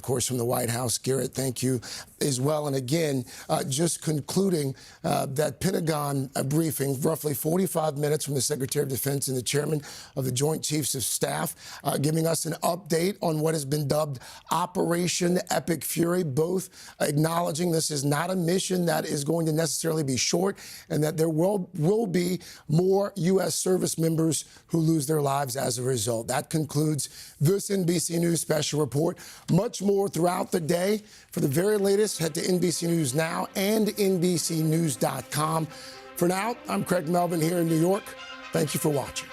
course, from the White House. Garrett, thank you as well. And again, just concluding that Pentagon briefing, roughly 45 minutes from the Secretary of Defense and the Chairman of the Joint Chiefs of Staff, giving us an update on what has been dubbed Operation Epic Fury, both acknowledging this is not a mission that is going to necessarily be short and that there will be more U.S. service members who lose their lives as a result. That concludes this NBC News special report. Much more throughout the day. For the very latest, head to NBC News Now and NBCNews.com. For now, I'm Craig Melvin here in New York. Thank you for watching.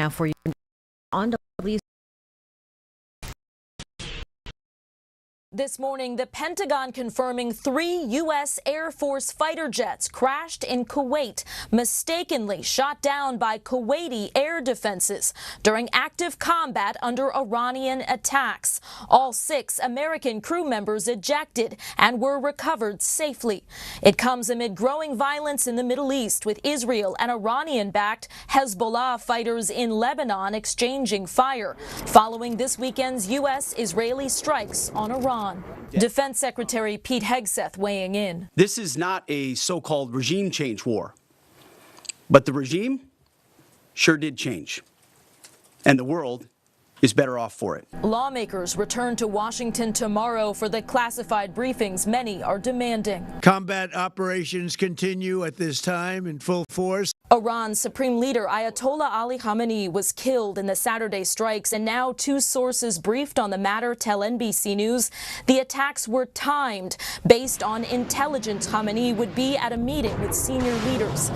now for you on WCNC. This morning, the Pentagon confirming 3 U.S. Air Force fighter jets crashed in Kuwait, mistakenly shot down by Kuwaiti air defenses during active combat under Iranian attacks. All 6 American crew members ejected and were recovered safely. It comes amid growing violence in the Middle East, with Israel and Iranian-backed Hezbollah fighters in Lebanon exchanging fire, following this weekend's U.S.-Israeli strikes on Iran. Defense Secretary Pete Hegseth weighing in. This is not a so-called regime change war, but the regime sure did change, and the world is better off for it. Lawmakers return to Washington tomorrow for the classified briefings many are demanding. Combat operations continue at this time in full force. Iran's Supreme Leader Ayatollah Ali Khamenei was killed in the Saturday strikes, and now 2 sources briefed on the matter tell NBC News the attacks were timed based on intelligence Khamenei would be at a meeting with senior leaders.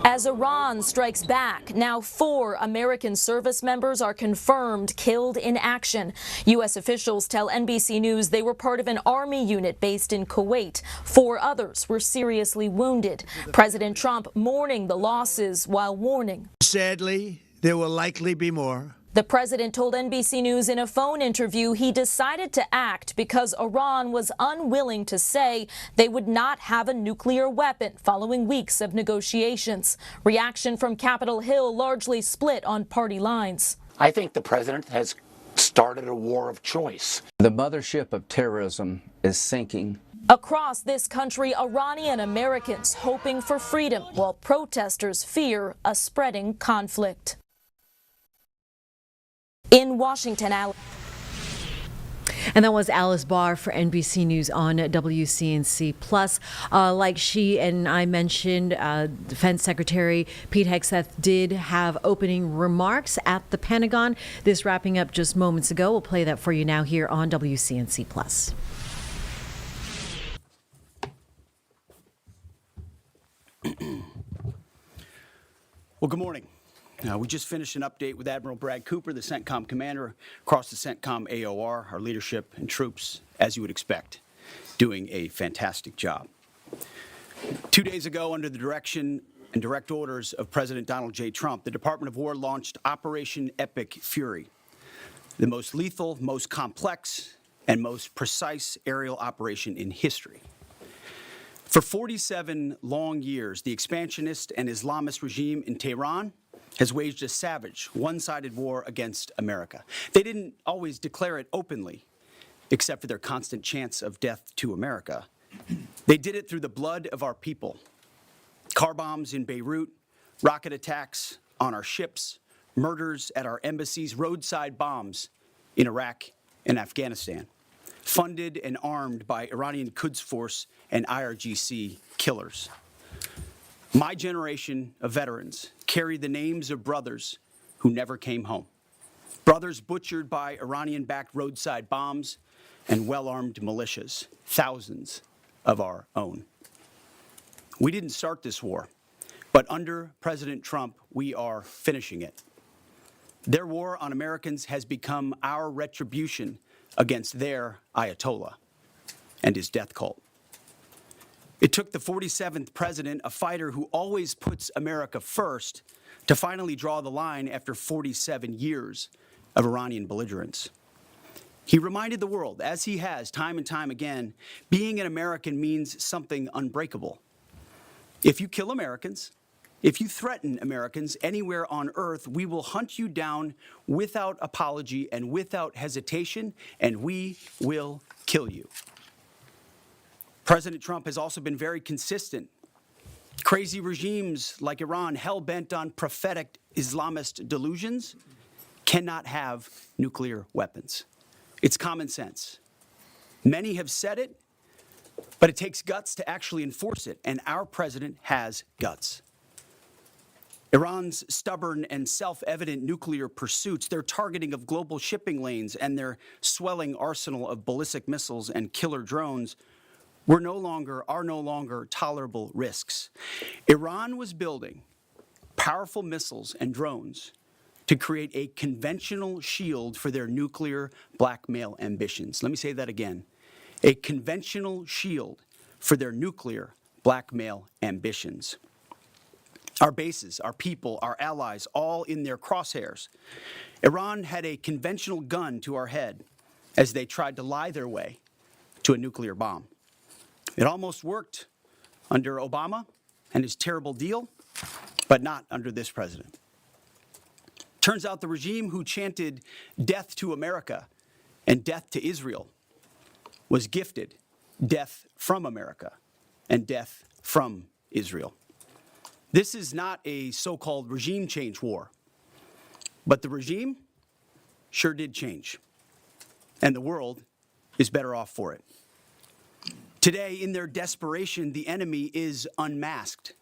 As Iran strikes back, now 4 American service members are confirmed killed in action. U.S. officials tell NBC News they were part of an army unit based in Kuwait. 4 others were seriously wounded. President Trump mourning the losses while warning. Sadly, there will likely be more. The president told NBC News in a phone interview he decided to act because Iran was unwilling to say they would not have a nuclear weapon following weeks of negotiations. Reaction from Capitol Hill largely split on party lines. I think the president has started a war of choice. The mothership of terrorism is sinking. Across this country, Iranian Americans hoping for freedom, while protesters fear a spreading conflict. In Washington, And that was Alice Barr for NBC News on WCNC Plus. Like she and I mentioned, Defense Secretary Pete Hegseth did have opening remarks at the Pentagon. This wrapping up just moments ago. We'll play that for you now here on WCNC Plus. Well, good morning. We just finished an update with Admiral Brad Cooper, the CENTCOM commander, across the CENTCOM AOR, our leadership and troops, as you would expect, doing a fantastic job. 2 days ago, under the direction and direct orders of President Donald J. Trump, the Department of War launched Operation Epic Fury, the most lethal, most complex, and most precise aerial operation in history. For 47 long years, the expansionist and Islamist regime in Tehran has waged a savage, one-sided war against America. They didn't always declare it openly, except for their constant chants of death to America. They did it through the blood of our people. Car bombs in Beirut, rocket attacks on our ships, murders at our embassies, roadside bombs in Iraq and Afghanistan, funded and armed by Iranian Quds Force and IRGC killers. My generation of veterans carry the names of brothers who never came home. Brothers butchered by Iranian-backed roadside bombs and well-armed militias, thousands of our own. We didn't start this war, but under President Trump, we are finishing it. Their war on Americans has become our retribution against their Ayatollah and his death cult. It took the 47th president, a fighter who always puts America first, to finally draw the line after 47 years of Iranian belligerence. He reminded the world, as he has time and time again, being an American means something unbreakable. If you kill Americans, if you threaten Americans anywhere on earth, we will hunt you down without apology and without hesitation, and we will kill you. President Trump has also been very consistent. Crazy regimes like Iran, hell-bent on prophetic Islamist delusions, cannot have nuclear weapons. It's common sense. Many have said it, but it takes guts to actually enforce it, and our president has guts. Iran's stubborn and self-evident nuclear pursuits, their targeting of global shipping lanes, and their swelling arsenal of ballistic missiles and killer drones are no longer tolerable risks. Iran was building powerful missiles and drones to create a conventional shield for their nuclear blackmail ambitions. Let me say that again. A conventional shield for their nuclear blackmail ambitions. Our bases, our people, our allies, all in their crosshairs. Iran had a conventional gun to our head as they tried to lie their way to a nuclear bomb. It almost worked under Obama and his terrible deal, but not under this president. Turns out the regime who chanted death to America and death to Israel was gifted death from America and death from Israel. This is not a so-called regime change war, but the regime sure did change, and the world is better off for it. Today, in their desperation, the enemy is unmasked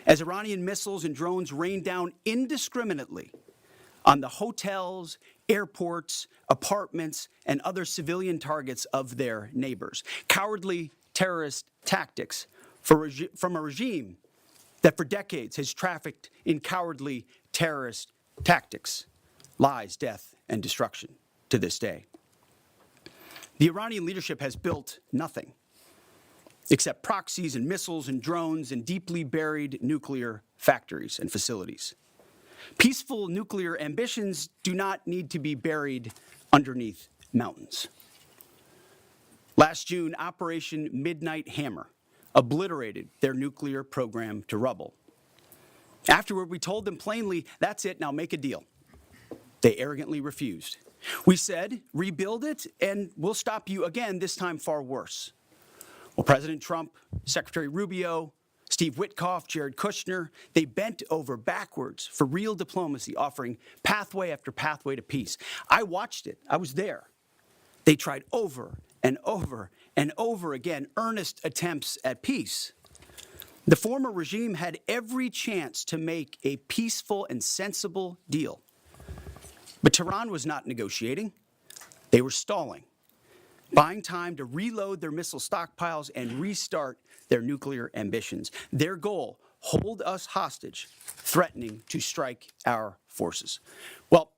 as Iranian missiles and drones rain down indiscriminately on the hotels, airports, apartments, and other civilian targets of their neighbors. Cowardly terrorist tactics from a regime that for decades has trafficked in cowardly terrorist tactics, lies, death, and destruction to this day. The Iranian leadership has built nothing except proxies and missiles and drones and deeply buried nuclear factories and facilities. Peaceful nuclear ambitions do not need to be buried underneath mountains. Last June, Operation Midnight Hammer obliterated their nuclear program to rubble. Afterward, we told them plainly, that's it, now make a deal. They arrogantly refused. We said, rebuild it, and we'll stop you again, this time far worse. Well, President Trump, Secretary Rubio, Steve Witkoff, Jared Kushner, they bent over backwards for real diplomacy, offering pathway after pathway to peace. I watched it. I was there. They tried over and over and over again earnest attempts at peace. The former regime had every chance to make a peaceful and sensible deal. But Tehran was not negotiating. They were stalling, buying time to reload their missile stockpiles and restart their nuclear ambitions. Their goal, hold us hostage, threatening to strike our forces. Well,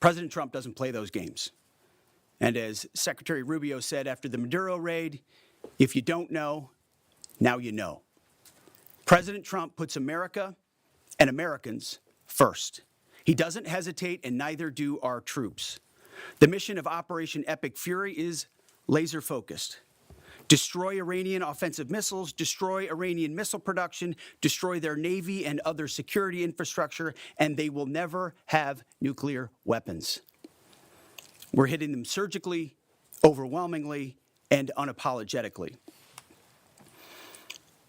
President Trump doesn't play those games. And as Secretary Rubio said after the Maduro raid, if you don't know, now you know. President Trump puts America and Americans first. He doesn't hesitate, and neither do our troops. The mission of Operation Epic Fury is laser-focused. Destroy Iranian offensive missiles, destroy Iranian missile production, destroy their navy and other security infrastructure, and they will never have nuclear weapons. We're hitting them surgically, overwhelmingly, and unapologetically.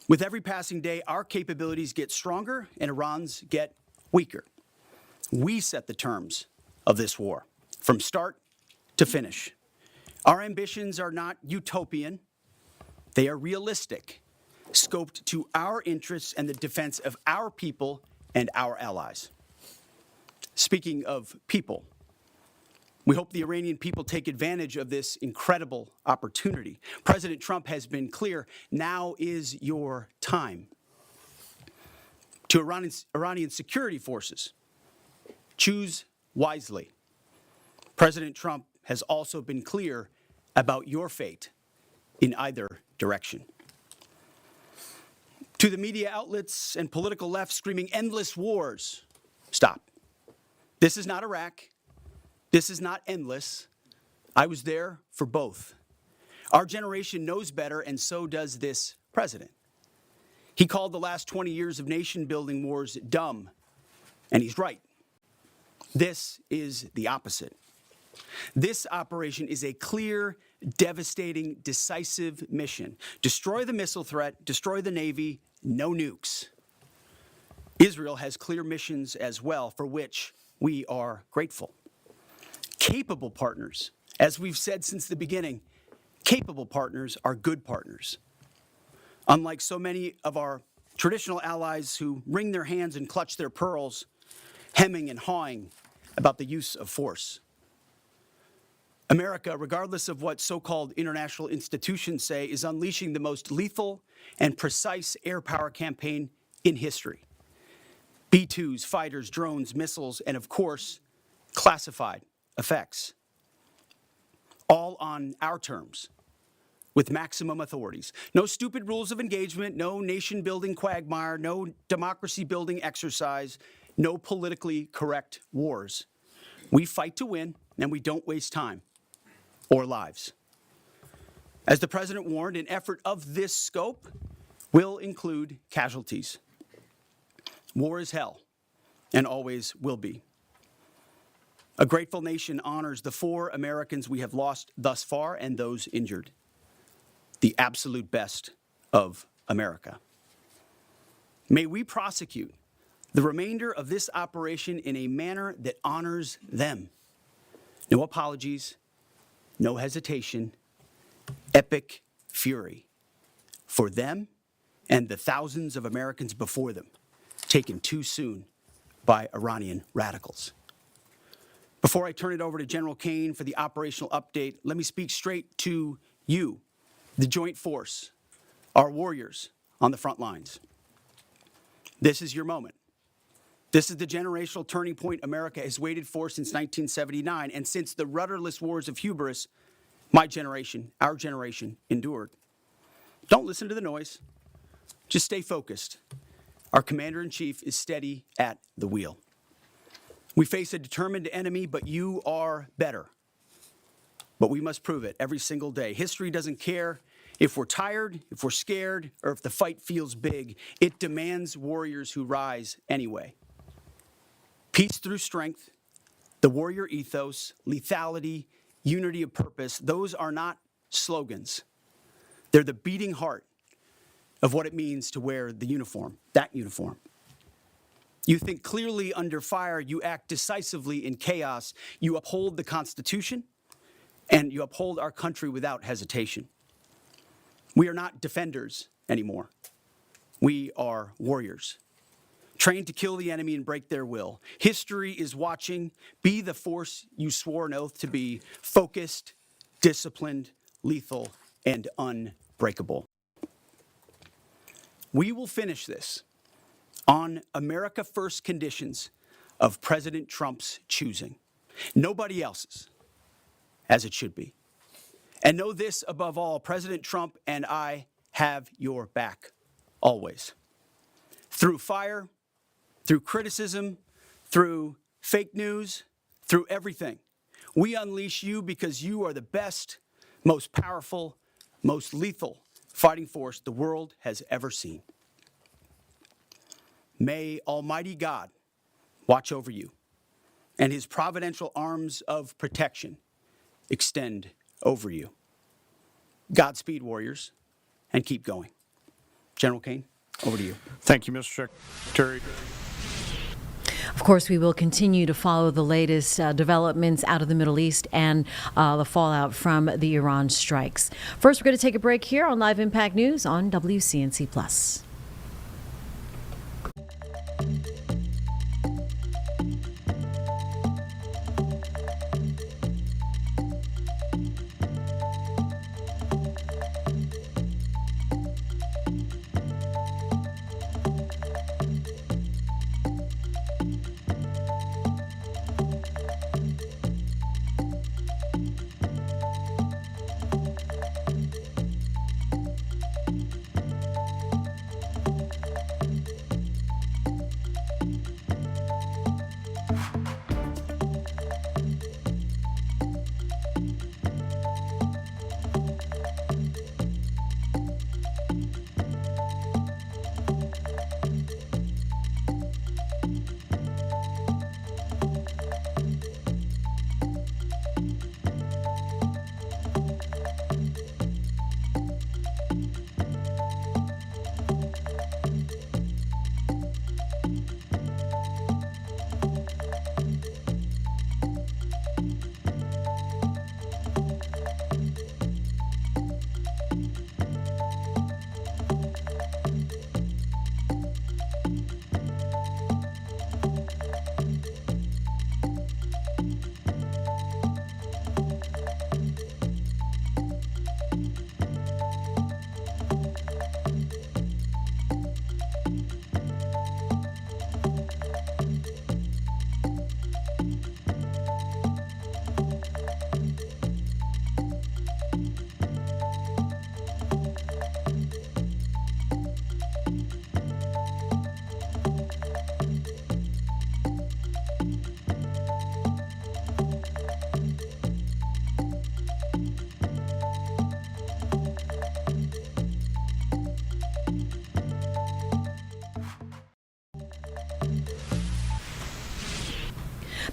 With every passing day, our capabilities get stronger and Iran's get weaker. We set the terms of this war, from start to finish. Our ambitions are not utopian. They are realistic, scoped to our interests and the defense of our people and our allies. Speaking of people, we hope the Iranian people take advantage of this incredible opportunity. President Trump has been clear, now is your time. To Iranian security forces, choose wisely. President Trump has also been clear about your fate in either direction. To the media outlets and political left screaming endless wars, stop. This is not Iraq. This is not endless. I was there for both. Our generation knows better, and so does this president. He called the last 20 years of nation-building wars dumb, and he's right. This is the opposite. This operation is a clear, devastating, decisive mission. Destroy the missile threat, destroy the Navy, no nukes. Israel has clear missions as well, for which we are grateful. Capable partners, as we've said since the beginning, capable partners are good partners. Unlike so many of our traditional allies who wring their hands and clutch their pearls, hemming and hawing about the use of force. America, regardless of what so-called international institutions say, is unleashing the most lethal and precise air power campaign in history. B-2s, fighters, drones, missiles, and of course, classified effects. All on our terms, with maximum authorities. No stupid rules of engagement, no nation-building quagmire, no democracy-building exercise, no politically correct wars. We fight to win, and we don't waste time or lives. As the President warned, an effort of this scope will include casualties. War is hell, and always will be. A grateful nation honors the 4 Americans we have lost thus far and those injured. The absolute best of America. May we prosecute the remainder of this operation in a manner that honors them. No apologies, no hesitation, epic fury for them and the thousands of Americans before them, taken too soon by Iranian radicals. Before I turn it over to General Kane for the operational update, let me speak straight to you, the Joint Force, our warriors on the front lines. This is your moment. This is the generational turning point America has waited for since 1979, and since the rudderless wars of hubris, my generation, our generation, endured. Don't listen to the noise. Just stay focused. Our Commander-in-Chief is steady at the wheel. We face a determined enemy, but you are better. But we must prove it every single day. History doesn't care if we're tired, if we're scared, or if the fight feels big. It demands warriors who rise anyway. Peace through strength, the warrior ethos, lethality, unity of purpose, those are not slogans. They're the beating heart of what it means to wear the uniform, that uniform. You think clearly under fire, you act decisively in chaos, you uphold the Constitution, and you uphold our country without hesitation. We are not defenders anymore. We are warriors, trained to kill the enemy and break their will. History is watching. Be the force you swore an oath to be, focused, disciplined, lethal, and unbreakable. We will finish this on America First conditions of President Trump's choosing. Nobody else's, as it should be. And know this above all, President Trump and I have your back, always. Through fire, through criticism, through fake news, through everything. We unleash you because you are the best, most powerful, most lethal fighting force the world has ever seen. May Almighty God watch over you and his providential arms of protection extend over you. Godspeed, warriors, and keep going. General Kane, over to you. Thank you, Mr. Secretary. Of course, we will continue to follow the latest developments out of the Middle East and the fallout from the Iran strikes. First, we're going to take a break here on Live Impact News on WCNC Plus.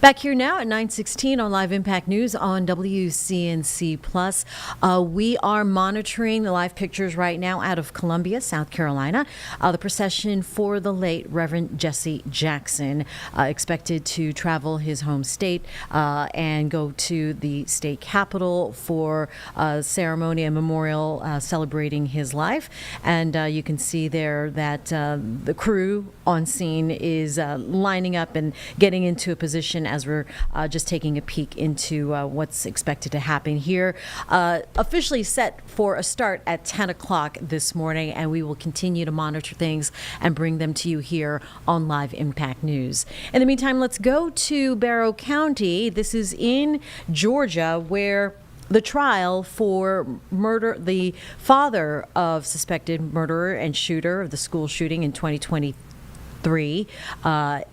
Back here now at 9:16 on Live Impact News on WCNC Plus. We are monitoring the live pictures right now out of Columbia, South Carolina. The procession for the late Reverend Jesse Jackson, expected to travel his home state and go to the state capitol for a ceremony, a memorial celebrating his life. And you can see there that the crew on scene is lining up and getting into a position as we're just taking a peek into what's expected to happen here. Officially set for a start at 10 o'clock this morning, and we will continue to monitor things and bring them to you here on Live Impact News. In the meantime, let's go to Barrow County. This is in Georgia, where the trial for murder, the father of suspected murderer and shooter of the school shooting in 2023,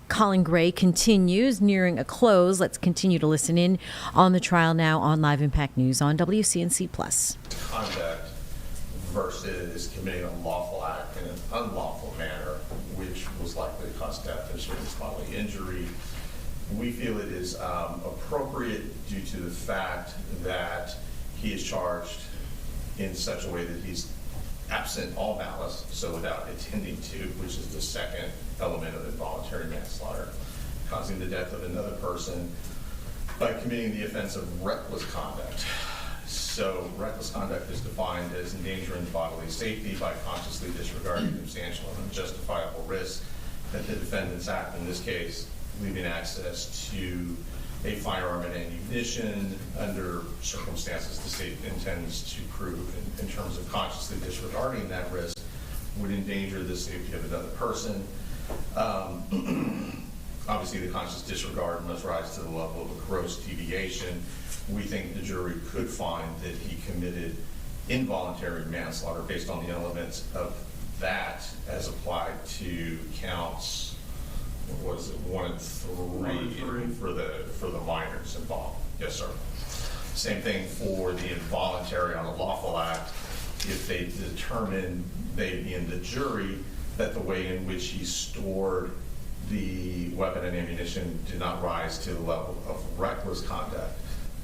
Colin Gray, continues, nearing a close. Let's continue to listen in on the trial now on Live Impact News on WCNC Plus. Conduct versus committing a lawful act in an unlawful manner, which was likely to cause death or serious bodily injury. We feel it is appropriate due to the fact that he is charged in such a way that he's absent all malice, so without intending to, which is the second element of involuntary manslaughter, causing the death of another person by committing the offense of reckless conduct. So reckless conduct is defined as endangering bodily safety by consciously disregarding substantial and unjustifiable risk that the defendant's act, in this case, leaving access to a firearm and ammunition under circumstances the state intends to prove in terms of consciously disregarding that risk would endanger the safety of another person. Obviously, the conscious disregard must rise to the level of a gross deviation. We think the jury could find that he committed involuntary manslaughter based on the elements of that as applied to counts, what is it, 1 and 3 for the minors involved. Yes, sir. Same thing for the involuntary on a lawful act. If they determine, they being the jury, that the way in which he stored the weapon and ammunition did not rise to the level of reckless conduct,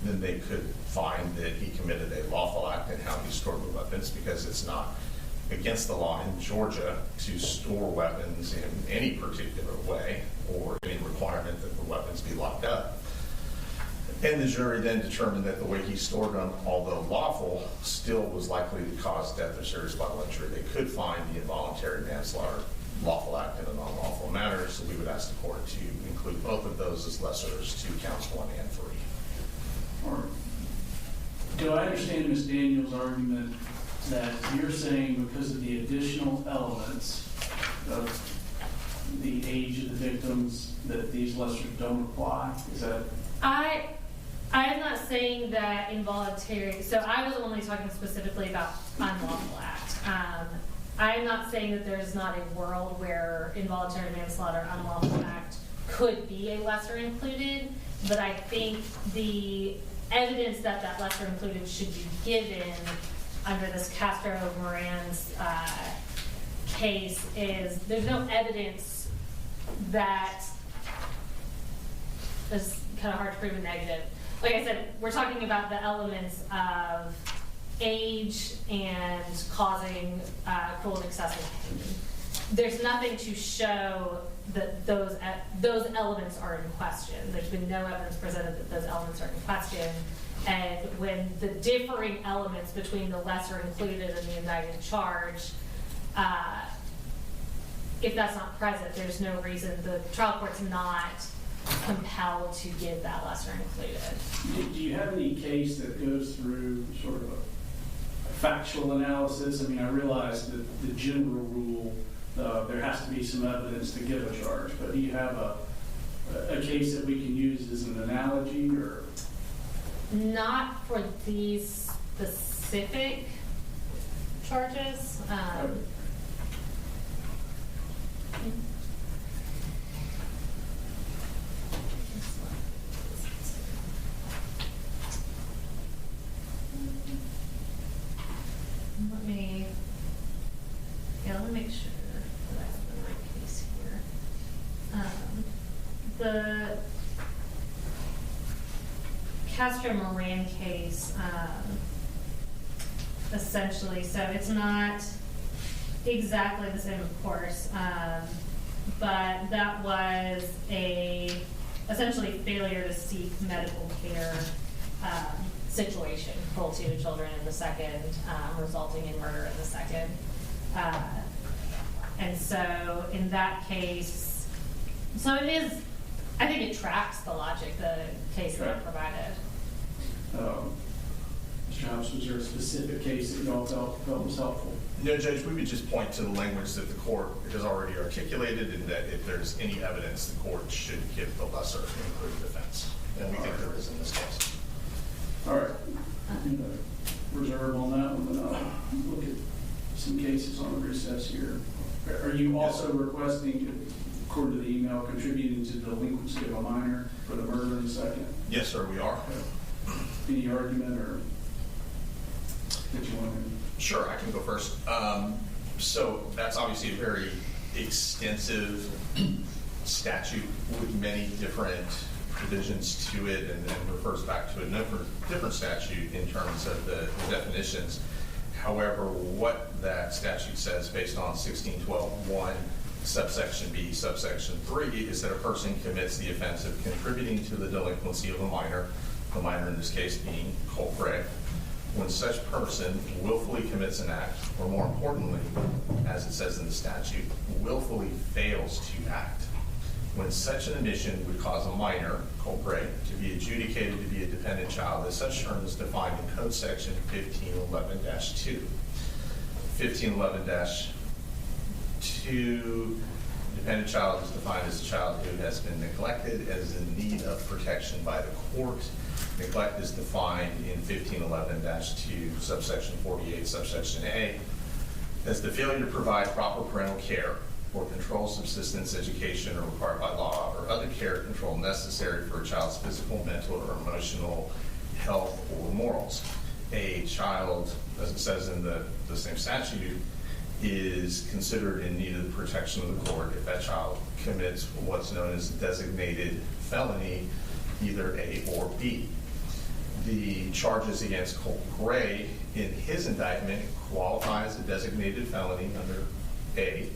then they could find that he committed a lawful act in how he stored the weapons, because it's not against the law in Georgia to store weapons in any particular way or any requirement that the weapons be locked up. And the jury then determined that the way he stored them, although lawful, still was likely to cause death or serious bodily injury. They could find the involuntary manslaughter lawful act in an unlawful manner, so we would ask the court to include both of those as lessers to counts 1 and 3. Or do I understand Ms. Daniels' argument that you're saying because of the additional elements of the age of the victims that these lessers don't apply? Is that? I am not saying that involuntary, so I was only talking specifically about unlawful act. I am not saying that there's not a world where involuntary manslaughter, unlawful act could be a lesser included, but I think the evidence that that lesser included should be given under this Castro-Moran's case is there's no evidence that is kind of hard to prove a negative. Like I said, we're talking about the elements of age and causing cruel and excessive pain. There's nothing to show that those elements are in question. There's been no evidence presented that those elements are in question. And when the differing elements between the lesser included and the indicted charge, if that's not present, there's no reason, the trial court's not compelled to give that lesser included. Do you have any case that goes through sort of a factual analysis? I mean, I realize that the general rule, there has to be some evidence to give a charge, but do you have a case that we can use as an analogy? Or not for these specific charges. Let me make sure that I have the right case here. Castro Moran case, essentially. So it's not exactly the same, of course, but that was essentially failure to seek medical care situation, cruelty to children in the second, resulting in murder in the second. And so in that case, so it is, I think it tracks the logic, the case that I provided. Mr. Hobbs, was there a specific case that you all felt was helpful? No, Judge, we would just point to the language that the court has already articulated, and that if there's any evidence, the court should give the lesser included defense. And we think there is in this case. All right. I'm going to reserve on that one, and I'll look at some cases on the recess here. Are you also requesting, according to the email, contributing to the delinquency of a minor for the murder in the second? Yes, sir, we are. Any argument or that you want to? Sure, I can go first. So that's obviously a very extensive statute with many different provisions to it, and refers back to a different statute in terms of the definitions. However, what that statute says based on 1612.1 subsection B, subsection 3, is that a person commits the offense of contributing to the delinquency of a minor, the minor in this case being Colt Gray, when such person willfully commits an act, or more importantly, as it says in the statute, willfully fails to act. When such an omission would cause a minor, Colt Gray, to be adjudicated to be a dependent child, as such term is defined in Code Section 1511-2. 1511-2, dependent child is defined as a child who has been neglected, as in need of protection by the court. Neglect is defined in 1511-2, subsection 48, subsection A, as the failure to provide proper parental care or control, subsistence, education, or required by law, or other care or control necessary for a child's physical, mental, or emotional health or morals. A child, as it says in the same statute, is considered in need of the protection of the court if that child commits what's known as a designated felony, either A or B. The charges against Colt Gray in his indictment qualify as a designated felony under A,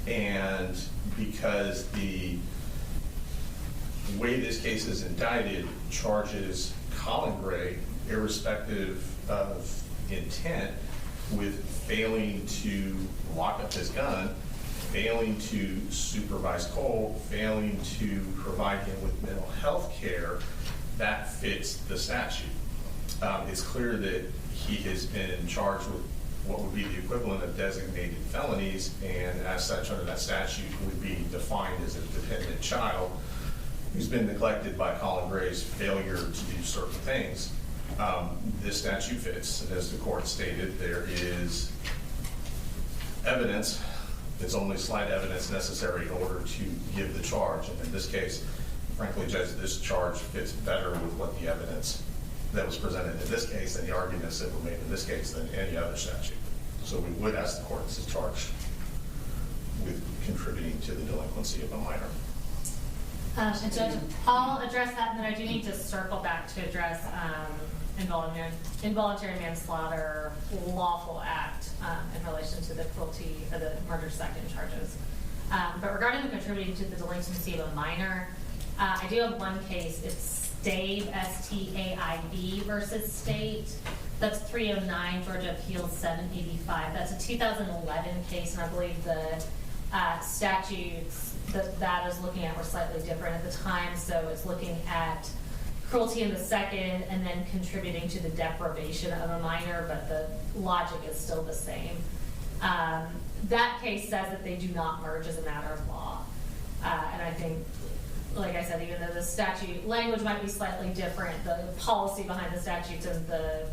and because the way this case is indicted charges Colin Gray, irrespective of intent, with failing to lock up his gun, failing to supervise Colt, failing to provide him with mental health care, that fits the statute. It's clear that he has been charged with what would be the equivalent of designated felonies, and as such under that statute would be defined as a dependent child who's been neglected by Colin Gray's failure to do certain things. This statute fits. As the court stated, there is evidence. There's only slight evidence necessary in order to give the charge, and in this case, frankly, Judge, this charge fits better with what the evidence that was presented in this case and the arguments that were made in this case than any other statute. So we would ask the court to charge with contributing to the delinquency of a minor. And Judge, I'll address that, and then I do need to circle back to address involuntary manslaughter lawful act in relation to the cruelty or the murder second charges. But regarding the contributing to the delinquency of a minor, I do have one case. It's Staib, S-T-A-I-B versus State. That's 309 Georgia Appeals 785. That's a 2011 case, and I believe the statutes that is looking at were slightly different at the time. So it's looking at cruelty in the second and then contributing to the deprivation of a minor, but the logic is still the same. That case says that they do not merge as a matter of law. And I think, like I said, even though the statute language might be slightly different, the policy behind the statutes and the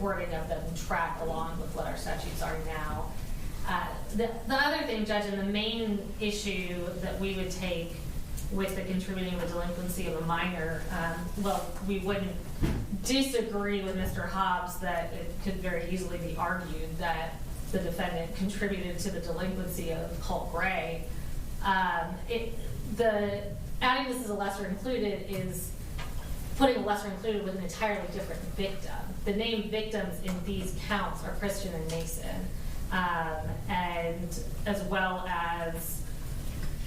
wording of them track along with what our statutes are now. The other thing, Judge, and the main issue that we would take with the contributing to the delinquency of a minor, well, we wouldn't disagree with Mr. Hobbs that it could very easily be argued that the defendant contributed to the delinquency of Colt Gray. Adding this as a lesser included is putting a lesser included with an entirely different victim. The named victims in these counts are Christian and Mason, and as well as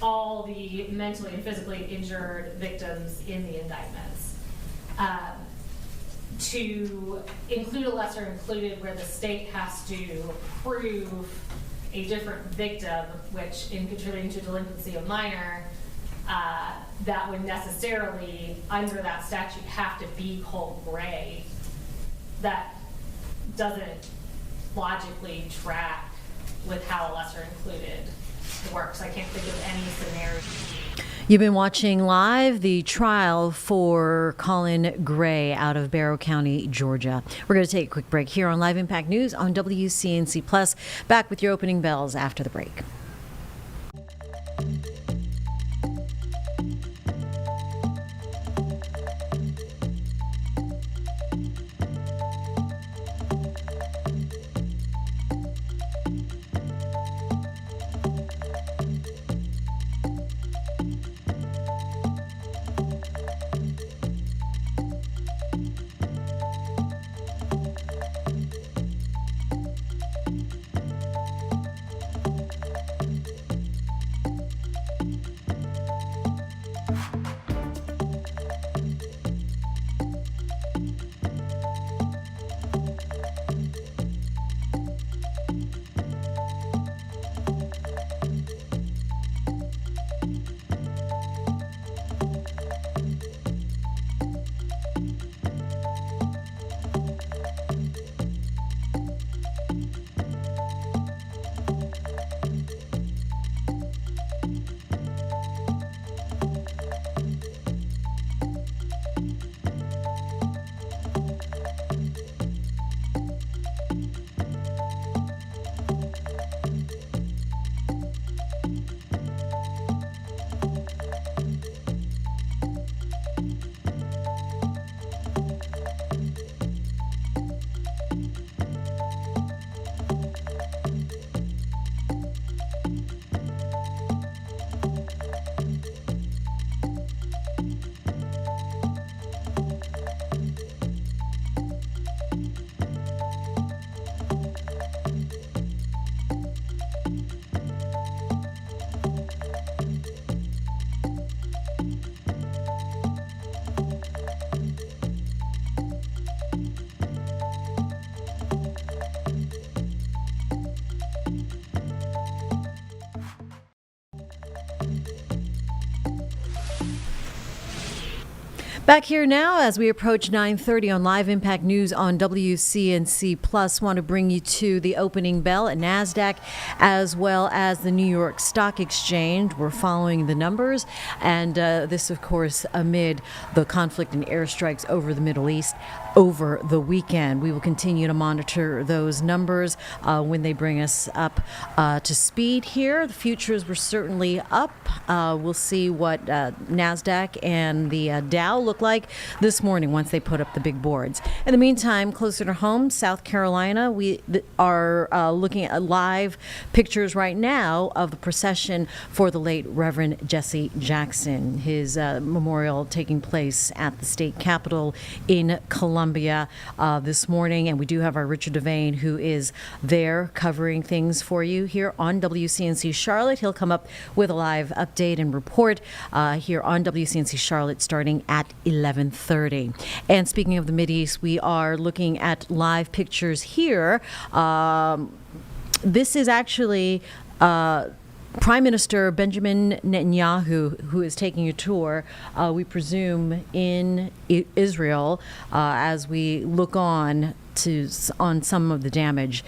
all the mentally and physically injured victims in the indictments. To include a lesser included where the state has to prove a different victim, which in contributing to delinquency of minor, that would necessarily, under that statute, have to be called gray. That doesn't logically track with how a lesser included works. I can't think of any scenario. You've been watching live the trial for Colin Gray out of Barrow County, Georgia. We're going to take a quick break here on Live Impact News on WCNC Plus. Back with your opening bells after the break. Back here now as we approach 9:30 on Live Impact News on WCNC Plus. Want to bring you to the opening bell at NASDAQ as well as the New York Stock Exchange. We're following the numbers, and this, of course, amid the conflict and airstrikes over the Middle East over the weekend. We will continue to monitor those numbers when they bring us up to speed here. The futures were certainly up. We'll see what NASDAQ and the Dow look like this morning once they put up the big boards. In the meantime, closer to home, South Carolina, we are looking at live pictures right now of the procession for the late Reverend Jesse Jackson. His memorial taking place at the state capitol in Columbia this morning. And we do have our Richard Devane, who is there covering things for you here on WCNC Charlotte. He'll come up with a live update and report here on WCNC Charlotte starting at 11:30. And speaking of the Mideast, we are looking at live pictures here. This is actually Prime Minister Benjamin Netanyahu, who is taking a tour, we presume, in Israel as we look on some of the damage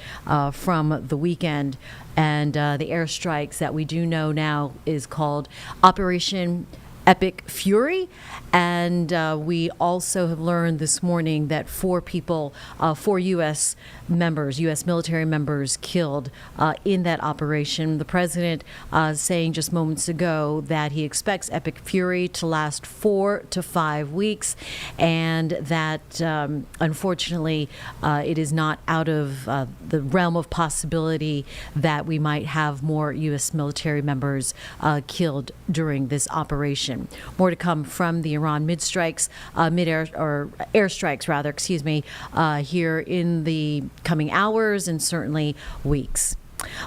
from the weekend and the airstrikes that we do know now is called Operation Epic Fury. And we also have learned this morning that four U.S. members, U.S. military members killed in that operation. The president saying just moments ago that he expects Epic Fury to last 4 to 5 weeks, and that unfortunately it is not out of the realm of possibility that we might have more U.S. military members killed during this operation. region. More to come from the Iran airstrikes rather, excuse me, here in the coming hours and certainly weeks.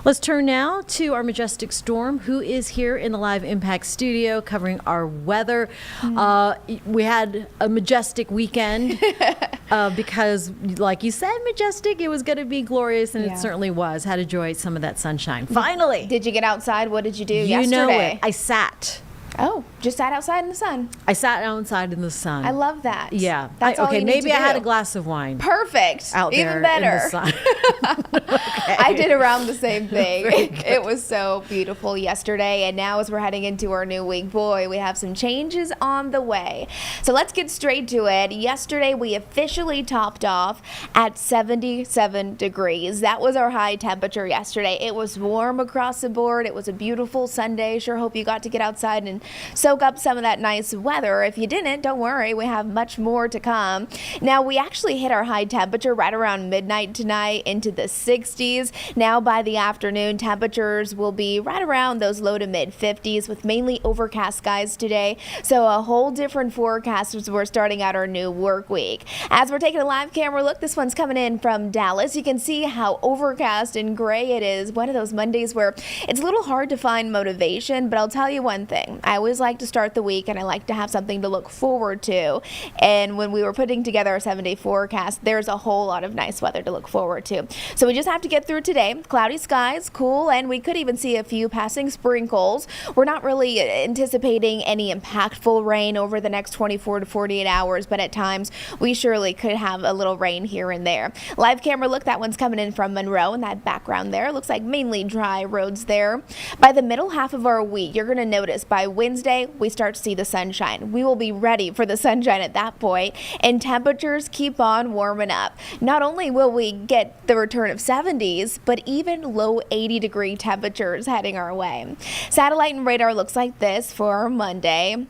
Let's turn now to our Majestic Storm, who is here in the Live Impact studio covering our weather. We had a majestic weekend because, like you said, Majestic, it was going to be glorious, and it certainly was. Had enjoyed some of that sunshine. Finally. Did you get outside? What did you do yesterday? You know it. I sat. Oh, just sat outside in the sun. I sat outside in the sun. I love that. Yeah. That's all you need maybe to I had do. a glass of wine. Perfect. Out there Even better. in the sun. Okay. I did around the same thing. It was so beautiful yesterday, and now as we're heading into our new week, boy, we have some changes on the way. So let's get straight to it. Yesterday, we officially topped off at 77 degrees. That was our high temperature yesterday. It was warm across the board. It was a beautiful Sunday. Sure hope you got to get outside and soak up some of that nice weather. If you didn't, don't worry, we have much more to come. Now, we actually hit our high temperature right around midnight tonight into the 60s. Now by the afternoon, temperatures will be right around those low to mid 50s with mainly overcast skies today. So a whole different forecast as we're starting out our new work week. As we're taking a live camera look, this one's coming in from Dallas. You can see how overcast and gray it is. One of those Mondays where it's a little hard to find motivation, but I'll tell you one thing. I always like to start the week and I like to have something to look forward to. And when we were putting together our 7-day forecast, there's a whole lot of nice weather to look forward to. So we just have to get through today. Cloudy skies, cool, and we could even see a few passing sprinkles. We're not really anticipating any impactful rain over the next 24 to 48 hours, but at times we surely could have a little rain here and there. Live camera look, that one's coming in from Monroe in that background there. Looks like mainly dry roads there. By the middle half of our week, you're going to notice by Wednesday, we start to see the sunshine. We will be ready for the sunshine at that point, and temperatures keep on warming up. Not only will we get the return of 70s, but even low 80-degree temperatures heading our way. Satellite and radar looks like this for Monday.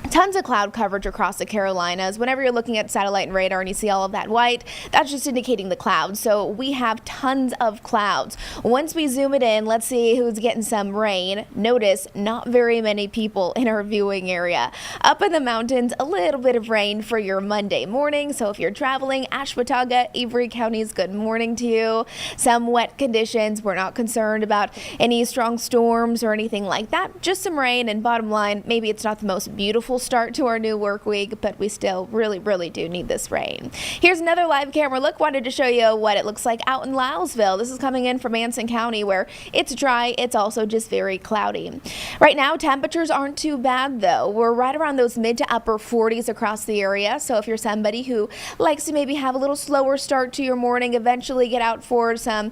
Tons of cloud coverage across the Carolinas. Whenever you're looking at satellite and radar and you see all of that white, that's just indicating the clouds. So we have tons of clouds. Once we zoom it in, let's see who's getting some rain. Notice not very many people in our viewing area. Up in the mountains, a little bit of rain for your Monday morning. So if you're traveling, Ashwaubenon, Avery counties, good morning to you. Some wet conditions. We're not concerned about any strong storms or anything like that. Just some rain, and bottom line, maybe it's not the most beautiful start to our new work week, but we still really do need this rain. Here's another live camera look. Wanted to show you what it looks like out in Louisville. This is coming in from Anson County, where it's dry. It's also just very cloudy. Right now, temperatures aren't too bad though. We're right around those mid to upper 40s across the area. So if you're somebody who likes to maybe have a little slower start to your morning, eventually get out for some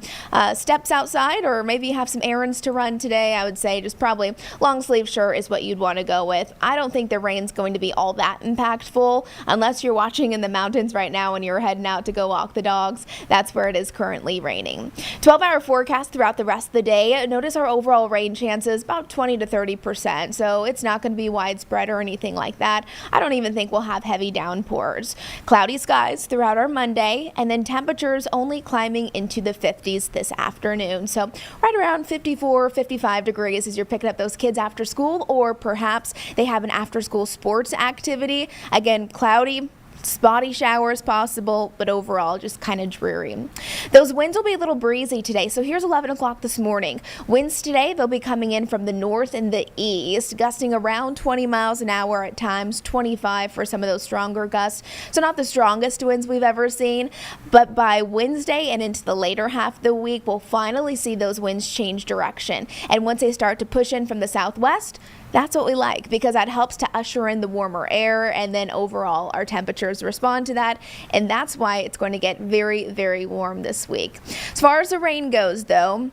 steps outside, or maybe you have some errands to run today, I would say just probably long sleeve shirt is what you'd want to go with. I don't think the rain's going to be all that impactful unless you're watching in the mountains right now and you're heading out to go walk the dogs. That's where it is currently raining. 12-hour forecast throughout the rest of the day. Notice our overall rain chances about 20 to 30%, so it's not going to be widespread or anything like that. I don't even think we'll have heavy downpours. Cloudy skies throughout our Monday, and then temperatures only climbing into the 50s this afternoon. So right around 54, 55 degrees as you're picking up those kids after school, or perhaps they have an after-school sports activity. Again, cloudy, spotty showers possible, but overall just kind of dreary. Those winds will be a little breezy today. So here's 11 o'clock this morning. Winds today, they'll be coming in from the north and the east, gusting around 20 miles an hour at times, 25 for some of those stronger gusts. So not the strongest winds we've ever seen, but by Wednesday and into the later half of the week, we'll finally see those winds change direction. And once they start to push in from the southwest, that's what we like, because that helps to usher in the warmer air, and then overall our temperatures respond to that, and that's why it's going to get very warm this week. As far as the rain goes though,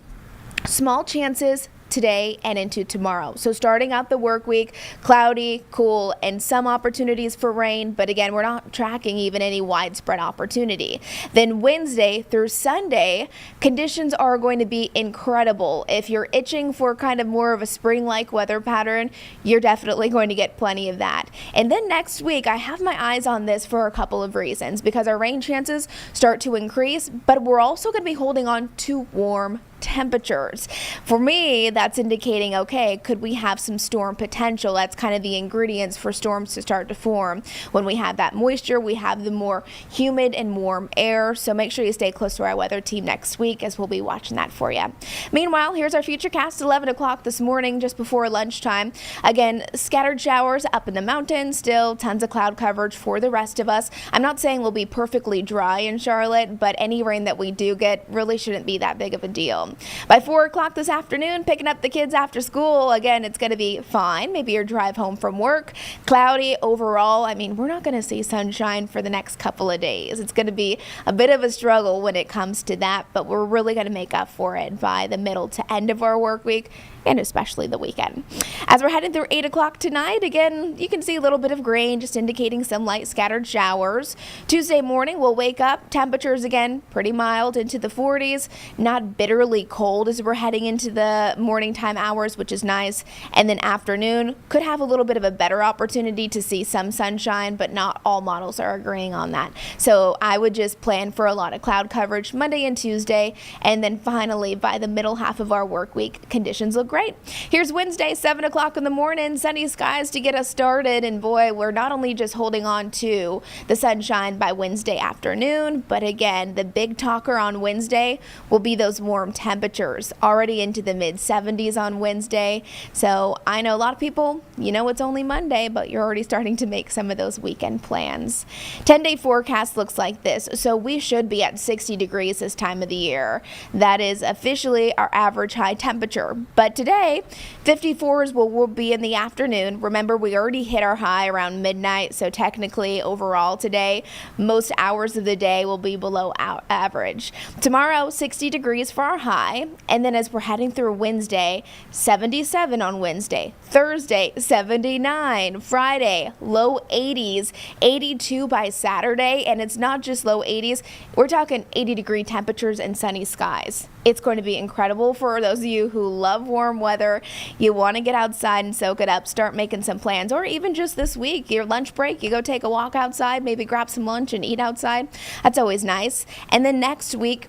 small chances today and into tomorrow. So starting out the work week, cloudy, cool, and some opportunities for rain, but again, we're not tracking even any widespread opportunity. Then Wednesday through Sunday, conditions are going to be incredible. If you're itching for kind of more of a spring-like weather pattern, you're definitely going to get plenty of that. And then next week, I have my eyes on this for a couple of reasons, because our rain chances start to increase, but we're also going to be holding on to warm temperatures. For me, that's indicating, okay, could we have some storm potential? That's kind of the ingredients for storms to start to form. When we have that moisture, we have the more humid and warm air. So make sure you stay close to our weather team next week, as we'll be watching that for you. Meanwhile, here's our futurecast, 11 o'clock this morning, just before lunchtime. Again, scattered showers up in the mountains, still tons of cloud coverage for the rest of us. I'm not saying we'll be perfectly dry in Charlotte, but any rain that we do get really shouldn't be that big of a deal. By 4 o'clock this afternoon, picking up the kids after school, again, it's going to be fine. Maybe your drive home from work, cloudy overall. I mean, we're not going to see sunshine for the next couple of days. It's going to be a bit of a struggle when it comes to that, but we're really going to make up for it by the middle to end of our work week, and especially the weekend. As we're heading through 8 o'clock tonight, again, you can see a little bit of grain, just indicating some light scattered showers. Tuesday morning, we'll wake up, temperatures again pretty mild into the 40s, not bitterly cold as we're heading into the morning time hours, which is nice. And then afternoon, could have a little bit of a better opportunity to see some sunshine, but not all models are agreeing on that. So I would just plan for a lot of cloud coverage Monday and Tuesday, and then finally by the middle half of our work week, conditions look great. Here's Wednesday, 7 o'clock in the morning, sunny skies to get us started. And boy, we're not only just holding on to the sunshine by Wednesday afternoon, but again, the big talker on Wednesday will be those warm temperatures, already into the mid 70s on Wednesday. So I know a lot of people, you know, it's only Monday, but you're already starting to make some of those weekend plans. 10-day forecast looks like this. So we should be at 60 degrees this time of the year. That is officially our average high temperature. But today, 54s will be in the afternoon. Remember, we already hit our high around midnight, so technically overall today, most hours of the day will be below average. Tomorrow, 60 degrees for our high, and then as we're heading through Wednesday, 77 on Wednesday, Thursday, 79, Friday, low 80s, 82 by Saturday, and it's not just low 80s, we're talking 80-degree temperatures and sunny skies. It's going to be incredible for those of you who love warm weather. You want to get outside and soak it up, start making some plans, or even just this week, your lunch break, you go take a walk outside, maybe grab some lunch and eat outside. That's always nice. And then next week,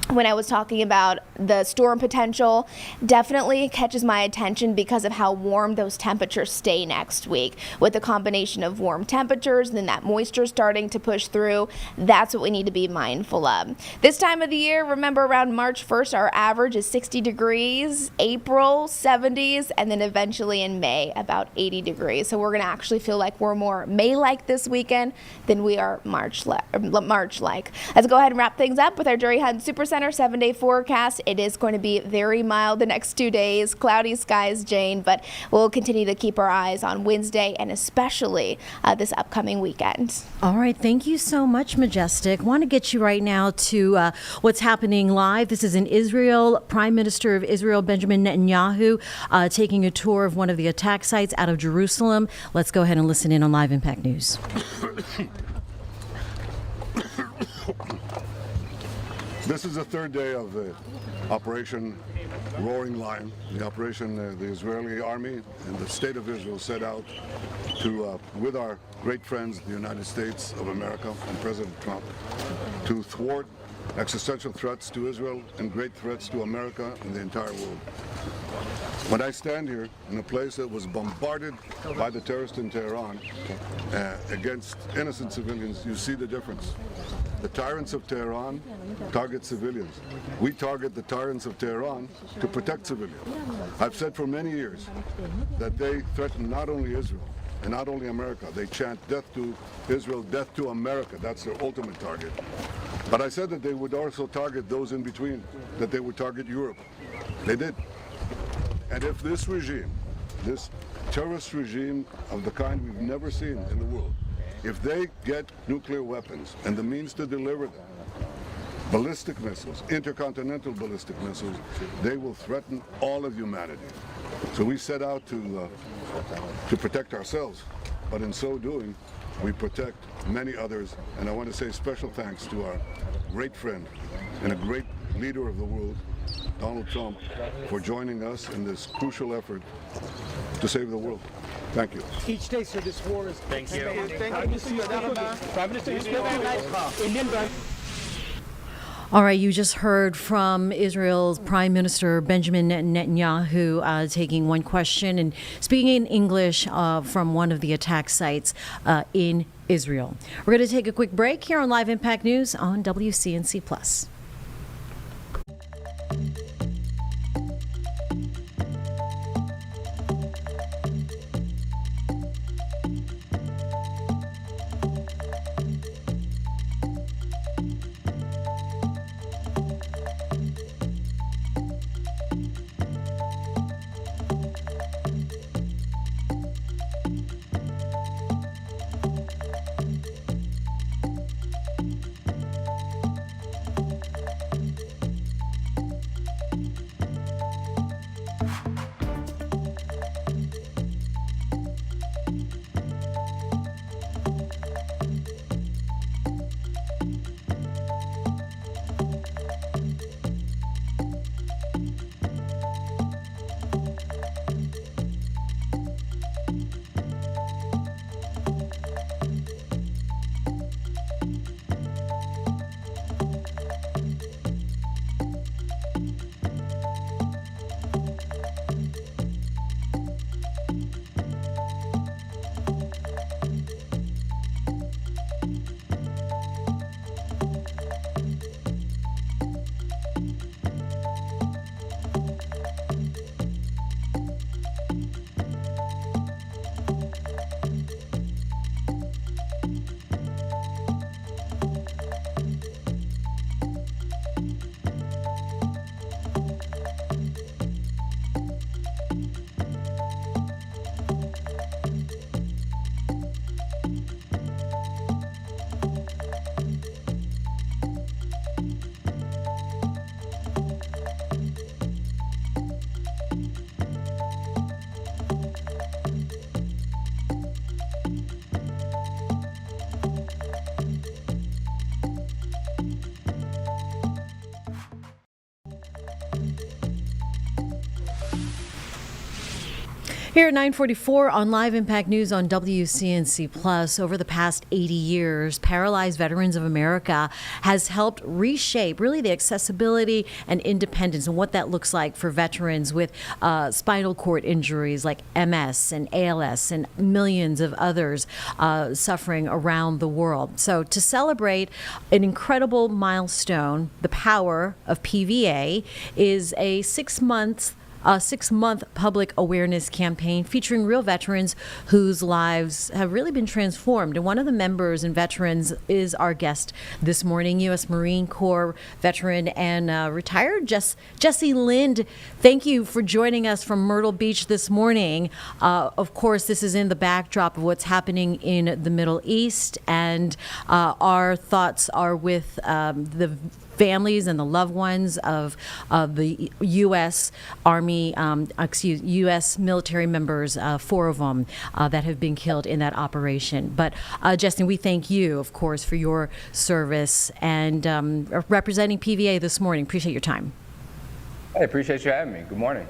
when I was talking about the storm potential, definitely catches my attention because of how warm those temperatures stay next week. With the combination of warm temperatures and then that moisture starting to push through, that's what we need to be mindful of. This time of the year, remember around March 1st, our average is 60 degrees, April 70s, and then eventually in May about 80 degrees. So we're going to actually feel like we're more May-like this weekend than we are March-like. Let's go ahead and wrap things up with our Jury Hunt Supercenter 7-day forecast. It is going to be very mild the next 2 days, cloudy skies, Jane, but we'll continue to keep our eyes on Wednesday and especially this upcoming weekend. All right, thank you so much, Majestic. Want to get you right now to what's happening live. This is in Israel. Prime Minister of Israel, Benjamin Netanyahu, taking a tour of one of the attack sites out of Jerusalem. Let's go ahead and listen in on Live Impact News. This is the third day of the Operation Roaring Lion, the operation the Israeli army and the state of Israel set out to, with our great friends, the United States of America and President Trump, to thwart existential threats to Israel and great threats to America and the entire world. When I stand here in a place that was bombarded by the terrorists in Tehran against innocent civilians, you see the difference. The tyrants of Tehran target civilians. We target the tyrants of Tehran to protect civilians. I've said for many years that they threaten not only Israel and not only America. They chant death to Israel, death to America. That's their ultimate target. But I said that they would also target those in between, that they would target Europe. They did. And if this regime, this terrorist regime of the kind we've never seen in the world, if they get nuclear weapons and the means to deliver them, ballistic missiles, intercontinental ballistic missiles, they will threaten all of humanity. So we set out to protect ourselves, but in so doing, we protect many others. And I want to say special thanks to our great friend and a great leader of the world, Donald Trump, for joining us in this crucial effort to save the world. Thank you. Each day, sir, this war is expanding. All All right, you just heard from Israel's Prime Minister Benjamin Netanyahu taking one question and speaking in English from one of the attack sites in Israel. We're going to take a quick break here on Live Impact News on WCNC Plus. Here at 9:44 on Live Impact News on WCNC Plus, over the past 80 years, Paralyzed Veterans of America has helped reshape really the accessibility and independence and what that looks like for veterans with spinal cord injuries like MS and ALS and millions of others suffering around the world. So to celebrate an incredible milestone, the power of PVA is a 6-month public awareness campaign featuring real veterans whose lives have really been transformed. And one of the members and veterans is our guest this morning, U.S. Marine Corps veteran and retired Jesse Lind. Thank you for joining us from Myrtle Beach this morning. Of course, this is in the backdrop of what's happening in the Middle East, and our thoughts are with the families and the loved ones of the U.S. Army, U.S. military members, 4 of them that have been killed in that operation. But Justin, we thank you, of course, for your service and representing PVA this morning. Appreciate your time. I appreciate you having me. Good morning.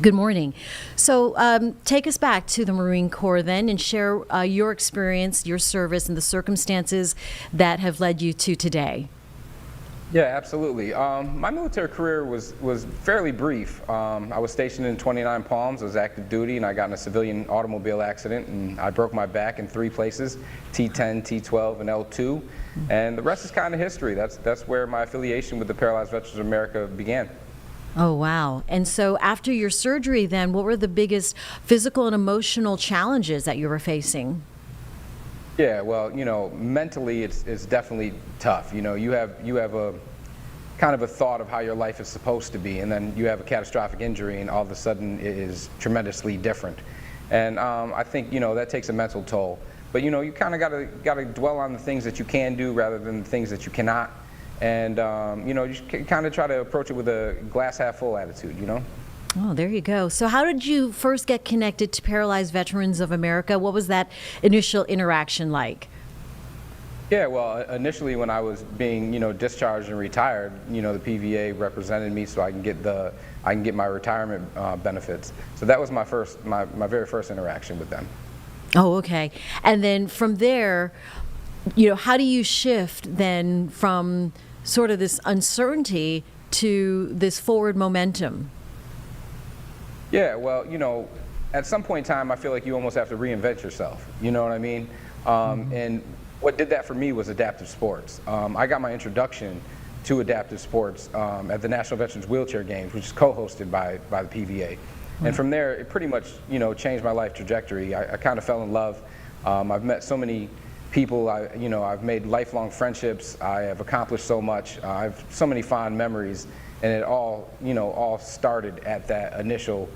Good morning. So take us back to the Marine Corps then and share your experience, your service, and the circumstances that have led you to today. Yeah, absolutely. My military career was fairly brief. I was stationed in 29 Palms. I was active duty, and I got in a civilian automobile accident, and I broke my back in 3 places, T10, T12, and L2. And the rest is kind of history. That's where my affiliation with the Paralyzed Veterans of America began. Oh, wow. And so after your surgery then, what were the biggest physical and emotional challenges that you were facing? Yeah, well, mentally it's definitely tough. You have a kind of a thought of how your life is supposed to be, and then you have a catastrophic injury, and all of a sudden it is tremendously different. And I think that takes a mental toll. But you kind of gotta dwell on the things that you can do rather than the things that you cannot. And you kind of try to approach it with a glass half full attitude. Oh, there you go. So how did you first get connected to Paralyzed Veterans of America? What was that initial interaction like? Yeah, well, initially when I was being, discharged and retired, the PVA represented me so I can get my retirement benefits. So that was my very first interaction with them. Oh, okay. And then from there, how do you shift then from sort of this uncertainty to this forward momentum? Yeah, well, you know, at some point in time, I feel like you almost have to reinvent yourself. You know what I mean? And what did that for me was adaptive sports. I got my introduction to adaptive sports at the National Veterans Wheelchair Games, which is co-hosted by the PVA. And from there, it pretty much, you know, changed my life trajectory. I kind of fell in love. I've met so many people. I've made lifelong friendships. I have accomplished so much. I have so many fond memories, and it all started at that initial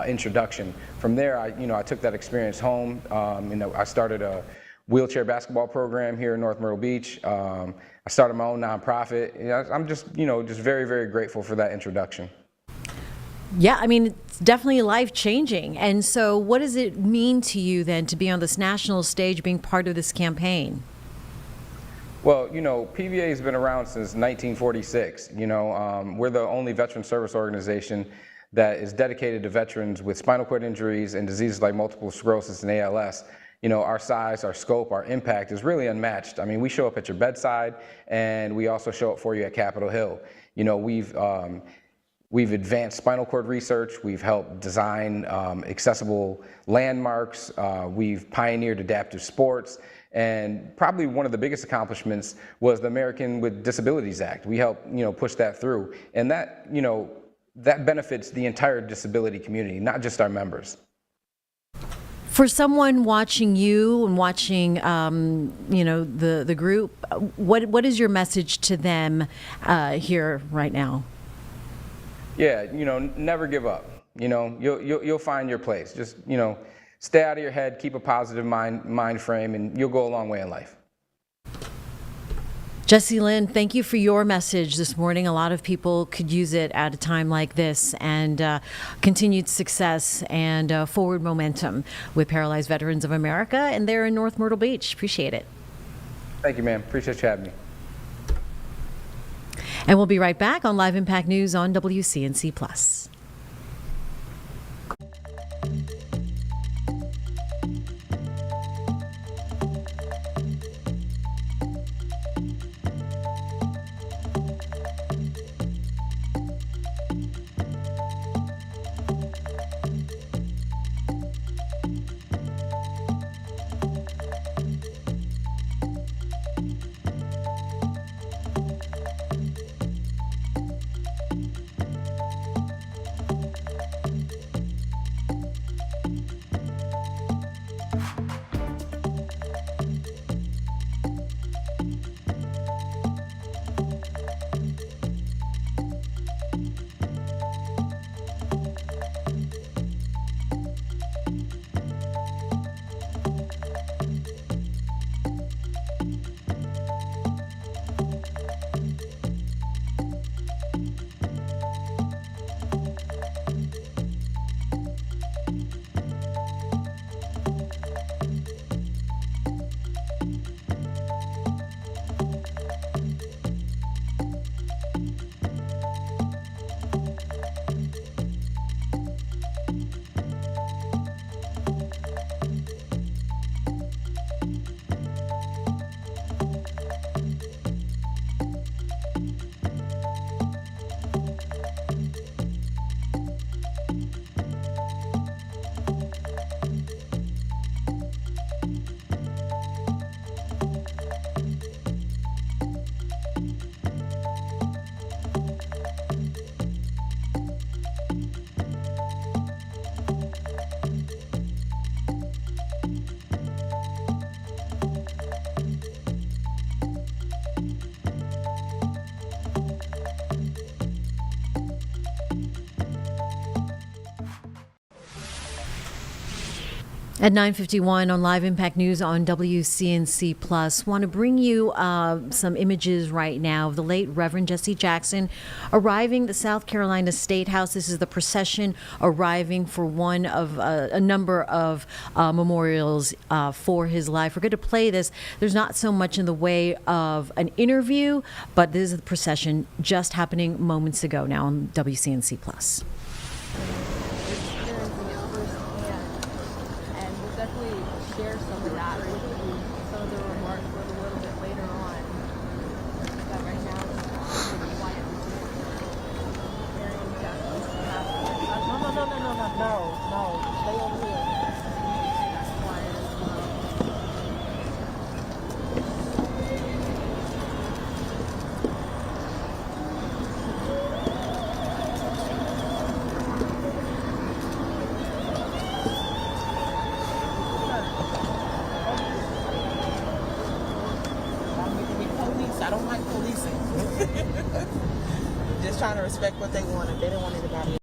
introduction. From there, I took that experience home. I started a wheelchair basketball program here in North Myrtle Beach. I started my own nonprofit. I'm just very, very grateful for that introduction. Yeah, I mean, it's definitely life-changing. And so what does it mean to you then to be on this national stage, being part of this campaign? Well, you know, PVA has been around since 1946. We're the only veteran service organization that is dedicated to veterans with spinal cord injuries and diseases like multiple sclerosis and ALS. You know, our size, our scope, our impact is really unmatched. I mean, we show up at your bedside, and we also show up for you at Capitol Hill. You know, we've advanced spinal cord research. We've helped design accessible landmarks. We've pioneered adaptive sports. And probably one of the biggest accomplishments was the American with Disabilities Act. We helped, push that through. And that, that benefits the entire disability community, not just our members. For someone watching you and watching, the group, what is your message to them here right now? Yeah, never give up. You'll find your place. Just, stay out of your head, keep a positive mind frame, and you'll go a long way in life. Jesse Lynn, thank you for your message this morning. A lot of people could use it at a time like this, and continued success and forward momentum with Paralyzed Veterans of America, and they're in North Myrtle Beach. Appreciate it. Thank you, ma'am. Appreciate you having me. And we'll be right back on Live Impact News on WCNC Plus. At 9:51 on Live Impact News on WCNC Plus, want to bring you some images right now of the late Reverend Jesse Jackson arriving the South Carolina State House. This is the procession arriving for one of a number of memorials for his life. We're going to play this. There's not so much in the way of an interview, but this is the procession just happening moments ago now on WCNC Plus. just trying to respect what they wanted. They didn't want anybody.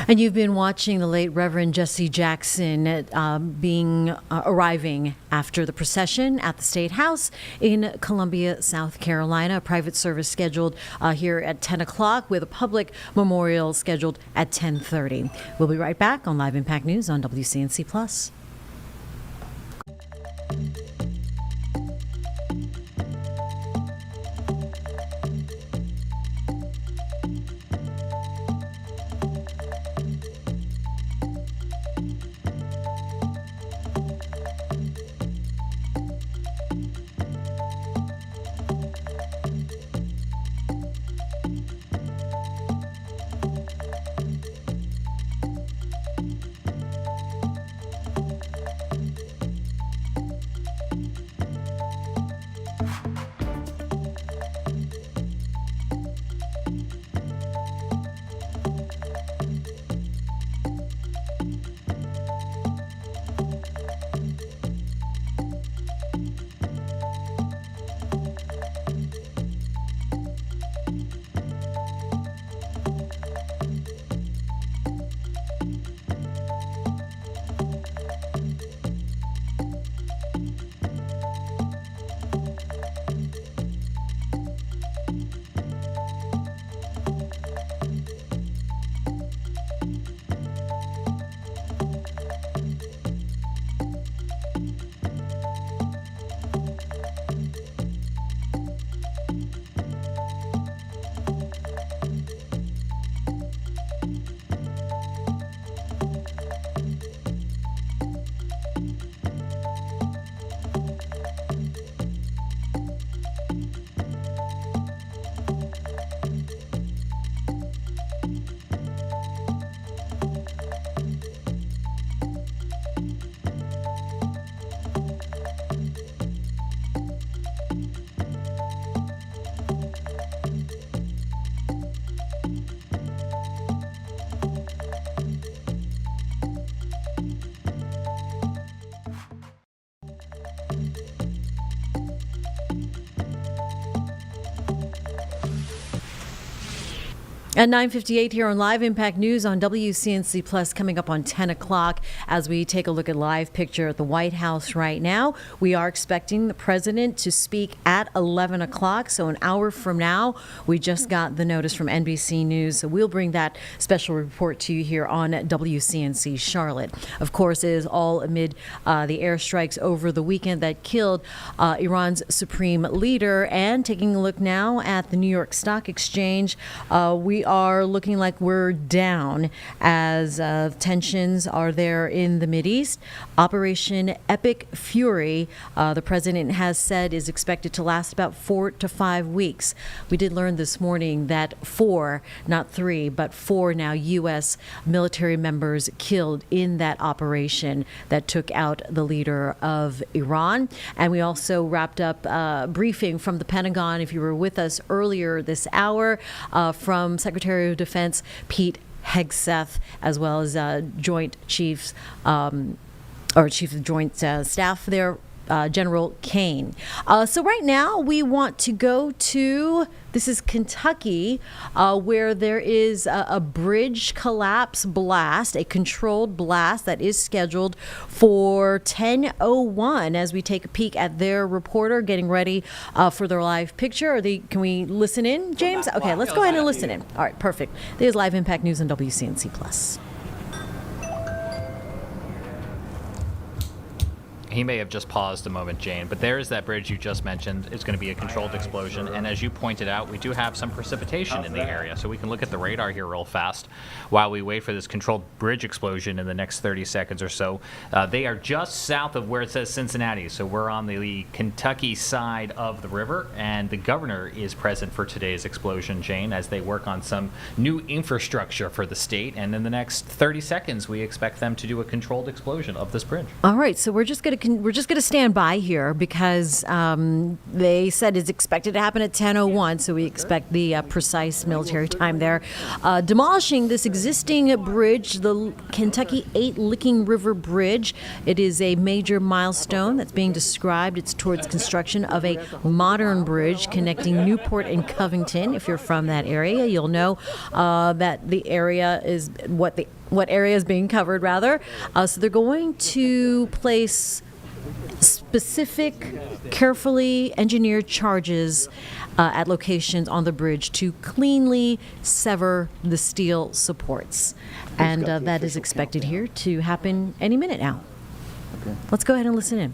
And you've been watching the late Reverend Jesse Jackson arriving after the procession at the State House in Columbia, South Carolina. A private service scheduled here at 10 o'clock with a public memorial scheduled at 10:30. We'll be right back on Live Impact News on WCNC Plus. At 9:58 here on Live Impact News on WCNC Plus, coming up on 10 o'clock as we take a look at live picture at the White House right now. We are expecting the president to speak at 11 o'clock, so an hour from now. We just got the notice from NBC News, so we'll bring that special report to you here on WCNC Charlotte. Of course, it is all amid the airstrikes over the weekend that killed Iran's supreme leader. And taking a look now at the New York Stock Exchange, we are looking like we're down as tensions are there in the Mideast. Operation Epic Fury, the president has said, is expected to last about 4 to 5 weeks. We did learn this morning that 4, not 3, but 4 now U.S. military members killed in that operation that took out the leader of Iran. And we also wrapped up a briefing from the Pentagon, if you were with us earlier this hour, from Secretary of Defense Pete Hegseth, as well as Joint Chiefs or Chief of Joint Staff there, General Kane. So right now we want to go to, this is Kentucky, where there is a bridge collapse blast, a controlled blast that is scheduled for 10:01 as we take a peek at their reporter getting ready for their live picture. Can we listen in, James? Okay, let's go ahead and listen in. All right, perfect. This is Live Impact News on WCNC Plus. He may have just paused a moment, Jane, but there is that bridge you just mentioned. It's going to be a controlled explosion, and as you pointed out, we do have some precipitation in the area, so we can look at the radar here real fast while we wait for this controlled bridge explosion in the next 30 seconds or so. They are just south of where it says Cincinnati, so we're on the Kentucky side of the river, and the governor is present for today's explosion, Jane, as they work on some new infrastructure for the state, and in the next 30 seconds, we expect them to do a controlled explosion of this bridge. All right, so we're just going to stand by here because they said it's expected to happen at 10:01, so we expect the precise military time there. Demolishing this existing bridge, the Kentucky 8 Licking River Bridge. It is a major milestone that's being described. It's towards construction of a modern bridge connecting Newport and Covington. If you're from that area, you'll know that the area is what area is being covered, rather. So they're going to place specific, carefully engineered charges at locations on the bridge to cleanly sever the steel supports. And that is expected here to happen any minute now. Okay. Let's go ahead and listen in.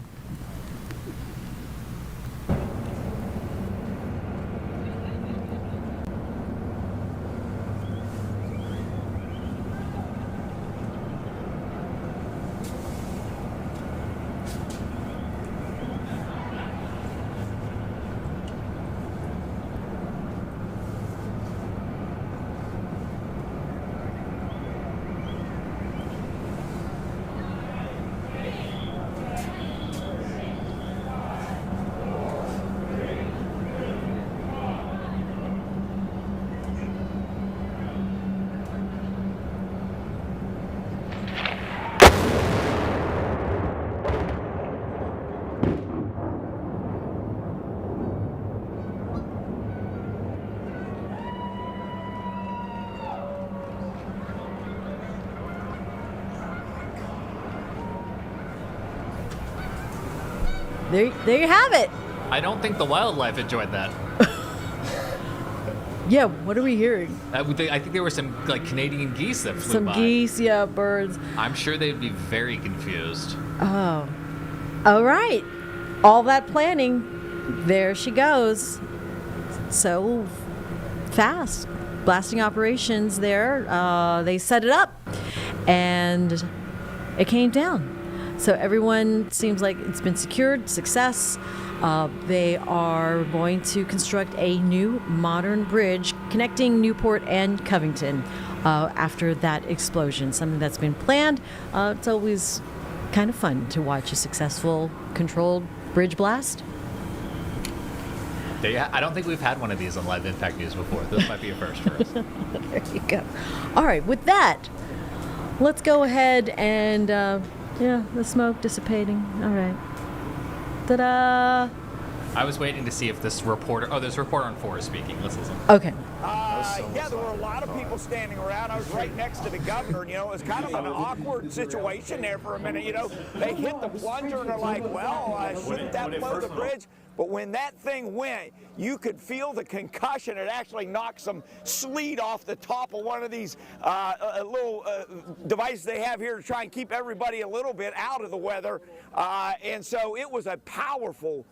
There you have it. I don't think the wildlife enjoyed that. Yeah, what are we hearing? I think there were some Canadian geese that flew by. Some geese, yeah, birds. I'm sure they'd be very confused. Oh. All right. All that planning, there she goes. So fast. Blasting operations there. They set it up and it came down. So everyone seems like it's been secured, success. They are going to construct a new modern bridge connecting Newport and Covington after that explosion, something that's been planned. It's always kind of fun to watch a successful controlled bridge blast. I don't think we've had one of these on Live Impact News before. This might be a first for us. There you go. All right, with that, let's go ahead and... yeah, the smoke dissipating. All right. Ta-da! I was waiting to see if this reporter. Oh, there's a reporter on 4 is speaking. Let's listen. Okay. Yeah, there were a lot of people standing around. I was right next to the governor. You know, it was kind of an awkward situation there for a minute. You know, they hit the plunger and they're like, well, shouldn't that blow the bridge? But when that thing went, you could feel the concussion. It actually knocked some sleet off the top of one of these little devices they have here to try and keep everybody a little bit out of the weather. And so it was a powerful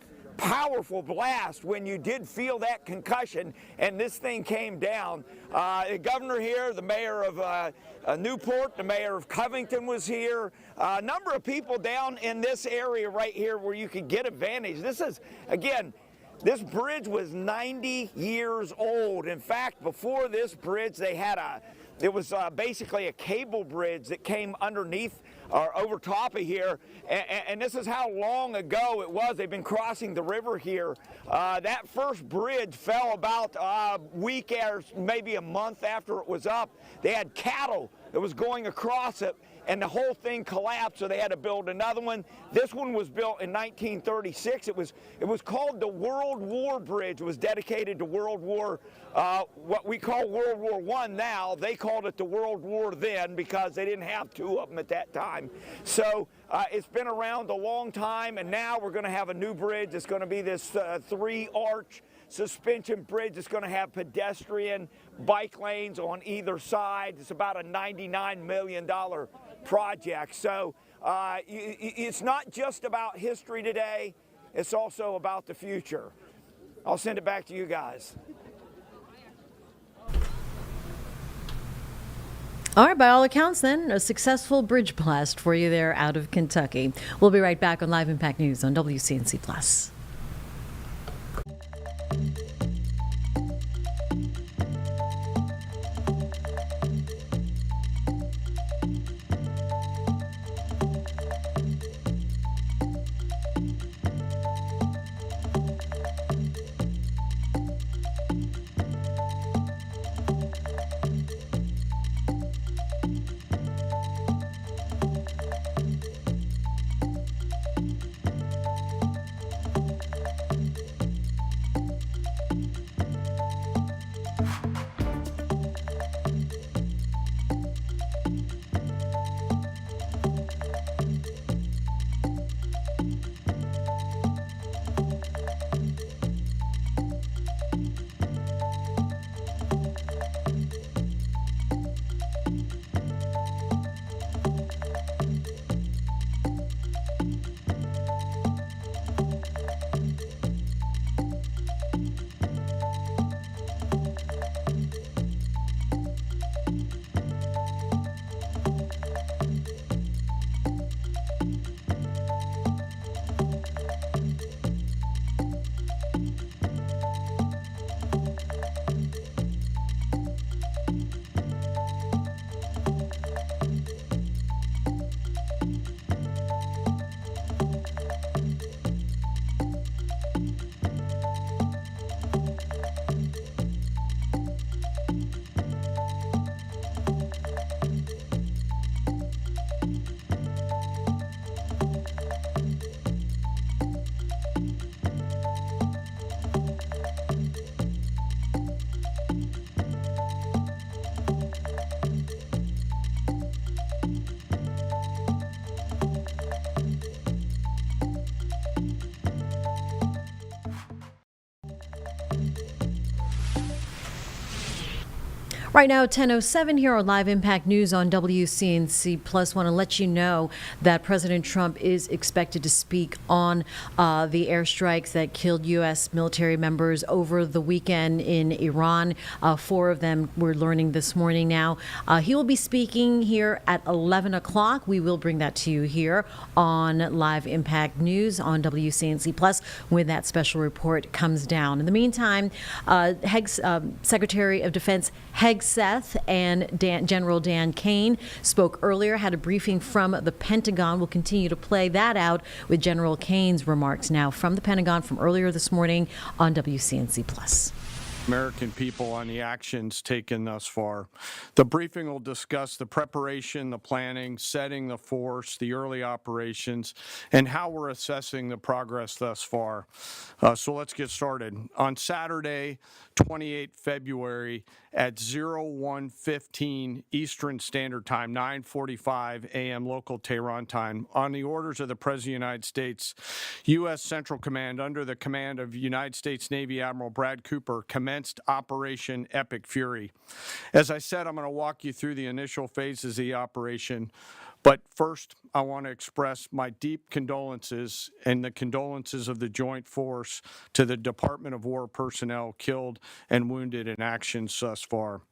blast when you did feel that concussion and this thing came down. The governor here, the mayor of Newport, the mayor of Covington was here. A number of people down in this area right here where you could get advantage. This is, again, this bridge was 90 years old. In fact, before this bridge, they had it was basically a cable bridge that came underneath or over top of here, and this is how long ago it was. They've been crossing the river here. That first bridge fell about a week or maybe a month after it was up. They had cattle that was going across it, and the whole thing collapsed, so they had to build another one. This one was built in 1936. It was called the World War Bridge. It was dedicated to World War, what we call World War I now. They called it the World War then because they didn't have two of them at that time. So it's been around a long time, and now we're going to have a new bridge. It's going to be this 3-arch suspension bridge. It's going to have pedestrian bike lanes on either side. It's about a $99 million project. So it's not just about history today, it's also about the future. I'll send it back to you guys. All right, by all accounts then, a successful bridge blast for you there out of Kentucky. We'll be right back on Live Impact News on WCNC Plus. Right now, 10:07 here on Live Impact News on WCNC Plus. Want to let you know that President Trump is expected to speak on the airstrikes that killed U.S. military members over the weekend in Iran. 4 of them we're learning this morning now. He will be speaking here at 11 o'clock. We will bring that to you here on Live Impact News on WCNC Plus when that special report comes down. In the meantime, Secretary of Defense Hegseth and General Dan Kane spoke earlier, had a briefing from the Pentagon. We'll continue to play that out with General Kane's remarks now from the Pentagon from earlier this morning on WCNC Plus. American people on the actions taken thus far. The briefing will discuss the preparation, the planning, setting the force, the early operations, and how we're assessing the progress thus far. So let's get started. On Saturday, 28 February at 01:15 Eastern Standard Time, 9:45 a.m. local Tehran time, on the orders of the President of the United States, U.S. Central Command, under the command of United States Navy Admiral Brad Cooper, commenced Operation Epic Fury. As I said, I'm going to walk you through the initial phases of the operation, but first I want to express my deep condolences and the condolences of the Joint Force to the Department of War personnel killed and wounded in actions thus far.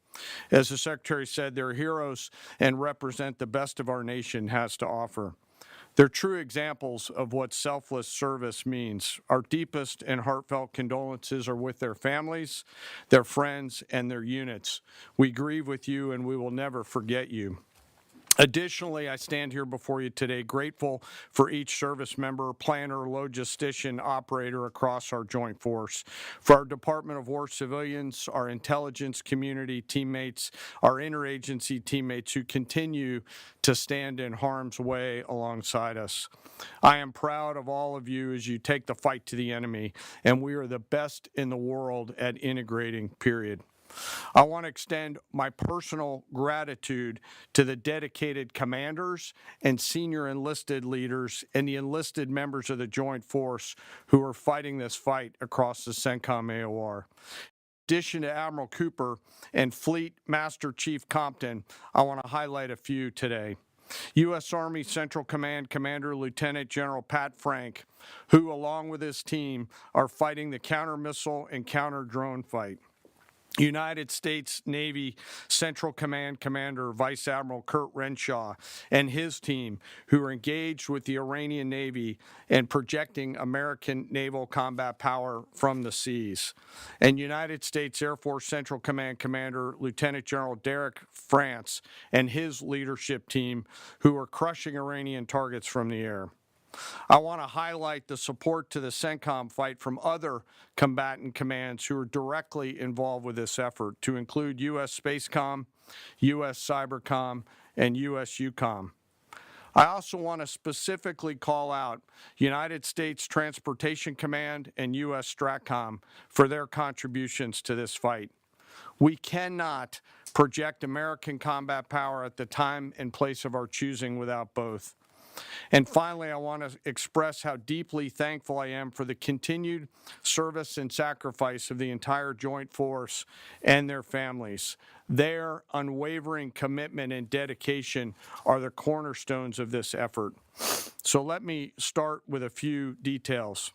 As the Secretary said, they're heroes and represent the best of our nation has to offer. They're true examples of what selfless service means. Our deepest and heartfelt condolences are with their families, their friends, and their units. We grieve with you, and we will never forget you. Additionally, I stand here before you today grateful for each service member, planner, logistician, operator across our joint force, for our Department of War civilians, our intelligence community teammates, our interagency teammates who continue to stand in harm's way alongside us. I am proud of all of you as you take the fight to the enemy, and we are the best in the world at integrating, period. I want to extend my personal gratitude to the dedicated commanders and senior enlisted leaders and the enlisted members of the Joint Force who are fighting this fight across the CENTCOM AOR. In addition to Admiral Cooper and Fleet Master Chief Compton, I want to highlight a few today. U.S. Army Central Command Commander Lieutenant General Pat Frank, who along with his team are fighting the counter-missile and counter-drone fight. United States Navy Central Command Commander Vice Admiral Kurt Renshaw and his team, who are engaged with the Iranian Navy and projecting American naval combat power from the seas. And United States Air Force Central Command Commander Lieutenant General Derek France and his leadership team, who are crushing Iranian targets from the air. I want to highlight the support to the CENTCOM fight from other combatant commands who are directly involved with this effort, to include U.S. Spacecom, U.S. Cybercom, and U.S. UCOM. I also want to specifically call out United States Transportation Command and U.S. STRATCOM for their contributions to this fight. We cannot project American combat power at the time and place of our choosing without both. And finally, I want to express how deeply thankful I am for the continued service and sacrifice of the entire Joint Force and their families. Their unwavering commitment and dedication are the cornerstones of this effort. So let me start with a few details.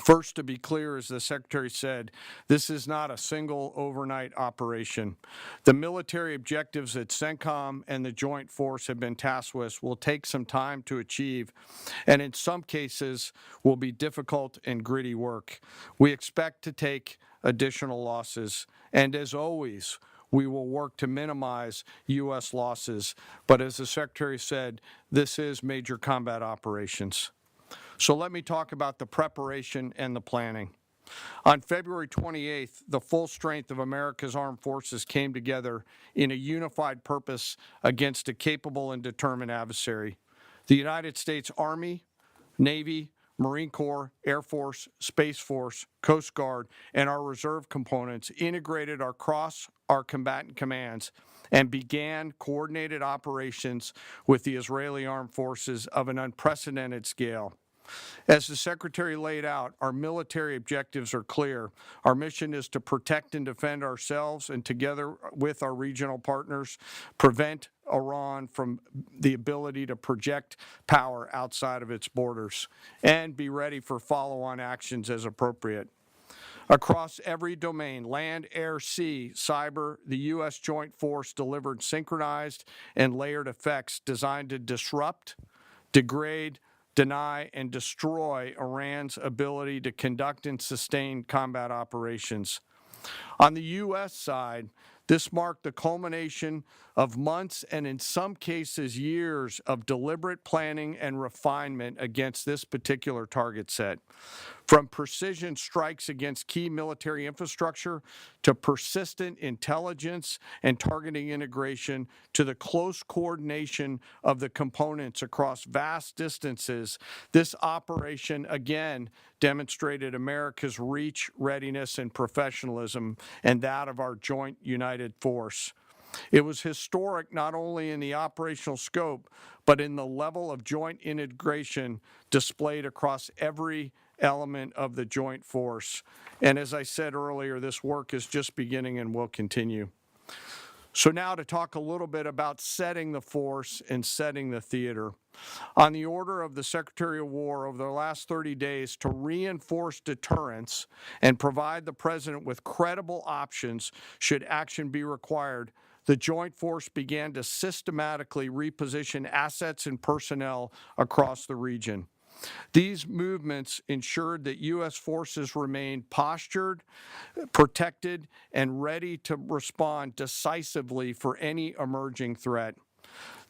First, to be clear, as the Secretary said, this is not a single overnight operation. The military objectives that CENTCOM and the Joint Force have been tasked with will take some time to achieve, and in some cases will be difficult and gritty work. We expect to take additional losses, and as always, we will work to minimize U.S. losses. But as the Secretary said, this is major combat operations. So let me talk about the preparation and the planning. On February 28th, the full strength of America's armed forces came together in a unified purpose against a capable and determined adversary. The United States Army, Navy, Marine Corps, Air Force, Space Force, Coast Guard, and our reserve components integrated across our combatant commands and began coordinated operations with the Israeli armed forces of an unprecedented scale. As the Secretary laid out, our military objectives are clear. Our mission is to protect and defend ourselves and, together with our regional partners, prevent Iran from the ability to project power outside of its borders and be ready for follow-on actions as appropriate. Across every domain, land, air, sea, cyber, the U.S. Joint Force delivered synchronized and layered effects designed to disrupt, degrade, deny, and destroy Iran's ability to conduct and sustain combat operations. On the U.S. side, this marked the culmination of months and in some cases years of deliberate planning and refinement against this particular target set. From precision strikes against key military infrastructure to persistent intelligence and targeting integration to the close coordination of the components across vast distances, this operation again demonstrated America's reach, readiness, and professionalism, and that of our joint united force. It was historic not only in the operational scope, but in the level of joint integration displayed across every element of the joint force. And as I said earlier, this work is just beginning and will continue. So now to talk a little bit about setting the force and setting the theater. On the order of the Secretary of War over the last 30 days to reinforce deterrence and provide the President with credible options should action be required, the Joint Force began to systematically reposition assets and personnel across the region. These movements ensured that U.S. forces remained postured, protected, and ready to respond decisively for any emerging threat.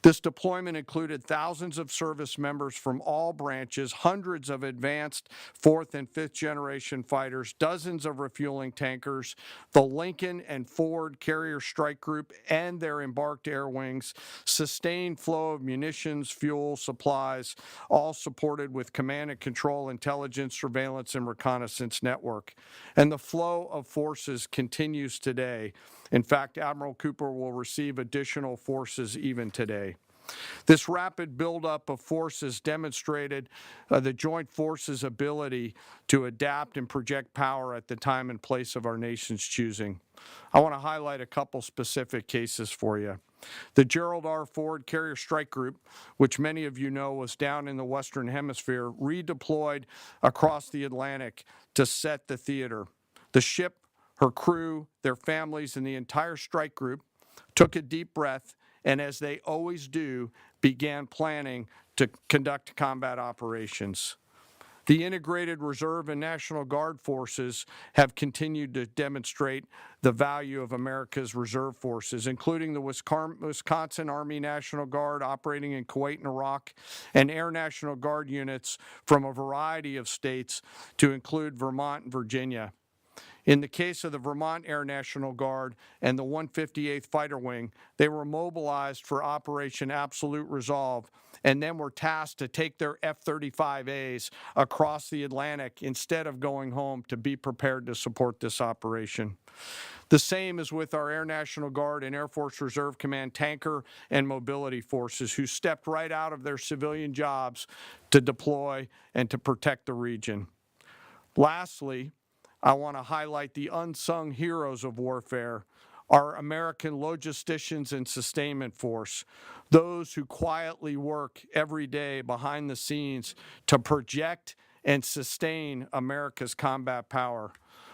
This deployment included thousands of service members from all branches, hundreds of advanced 4th and 5th generation fighters, dozens of refueling tankers, the Lincoln and Ford Carrier Strike Group and their embarked air wings, sustained flow of munitions, fuel, supplies, all supported with command and control, intelligence, surveillance, and reconnaissance network. And the flow of forces continues today. In fact, Admiral Cooper will receive additional forces even today. This rapid buildup of forces demonstrated the joint forces' ability to adapt and project power at the time and place of our nation's choosing. I want to highlight a couple specific cases for you. The Gerald R. Ford Carrier Strike Group, which many of you know was down in the Western Hemisphere, redeployed across the Atlantic to set the theater. The ship, her crew, their families, and the entire strike group took a deep breath and, as they always do, began planning to conduct combat operations. The integrated Reserve and National Guard forces have continued to demonstrate the value of America's reserve forces, including the Wisconsin Army National Guard operating in Kuwait and Iraq, and Air National Guard units from a variety of states to include Vermont and Virginia. In the case of the Vermont Air National Guard and the 158th Fighter Wing, they were mobilized for Operation Absolute Resolve and then were tasked to take their F-35As across the Atlantic instead of going home to be prepared to support this operation. The same is with our Air National Guard and Air Force Reserve Command tanker and mobility forces, who stepped right out of their civilian jobs to deploy and to protect the region. Lastly, I want to highlight the unsung heroes of warfare, our American logisticians and sustainment force, those who quietly work every day behind the scenes to project and sustain America's combat power.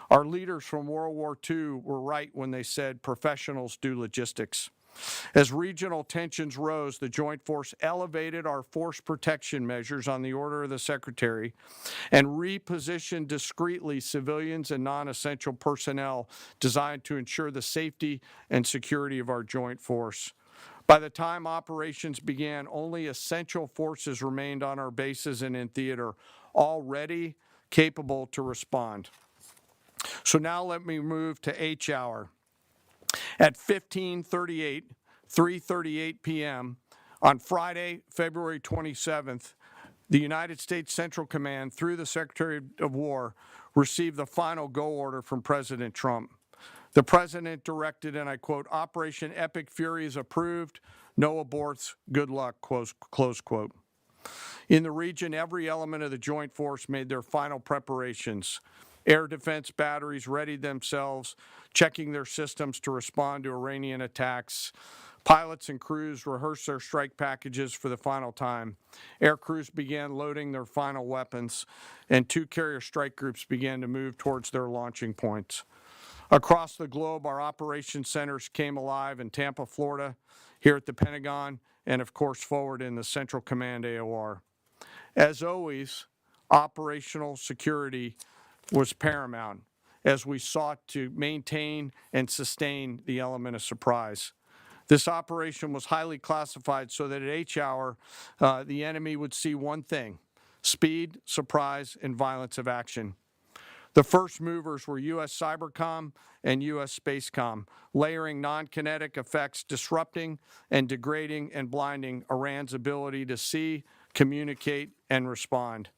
Our leaders from World War II were right when they said professionals do logistics. As regional tensions rose, the Joint Force elevated our force protection measures on the order of the Secretary and repositioned discreetly civilians and non-essential personnel designed to ensure the safety and security of our joint force. By the time operations began, only essential forces remained on our bases and in theater, all ready, capable to respond. So now let me move to H hour. At 3:38 p.m. on Friday, February 27th, the United States Central Command, through the Secretary of War, received the final go order from President Trump. The President directed, and I quote, "Operation Epic Fury is approved. No aborts. Good luck," close quote. In the region, every element of the Joint Force made their final preparations. Air defense batteries readied themselves, checking their systems to respond to Iranian attacks. Pilots and crews rehearsed their strike packages for the final time. Air crews began loading their final weapons, and 2 carrier strike groups began to move towards their launching points. Across the globe, our operations centers came alive in Tampa, Florida, here at the Pentagon, and of course forward in the Central Command AOR. As always, operational security was paramount as we sought to maintain and sustain the element of surprise. This operation was highly classified so that at H hour, the enemy would see one thing: speed, surprise, and violence of action. The first movers were U.S. Cybercom and U.S. Spacecom, layering non-kinetic effects, disrupting and degrading and blinding Iran's ability to see, communicate, and respond.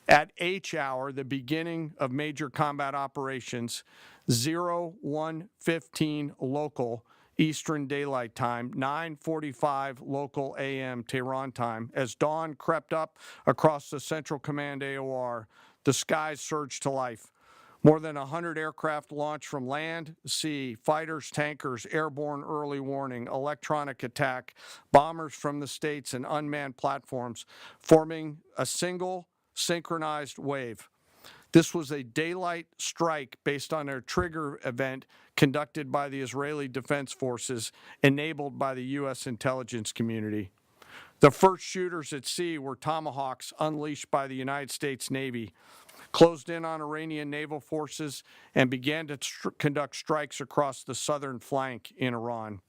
At H hour, the beginning of major combat operations, 01:15 local Eastern Daylight Time, 9:45 local AM Tehran time, as dawn crept up across the Central Command AOR, the skies surged to life. More than 100 aircraft launched from land, sea, fighters, tankers, airborne early warning, electronic attack, bombers from the States, and unmanned platforms, forming a single synchronized wave. This was a daylight strike based on a trigger event conducted by the Israeli Defense Forces, enabled by the U.S. intelligence community. The first shooters at sea were Tomahawks unleashed by the United States Navy, closed in on Iranian naval forces, and began to conduct strikes across the southern flank in Iran.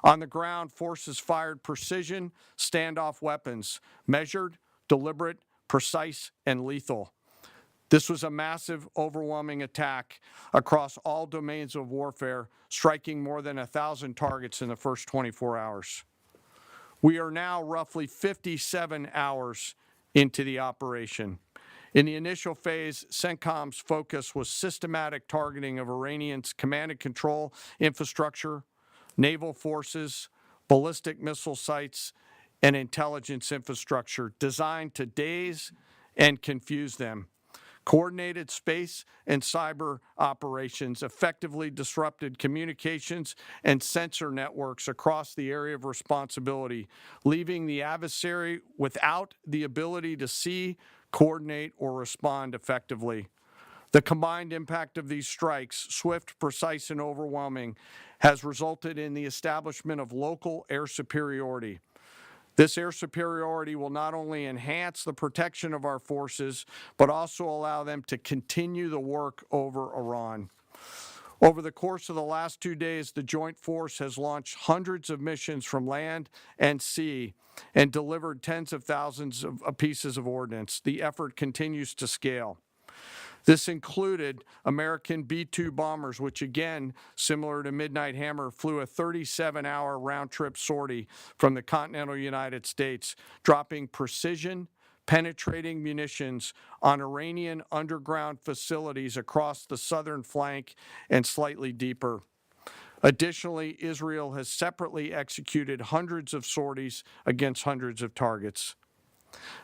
On the ground, forces fired precision standoff weapons, measured, deliberate, precise, and lethal. This was a massive, overwhelming attack across all domains of warfare, striking more than 1,000 targets in the first 24 hours. We are now roughly 57 hours into the operation. In the initial phase, CENTCOM's focus was systematic targeting of Iranians' command and control infrastructure, naval forces, ballistic missile sites, and intelligence infrastructure designed to daze and confuse them. Coordinated space and cyber operations effectively disrupted communications and sensor networks across the area of responsibility, leaving the adversary without the ability to see, coordinate, or respond effectively. The combined impact of these strikes, swift, precise, and overwhelming, has resulted in the establishment of local air superiority. This air superiority will not only enhance the protection of our forces, but also allow them to continue the work over Iran. Over the course of the last 2 days, the Joint Force has launched hundreds of missions from land and sea and delivered tens of thousands of pieces of ordnance. The effort continues to scale. This included American B-2 bombers, which again, similar to Midnight Hammer, flew a 37-hour round-trip sortie from the continental United States, dropping precision, penetrating munitions on Iranian underground facilities across the southern flank and slightly deeper. Additionally, Israel has separately executed hundreds of sorties against hundreds of targets.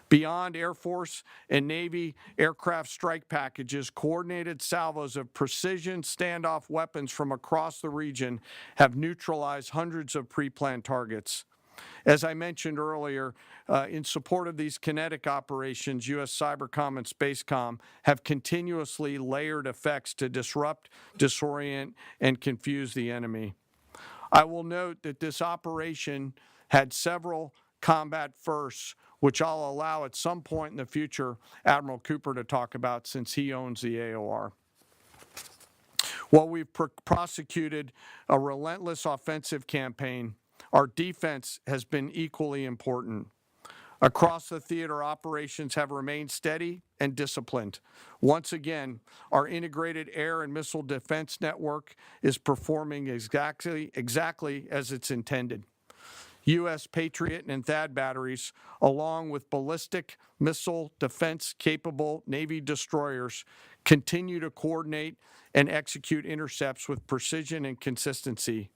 Beyond Air Force and Navy aircraft strike packages, coordinated salvos of precision standoff weapons from across the region have neutralized hundreds of pre-planned targets. As I mentioned earlier, in support of these kinetic operations, U.S. Cybercom and Spacecom have continuously layered effects to disrupt, disorient, and confuse the enemy. I will note that this operation had several combat firsts, which I'll allow at some point in the future Admiral Cooper to talk about since he owns the AOR. While we've prosecuted a relentless offensive campaign, our defense has been equally important. Across the theater, operations have remained steady and disciplined. Once again, our integrated air and missile defense network is performing exactly as it's intended. U.S. Patriot and THAAD batteries, along with ballistic missile defense-capable Navy destroyers, continue to coordinate and execute intercepts with precision and consistency.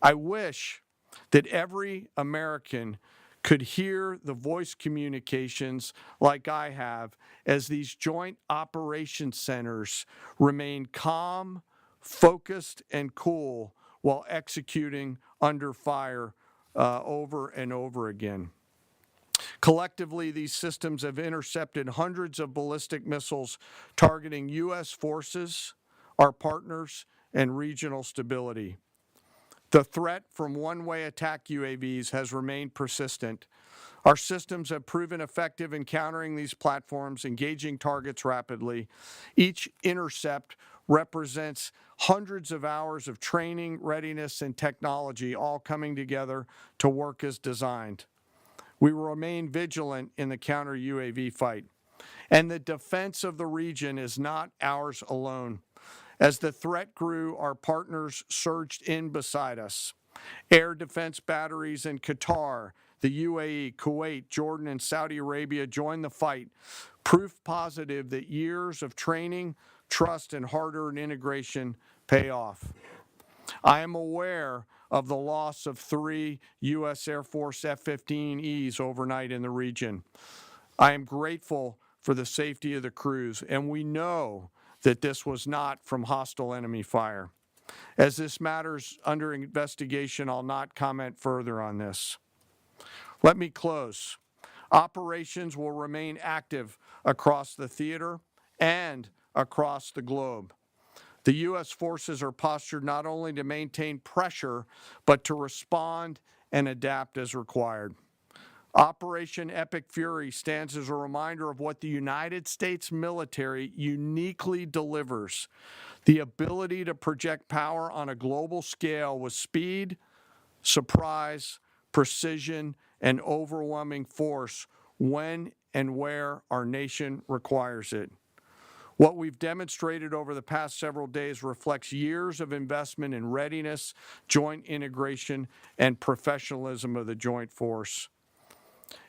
I wish that every American could hear the voice communications like I have as these joint operations centers remain calm, focused, and cool while executing under fire over and over again. Collectively, these systems have intercepted hundreds of ballistic missiles targeting U.S. forces, our partners, and regional stability. The threat from one-way attack UAVs has remained persistent. Our systems have proven effective in countering these platforms, engaging targets rapidly. Each intercept represents hundreds of hours of training, readiness, and technology all coming together to work as designed. We will remain vigilant in the counter-UAV fight. And the defense of the region is not ours alone. As the threat grew, our partners surged in beside us. Air defense batteries in Qatar, the UAE, Kuwait, Jordan, and Saudi Arabia joined the fight, proof positive that years of training, trust, and hard-earned integration pay off. I am aware of the loss of 3 U.S. Air Force F-15Es overnight in the region. I am grateful for the safety of the crews, and we know that this was not from hostile enemy fire. As this matter's under investigation, I'll not comment further on this. Let me close. Operations will remain active across the theater and across the globe. The U.S. forces are postured not only to maintain pressure, but to respond and adapt as required. Operation Epic Fury stands as a reminder of what the United States military uniquely delivers: the ability to project power on a global scale with speed, surprise, precision, and overwhelming force when and where our nation requires it. What we've demonstrated over the past several days reflects years of investment in readiness, joint integration, and professionalism of the joint force.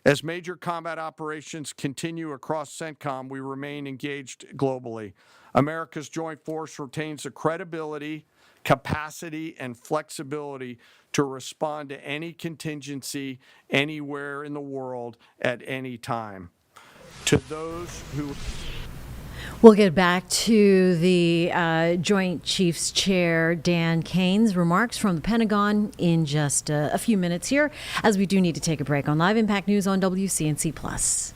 As major combat operations continue across CENTCOM, we remain engaged globally. America's joint force retains the credibility, capacity, and flexibility to respond to any contingency anywhere in the world at any time. To those who... We'll get back to the Joint Chiefs Chair Dan Kane's remarks from the Pentagon in just a few minutes here, as we do need to take a break on Live Impact News on WCNC Plus.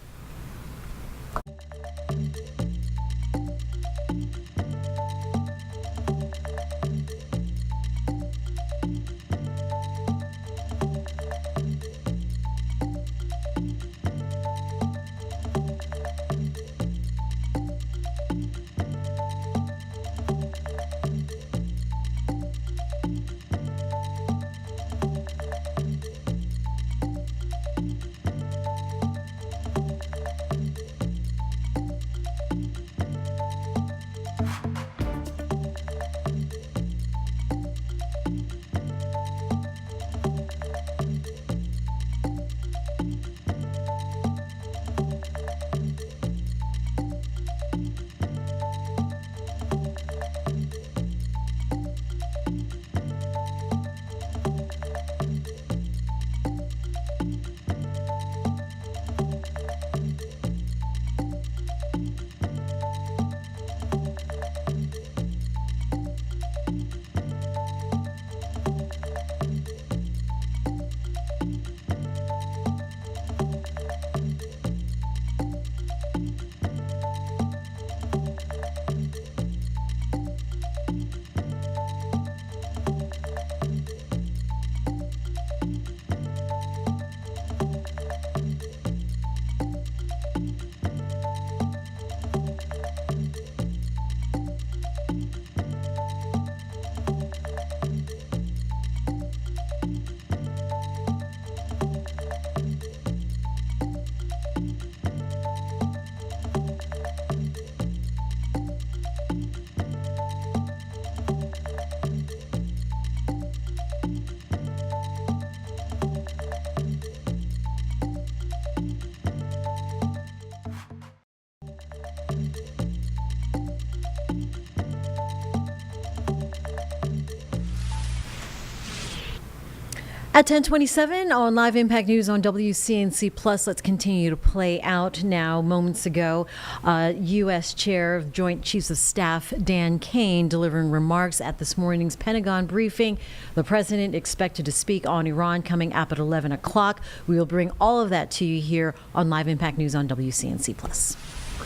At 10:27 on Live Impact News on WCNC Plus, let's continue to play out now. Moments ago, U.S. Chair of Joint Chiefs of Staff Dan Kane delivering remarks at this morning's Pentagon briefing. The president expected to speak on Iran coming up at 11 o'clock. We will bring all of that to you here on Live Impact News on WCNC Plus.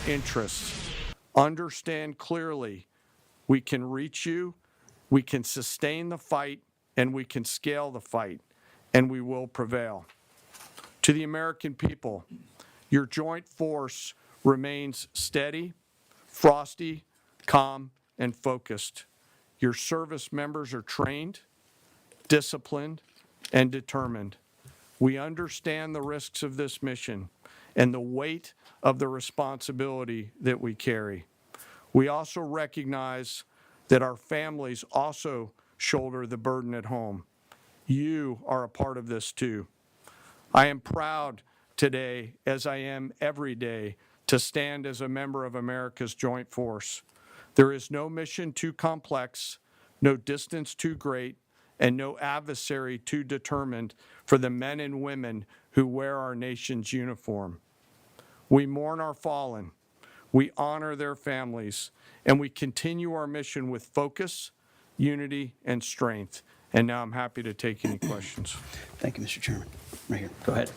Interests. Understand clearly, we can reach you, we can sustain the fight, and we can scale the fight. And we will prevail. To the American people, your joint force remains steady, frosty, calm, and focused. Your service members are trained, disciplined, and determined. We understand the risks of this mission and the weight of the responsibility that we carry. We also recognize that our families also shoulder the burden at home. You are a part of this too. I am proud today, as I am every day, to stand as a member of America's Joint Force. There is no mission too complex, no distance too great, and no adversary too determined for the men and women who wear our nation's uniform. We mourn our fallen, we honor their families, and we continue our mission with focus, unity, and strength. And now I'm happy to take any questions. Thank you, Mr. Chairman. Right here. Go ahead.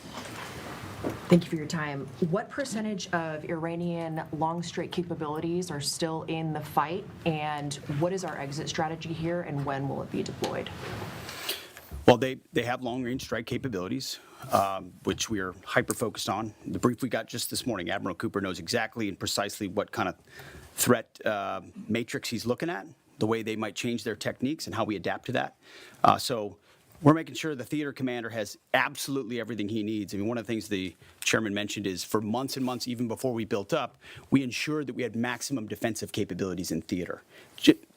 Thank you for your time. What percentage of Iranian long strike capabilities are still in the fight, and what is our exit strategy here, and when will it be deployed? Well, they have long-range strike capabilities, which we are hyper-focused on. The brief we got just this morning, Admiral Cooper knows exactly and precisely what kind of threat matrix he's looking at, the way they might change their techniques and how we adapt to that. So we're making sure the theater commander has absolutely everything he needs. I mean, one of the things the chairman mentioned is for months and months, even before we built up, we ensured that we had maximum defensive capabilities in theater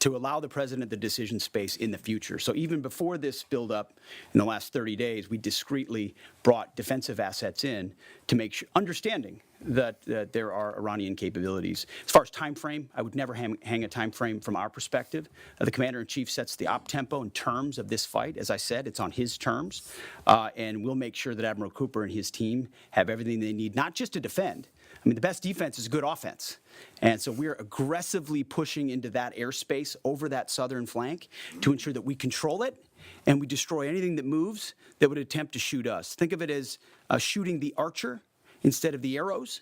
to allow the president the decision space in the future. So even before this build up in the last 30 days, we discreetly brought defensive assets in to make sure, understanding that there are Iranian capabilities. As far as time frame, I would never hang a time frame from our perspective. The commander-in-chief sets the op tempo and terms of this fight. As I said, it's on his terms, and we'll make sure that Admiral Cooper and his team have everything they need, not just to defend. I mean, the best defense is good offense. And so we're aggressively pushing into that airspace over that southern flank to ensure that we control it and we destroy anything that moves that would attempt to shoot us. Think of it as shooting the archer instead of the arrows.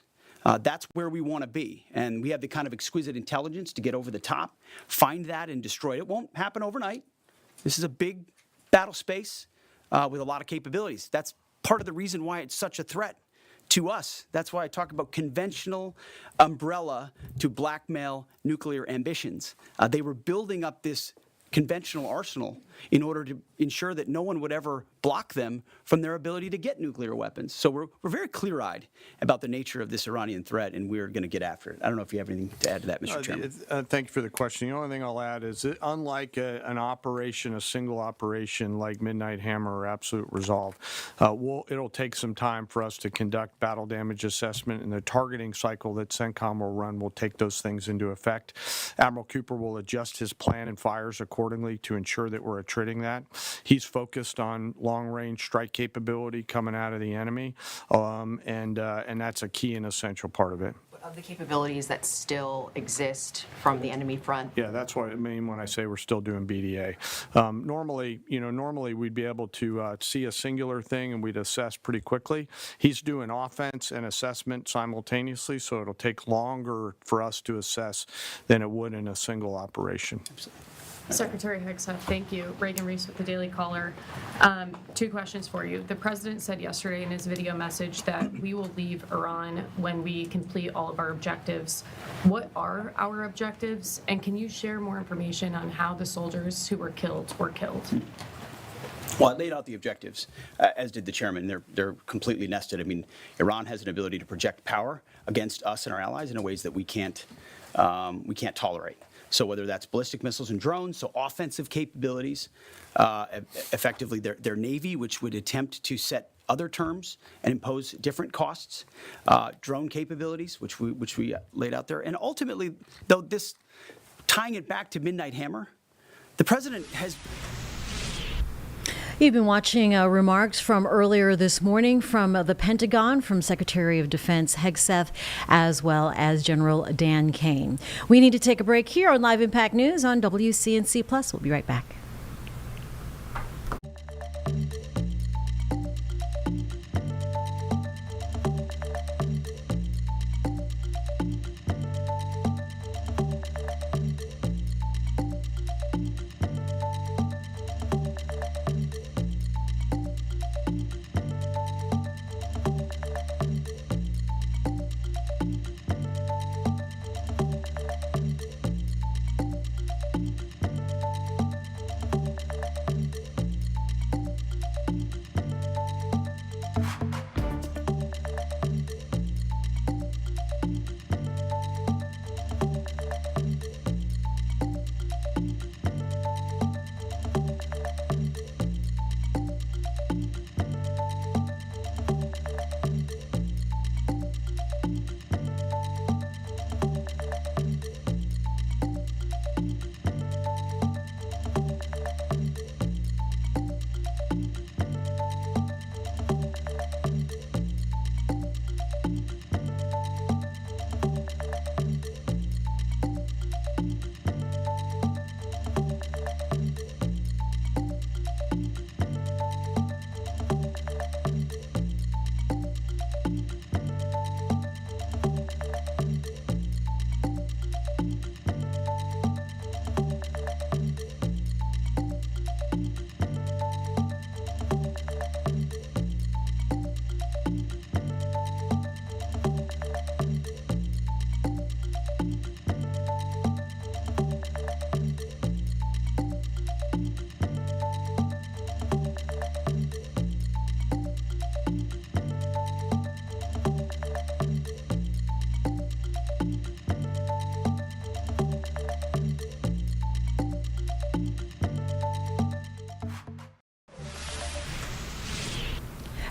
That's where we want to be. And we have the kind of exquisite intelligence to get over the top, find that and destroy it. It won't happen overnight. This is a big battle space with a lot of capabilities. That's part of the reason why it's such a threat to us. That's why I talk about conventional umbrella to blackmail nuclear ambitions. They were building up this conventional arsenal in order to ensure that no one would ever block them from their ability to get nuclear weapons. So we're very clear-eyed about the nature of this Iranian threat, and we're going to get after it. I don't know if you have anything to add to that, Mr. Chairman. Thank you for the question. The only thing I'll add is that unlike an operation, a single operation like Midnight Hammer or Absolute Resolve, it'll take some time for us to conduct battle damage assessment, and the targeting cycle that CENTCOM will run will take those things into effect. Admiral Cooper will adjust his plan and fires accordingly to ensure that we're attriting that. He's focused on long-range strike capability coming out of the enemy, and that's a key and essential part of it. Of the capabilities that still exist from the enemy front? Yeah, that's what I mean when I say we're still doing BDA. Normally we'd be able to see a singular thing and we'd assess pretty quickly. He's doing offense and assessment simultaneously, so it'll take longer for us to assess than it would in a single operation. Secretary Hegseth, thank you. Reagan Reese with the Daily Caller. 2 questions for you. The president said yesterday in his video message that we will leave Iran when we complete all of our objectives. What are our objectives? And can you share more information on how the soldiers who were killed were killed? Well, I laid out the objectives, as did the chairman. They're completely nested. I mean, Iran has an ability to project power against us and our allies in ways that we can't tolerate. So whether that's ballistic missiles and drones, so offensive capabilities, effectively their Navy, which would attempt to set other terms and impose different costs, drone capabilities, which we laid out there. And ultimately, though, this tying it back to Midnight Hammer, the president has... You've been watching remarks from earlier this morning from the Pentagon, from Secretary of Defense Hegseth, as well as General Dan Kane. We need to take a break here on Live Impact News on WCNC+. We'll be right back.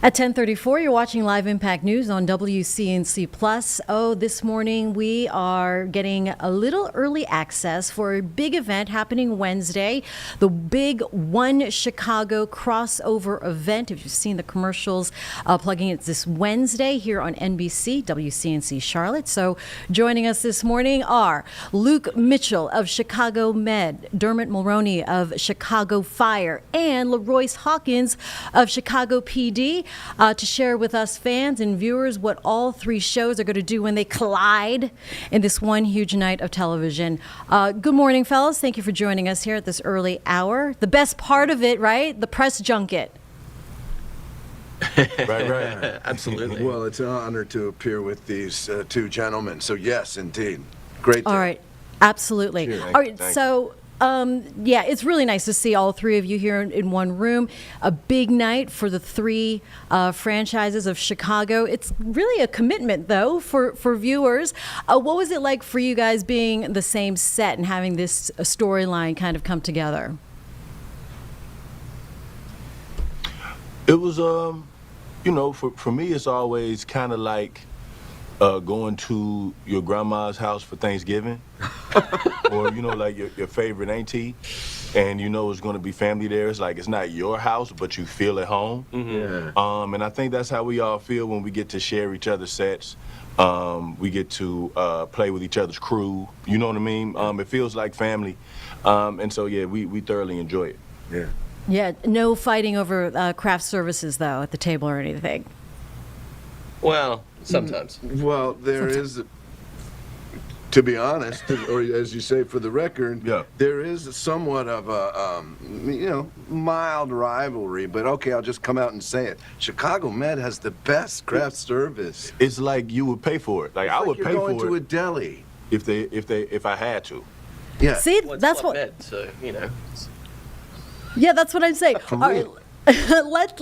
At 10:34, you're watching Live Impact News on WCNC Plus. Oh, this morning we are getting a little early access for a big event happening Wednesday, the big One Chicago crossover event. If you've seen the commercials, plugging it this Wednesday here on NBC, WCNC Charlotte. So joining us this morning are Luke Mitchell of Chicago Med, Dermot Mulroney of Chicago Fire, and LaRoyce Hawkins of Chicago PD. To share with us fans and viewers what all three shows are going to do when they collide in this one huge night of television. Good morning, fellas. Thank you for joining us here at this early hour. The best part of it, right? The press junket. Right. Absolutely. Well, it's an honor to appear with these two gentlemen. So, yes, indeed. Great day. All right. Absolutely. Cheers. All right. So, yeah, it's really nice to see all three of you here in one room. A big night for the three franchises of Chicago. It's really a commitment, though, for viewers. What was it like for you guys being the same set and having this storyline kind of come together? It was, you know, for me, it's always kind of like going to your grandma's house for Thanksgiving. Or, you know, like your favorite auntie, and you know it's going to be family there. It's like it's not your house, but you feel at home. Yeah. And I think that's how we all feel when we get to share each other's sets. We get to play with each other's crew. You know what I mean? It feels like family. And so, yeah, we thoroughly enjoy it. Yeah. Yeah, no fighting over craft services, though, at the table or anything. Well, sometimes. Well, there is, to be honest, or as you say for the record, there is somewhat of a, you know, mild rivalry. But okay, I'll just come out and say it. Chicago Med has the best craft service. It's like you would pay for it. Like I would pay for it. Going to a deli. If I had to. Yeah. See, well, that's what. Med, so you know. Yeah, that's what I'm saying. All right,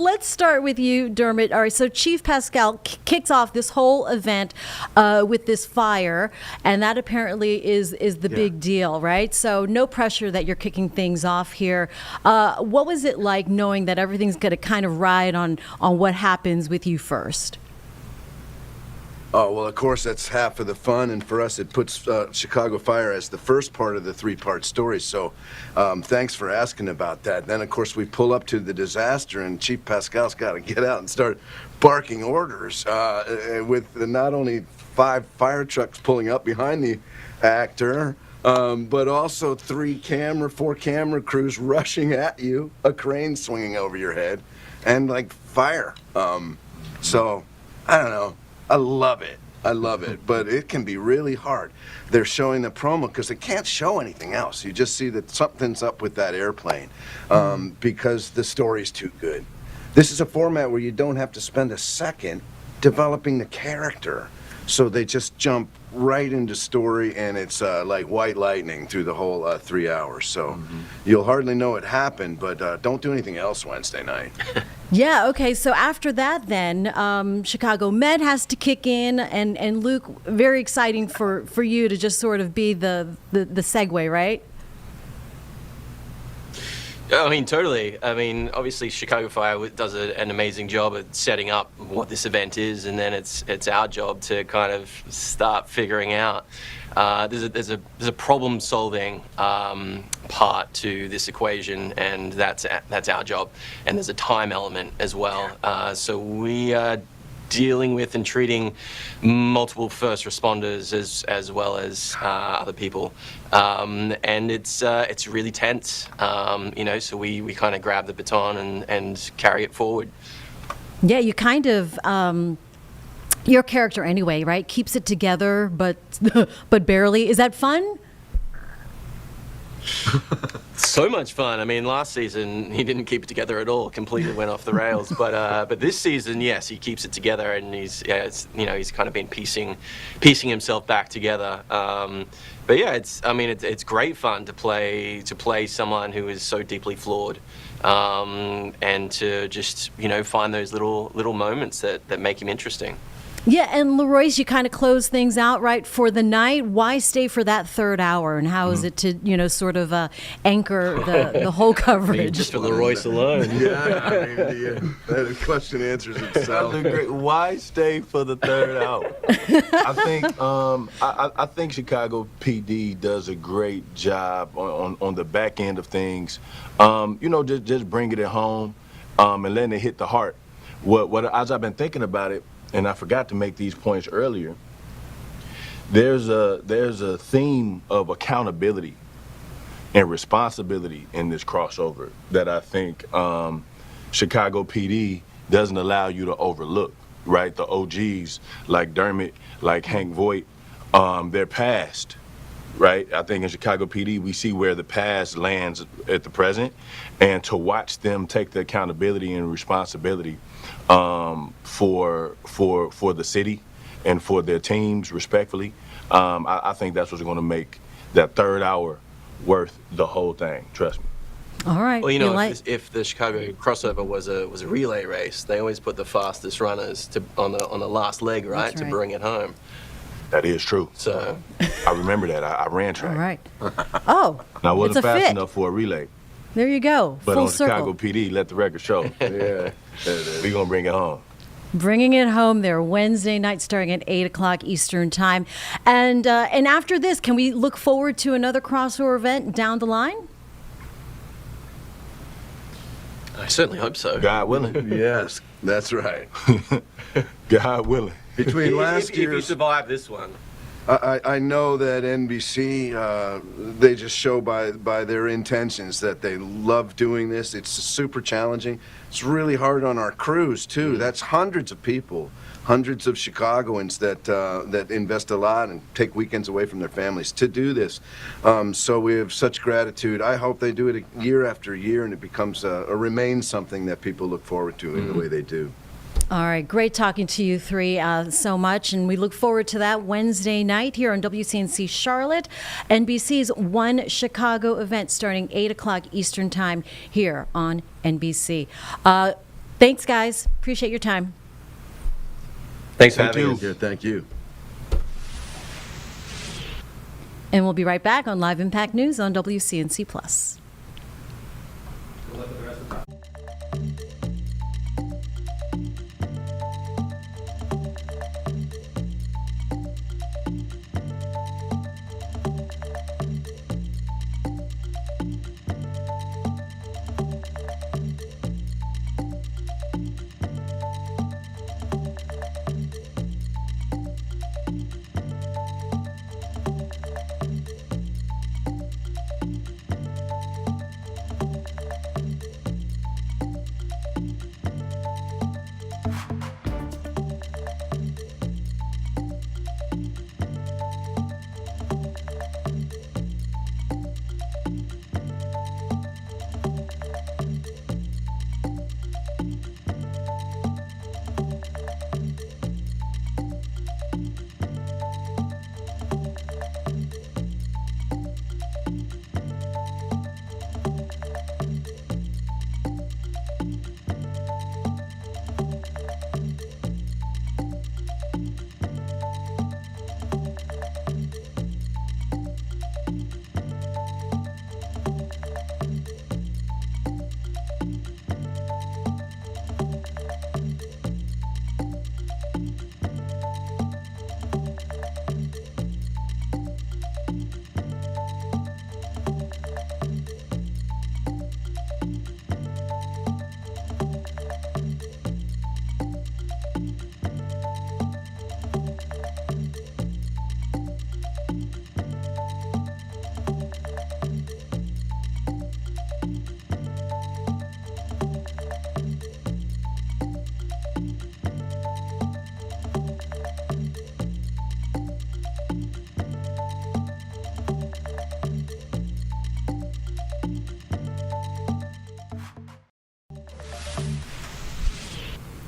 let's start with you, Dermot. All right, so Chief Pascal kicks off this whole event with this fire, and that apparently is the big deal, right? So no pressure that you're kicking things off here. What was it like knowing that everything's going to kind of ride on what happens with you first? Oh, well, of course, that's half of the fun, and for us, it puts Chicago Fire as the first part of the three-part story, so thanks for asking about that. Then, of course, we pull up to the disaster, and Chief Pascal's got to get out and start barking orders with not only 5 fire trucks pulling up behind the actor, but also 4 camera crews rushing at you, a crane swinging over your head, and, like, fire. So, I don't know. I love it, but it can be really hard. They're showing the promo because they can't show anything else. You just see that something's up with that airplane because the story's too good. This is a format where you don't have to spend a second developing the character. So they just jump right into story, and it's like white lightning through the whole 3 hours. So you'll hardly know it happened, but don't do anything else Wednesday night. Yeah, okay, so after that then, Chicago Med has to kick in, and Luke, very exciting for you to just sort of be the segue, right? I mean, totally. I mean, obviously, Chicago Fire does an amazing job at setting up what this event is, and then it's our job to kind of start figuring out. There's a problem-solving part to this equation, and that's our job. And there's a time element as well. So we are dealing with and treating multiple first responders as well as other people, and it's really tense, you know. So we kind of grab the baton and carry it forward. Yeah, you kind of your character anyway, right? Keeps it together, but barely. Is that fun? So much fun. I mean, last season he didn't keep it together at all. Completely went off the rails. But this season, yes, he keeps it together, and he's kind of been piecing himself back together. But yeah, it's great fun to play someone who is so deeply flawed, and to just find those little moments that make him interesting. Yeah, and Leroyce, you kind of close things out right for the night. Why stay for that third hour, and how is it to sort of anchor the whole coverage? Just for Leroyce alone. Yeah, I mean, that question answers itself. That's a great. Why stay for the third hour? I think Chicago PD does a great job on the back end of things. Just bringing it home and letting it hit the heart. What as I've been thinking about it, and I forgot to make these points earlier, there's a theme of accountability and responsibility in this crossover that I think Chicago PD doesn't allow you to overlook, right? The OGs like Dermot, like Hank Voigt, they're past, right? I think in Chicago PD, we see where the past lands at the present, and to watch them take the accountability and responsibility for the city and for their teams, respectfully, I think that's what's going to make that third hour worth the whole thing. Trust me. All right. Well, if the Chicago crossover was a relay race, they always put the fastest runners on the last leg, right, to bring it home. That is true. So I remember that. I ran track. All right. Oh, and I wasn't it's a fast fit. enough for a relay. There you go. But Full on circle. Chicago PD, let the record show. Yeah, we're gonna bring it home. Bringing it home there Wednesday night starting at 8 o'clock Eastern time. And after this, can we look forward to another crossover event down the line? I certainly hope so. God willing. Yes, that's right. God willing. Between last if you year's, survive this one. I know that NBC, they just show by their intentions that they love doing this. It's super challenging. It's really hard on our crews, too. That's hundreds of people, hundreds of Chicagoans that invest a lot and take weekends away from their families to do this. So we have such gratitude. I hope they do it year after year and it becomes remains something that people look forward to in the way they do. All right, great talking to you three so much, and we look forward to that Wednesday night here on WCNC Charlotte, NBC's One Chicago event starting 8 o'clock Eastern time here on NBC. Thanks, guys. Appreciate your time. Thanks for having us. Thank you. And we'll be right back on Live Impact News on WCNC Plus.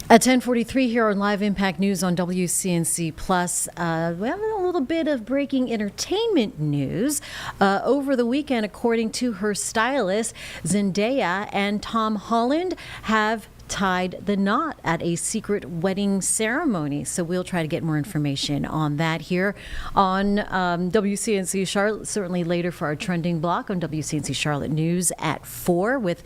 At 10:43 here on Live Impact News on WCNC Plus, we have a little bit of breaking entertainment news. Over the weekend, according to her stylist, Zendaya and Tom Holland have tied the knot at a secret wedding ceremony. So we'll try to get more information on that here on WCNC Charlotte, certainly later for our trending block on WCNC Charlotte News at 4 with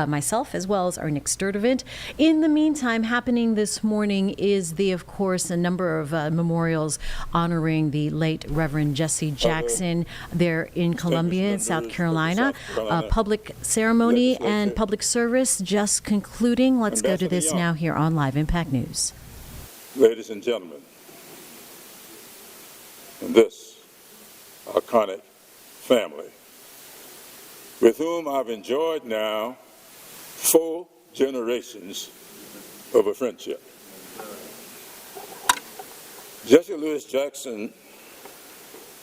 myself as well as our Nick Sturdivant. In the meantime, happening this morning is of course, a number of memorials honoring the late Reverend Jesse Jackson there in Columbia, South Carolina. Public ceremony and public service just concluding. Let's go to this now here on Live Impact News. Ladies and gentlemen, and this iconic family, with whom I've enjoyed now 4 generations of a friendship. Jesse Louis Jackson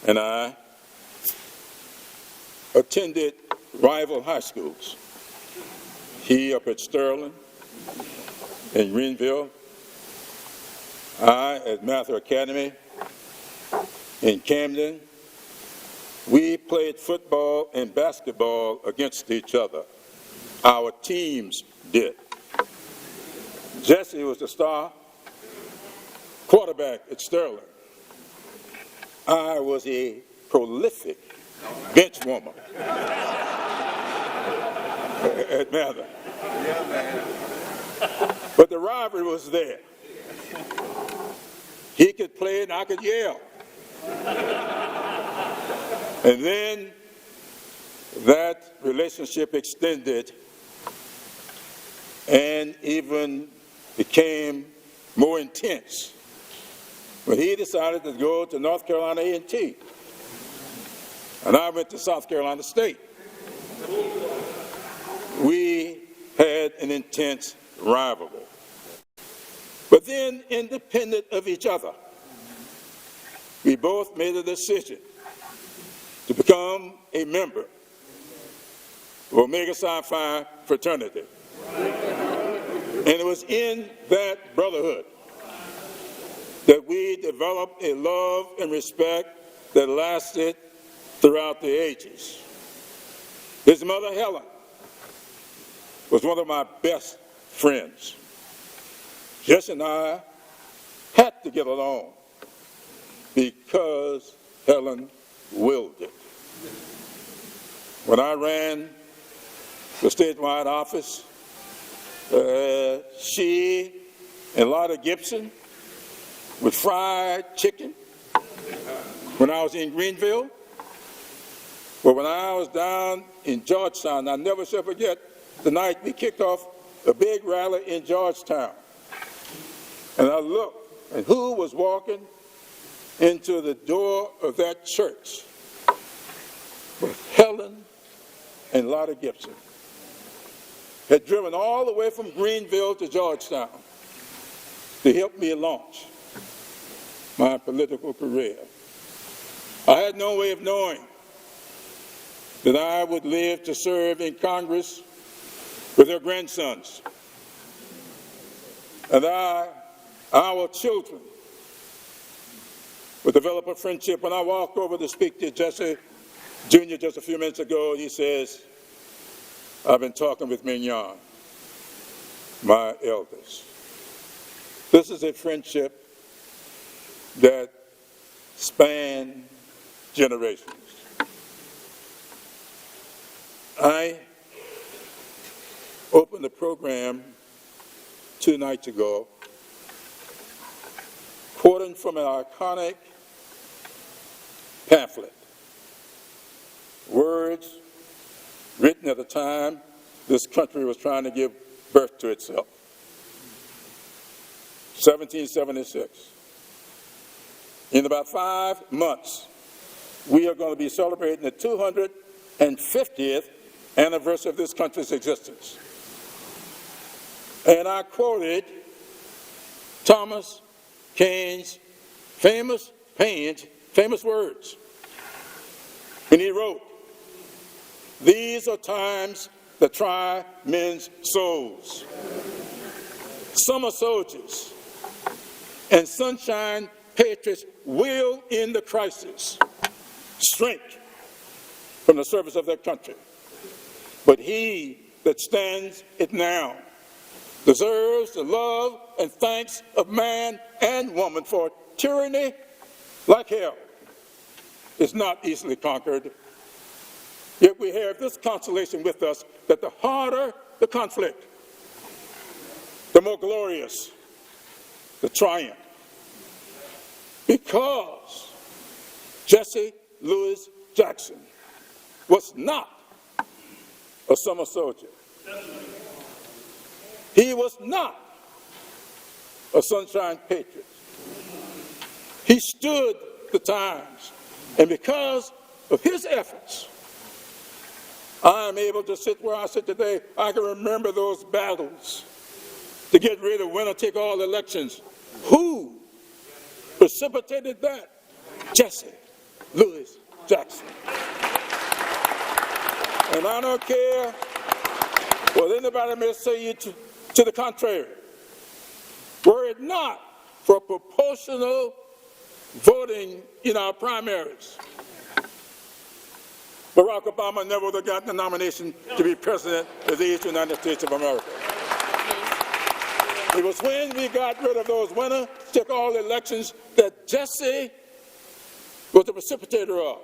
and I attended rival high schools. He up at Sterling in Greenville, I at Mather Academy in Camden. We played football and basketball against each other. Our teams did. Jesse was the star quarterback at Sterling. I was a prolific bench warmer at Mather. But the rivalry was there. He could play and I could yell. And then that relationship extended and even became more intense when he decided to go to North Carolina A&T, and I went to South Carolina State. We had an intense rivalry. But then, independent of each other, we both made a decision to become a member of Omega Psi Phi fraternity. And it was in that brotherhood that we developed a love and respect that lasted throughout the ages. His mother, Helen, was one of my best friends. Jess and I had to get along because Helen willed it. When I ran the statewide office, she and Lotta Gibson with fried chicken when I was in Greenville. But when I was down in Georgetown, I never shall forget the night we kicked off a big rally in Georgetown. And I looked, and who was walking into the door of that church? But Helen and Lotta Gibson had driven all the way from Greenville to Georgetown to help me launch my political career. I had no way of knowing that I would live to serve in Congress with their grandsons. And our children would develop a friendship. When I walked over to speak to Jesse Jr. just a few minutes ago, he says, I've been talking with Mignon, my eldest. This is a friendship that spans generations. I opened the program 2 nights ago, quoting from an iconic pamphlet, words written at the time this country was trying to give birth to itself. 1776. In about 5 months, we are going to be celebrating the 250th anniversary of this country's existence. And I quoted Thomas Paine's famous words. And he wrote, "These are times that try men's souls. Summer soldiers and sunshine patriots will end the crisis, shrink from the service of their country. But he that stands it now deserves the love and thanks of man and woman, for tyranny, like hell, is not easily conquered. Yet we have this consolation with us, that the harder the conflict, the more glorious the triumph. Because Jesse Louis Jackson was not a summer soldier. He was not a sunshine patriot. He stood the times, and because of his efforts, I am able to sit where I sit today. I can remember those battles to get rid of winner-take-all elections. Who precipitated that? Jesse Louis Jackson. And I don't care what anybody may say to the contrary. Were it not for proportional voting in our primaries, Barack Obama never would have gotten the nomination to be president of the United States of America. It was when we got rid of those winner-take-all elections that Jesse was the precipitator of.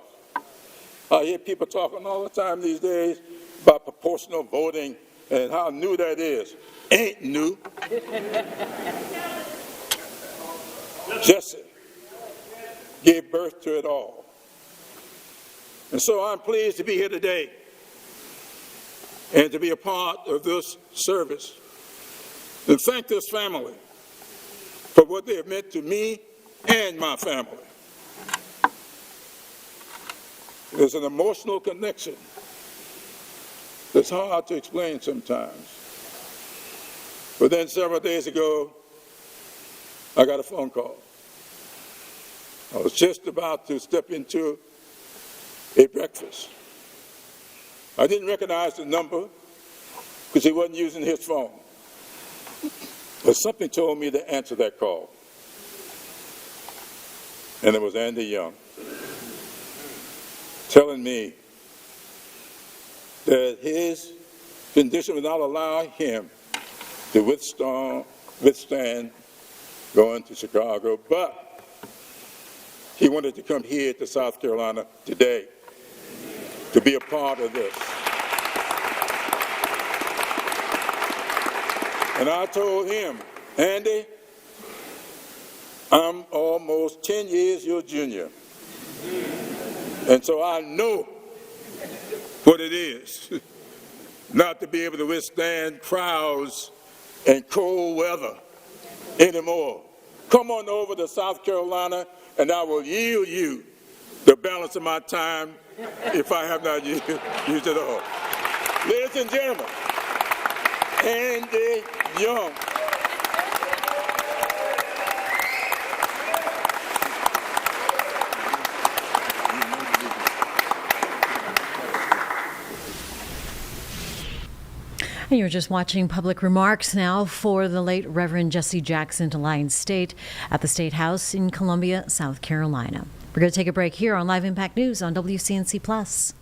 I hear people talking all the time these days about proportional voting and how new that is. Ain't new. Jesse gave birth to it all. And so I'm pleased to be here today and to be a part of this service and thank this family for what they have meant to me and my family. There's an emotional connection that's hard to explain sometimes. But then several days ago, I got a phone call. I was just about to step into a breakfast. I didn't recognize the number because he wasn't using his phone. But something told me to answer that call. And it was Andy Young telling me that his condition would not allow him to withstand going to Chicago, but he wanted to come here to South Carolina today to be a part of this. And I told him, Andy, I'm almost 10 years your junior. And so I know what it is not to be able to withstand crowds and cold weather anymore. Come on over to South Carolina and I will yield you the balance of my time if I have not used it all. Ladies and gentlemen, Andy Young. And you're just watching public remarks now for the late Reverend Jesse Jackson to Lyons State at the State House in Columbia, South Carolina. We're going to take a break here on Live Impact News on WCNC Plus.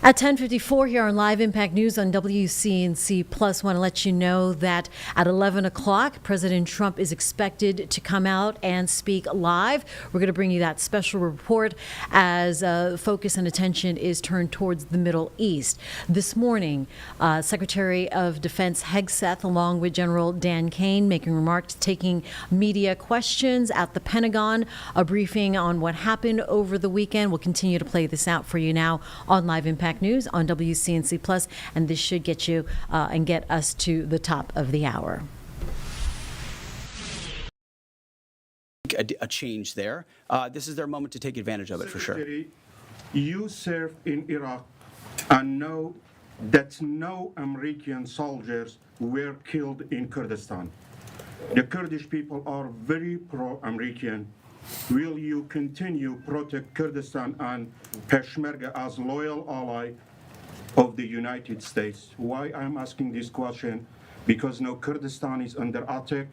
At 10:54 here on Live Impact News on WCNC Plus, want to let you know that at 11 o'clock, President Trump is expected to come out and speak live. We're going to bring you that special report as focus and attention is turned towards the Middle East. This morning, Secretary of Defense Hegseth, along with General Dan Kane, making remarks, taking media questions at the Pentagon, a briefing on what happened over the weekend. We'll continue to play this out for you now on Live Impact News on WCNC Plus, and this should get you and get us to the top of the hour. A change there. This is their moment to take advantage of it for sure. You served in Iraq and know that no American soldiers were killed in Kurdistan. The Kurdish people are very pro-American. Will you continue protect Kurdistan and Peshmerga as loyal ally of the United States? Why I'm asking this question? Because now Kurdistan is under attack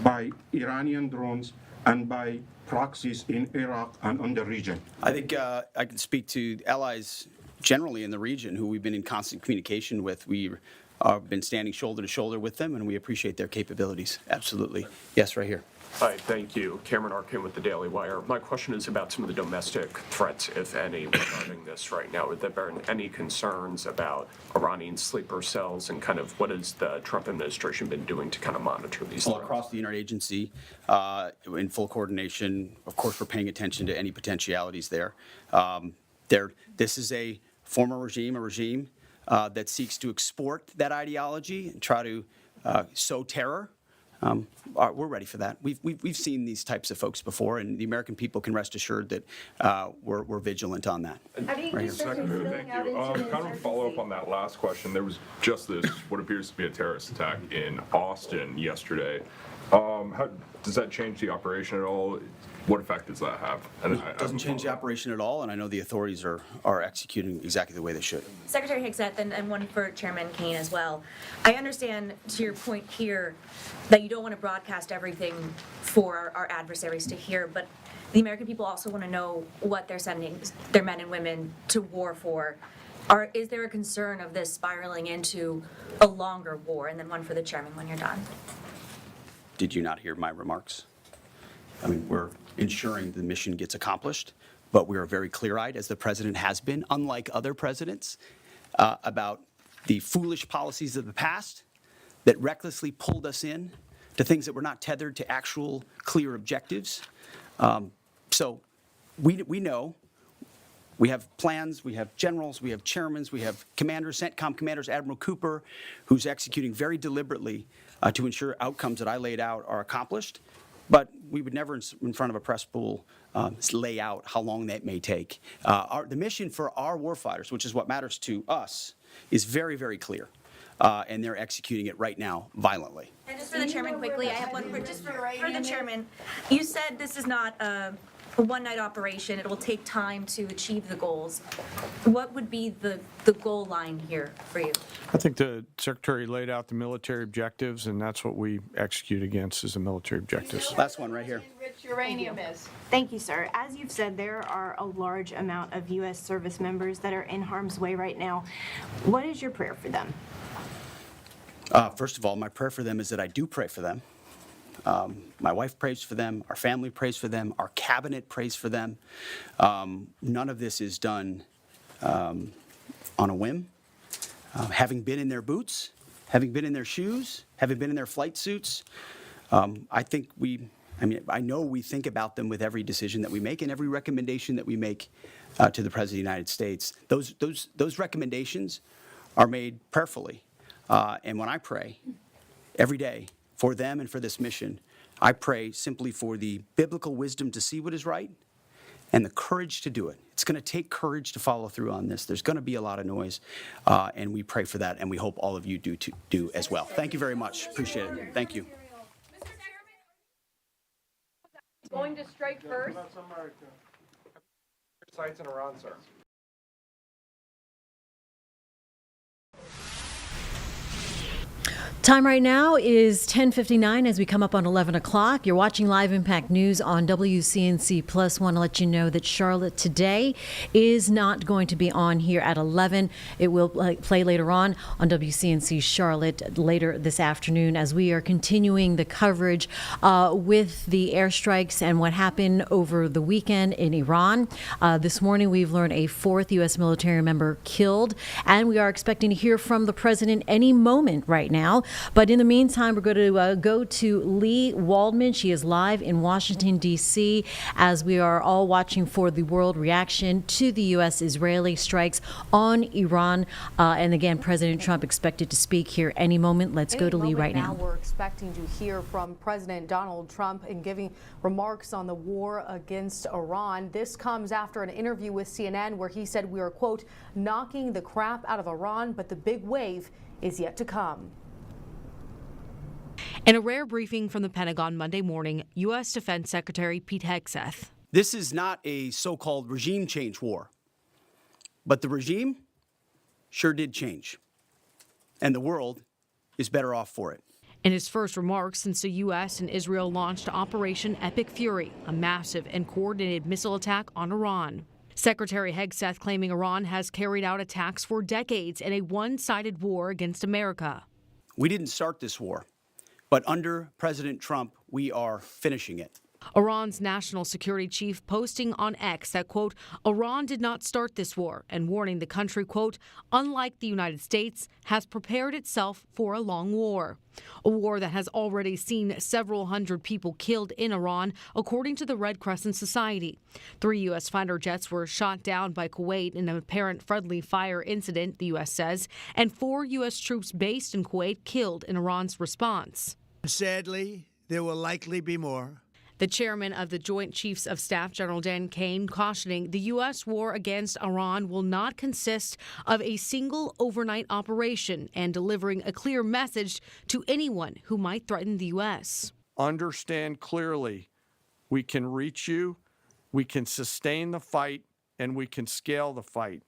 by Iranian drones and by proxies in Iraq and on the region. I think I can speak to allies generally in the region who we've been in constant communication with. We've been standing shoulder to shoulder with them, and we appreciate their capabilities. Absolutely. Yes, right here. Hi, thank you. Cameron Arkin with the Daily Wire. My question is about some of the domestic threats, if any, regarding this right now. Have there been any concerns about Iranian sleeper cells, and kind of what has the Trump administration been doing to kind of monitor these threats? Across the interagency, in full coordination, of course, we're paying attention to any potentialities there. This is a former regime, a regime that seeks to export that ideology and try to sow terror. We're ready for that. We've seen these types of folks before, and the American people can rest assured that we're vigilant on that. Secretary, thank you. Kind of a follow-up on that last question. There was just this, what appears to be a terrorist attack in Austin yesterday. How does that change the operation at all? What effect does that have? It doesn't change the operation at all, and I know the authorities are executing exactly the way they should. Secretary Hegseth, and one for Chairman Kane as well. I understand, to your point here, that you don't want to broadcast everything for our adversaries to hear, but the American people also want to know what they're sending their men and women to war for. Is there a concern of this spiraling into a longer war? And then one for the Chairman when you're done. Did you not hear my remarks? I mean, we're ensuring the mission gets accomplished, but we are very clear-eyed, as the president has been, unlike other presidents, about the foolish policies of the past that recklessly pulled us in to things that were not tethered to actual clear objectives. So we know. We have plans, we have generals, we have chairmen, we have commanders, CENTCOM commanders, Admiral Cooper, who's executing very deliberately to ensure outcomes that I laid out are accomplished. But we would never, in front of a press pool, lay out how long that may take. The mission for our warfighters, which is what matters to us, is very, very clear. And they're executing it right now violently. And just for the Chairman quickly, I have one for the Chairman. You said this is not a one-night operation. It will take time to achieve the goals. What would be the goal line here for you? I think the Secretary laid out the military objectives, and that's what we execute against is the military objectives. Last one right here. Enriched uranium is. Thank you, sir. As you've said, there are a large amount of U.S. service members that are in harm's way right now. What is your prayer for them? First of all, my prayer for them is that I do pray for them. My wife prays for them, our family prays for them, our cabinet prays for them. None of this is done on a whim. Having been in their boots, having been in their shoes, having been in their flight suits, I know we think about them with every decision that we make and every recommendation that we make to the President of the United States. Those recommendations are made prayerfully. And when I pray every day for them and for this mission, I pray simply for the biblical wisdom to see what is right and the courage to do it. It's going to take courage to follow through on this. There's going to be a lot of noise, and we pray for that, and we hope all of you do as well. Thank you very much. Appreciate it. Thank you. Going to strike first. Sites in Iran, sir. Time right now is 10:59 as we come up on 11 o'clock. You're watching Live Impact News on WCNC Plus. Want to let you know that Charlotte today is not going to be on here at 11. It will play later on WCNC Charlotte later this afternoon as we are continuing the coverage with the airstrikes and what happened over the weekend in Iran. This morning we've learned a 4th U.S. military member killed, and we are expecting to hear from the president any moment right now. But in the meantime, we're going to go to Lee Waldman. She is live in Washington, D.C., as we are all watching for the world reaction to the U.S.-Israeli strikes on Iran. And again, President Trump expected to speak here any moment. Let's go to Lee right now. We're expecting to hear from President Donald Trump in giving remarks on the war against Iran. This comes after an interview with CNN where he said we are, quote, knocking the crap out of Iran, but the big wave is yet to come. In a rare briefing from the Pentagon Monday morning, U.S. Defense Secretary Pete Hegseth. This is not a so-called regime change war, but the regime sure did change, and the world is better off for it. In his first remarks since the U.S. and Israel launched Operation Epic Fury, a massive and coordinated missile attack on Iran. Secretary Hegseth claiming Iran has carried out attacks for decades in a one-sided war against America. We didn't start this war, but under President Trump, we are finishing it. Iran's national security chief posting on X that, quote, Iran did not start this war, and warning the country, quote, unlike the United States, has prepared itself for a long war. A war that has already seen several hundred people killed in Iran, according to the Red Crescent Society. 3 U.S. fighter jets were shot down by Kuwait in an apparent friendly fire incident, the U.S. says, and 4 U.S. troops based in Kuwait killed in Iran's response. Sadly, there will likely be more. The chairman of the Joint Chiefs of Staff, General Dan Kane, cautioning the U.S. war against Iran will not consist of a single overnight operation and delivering a clear message to anyone who might threaten the U.S. Understand clearly, we can reach you, we can sustain the fight, and we can scale the fight,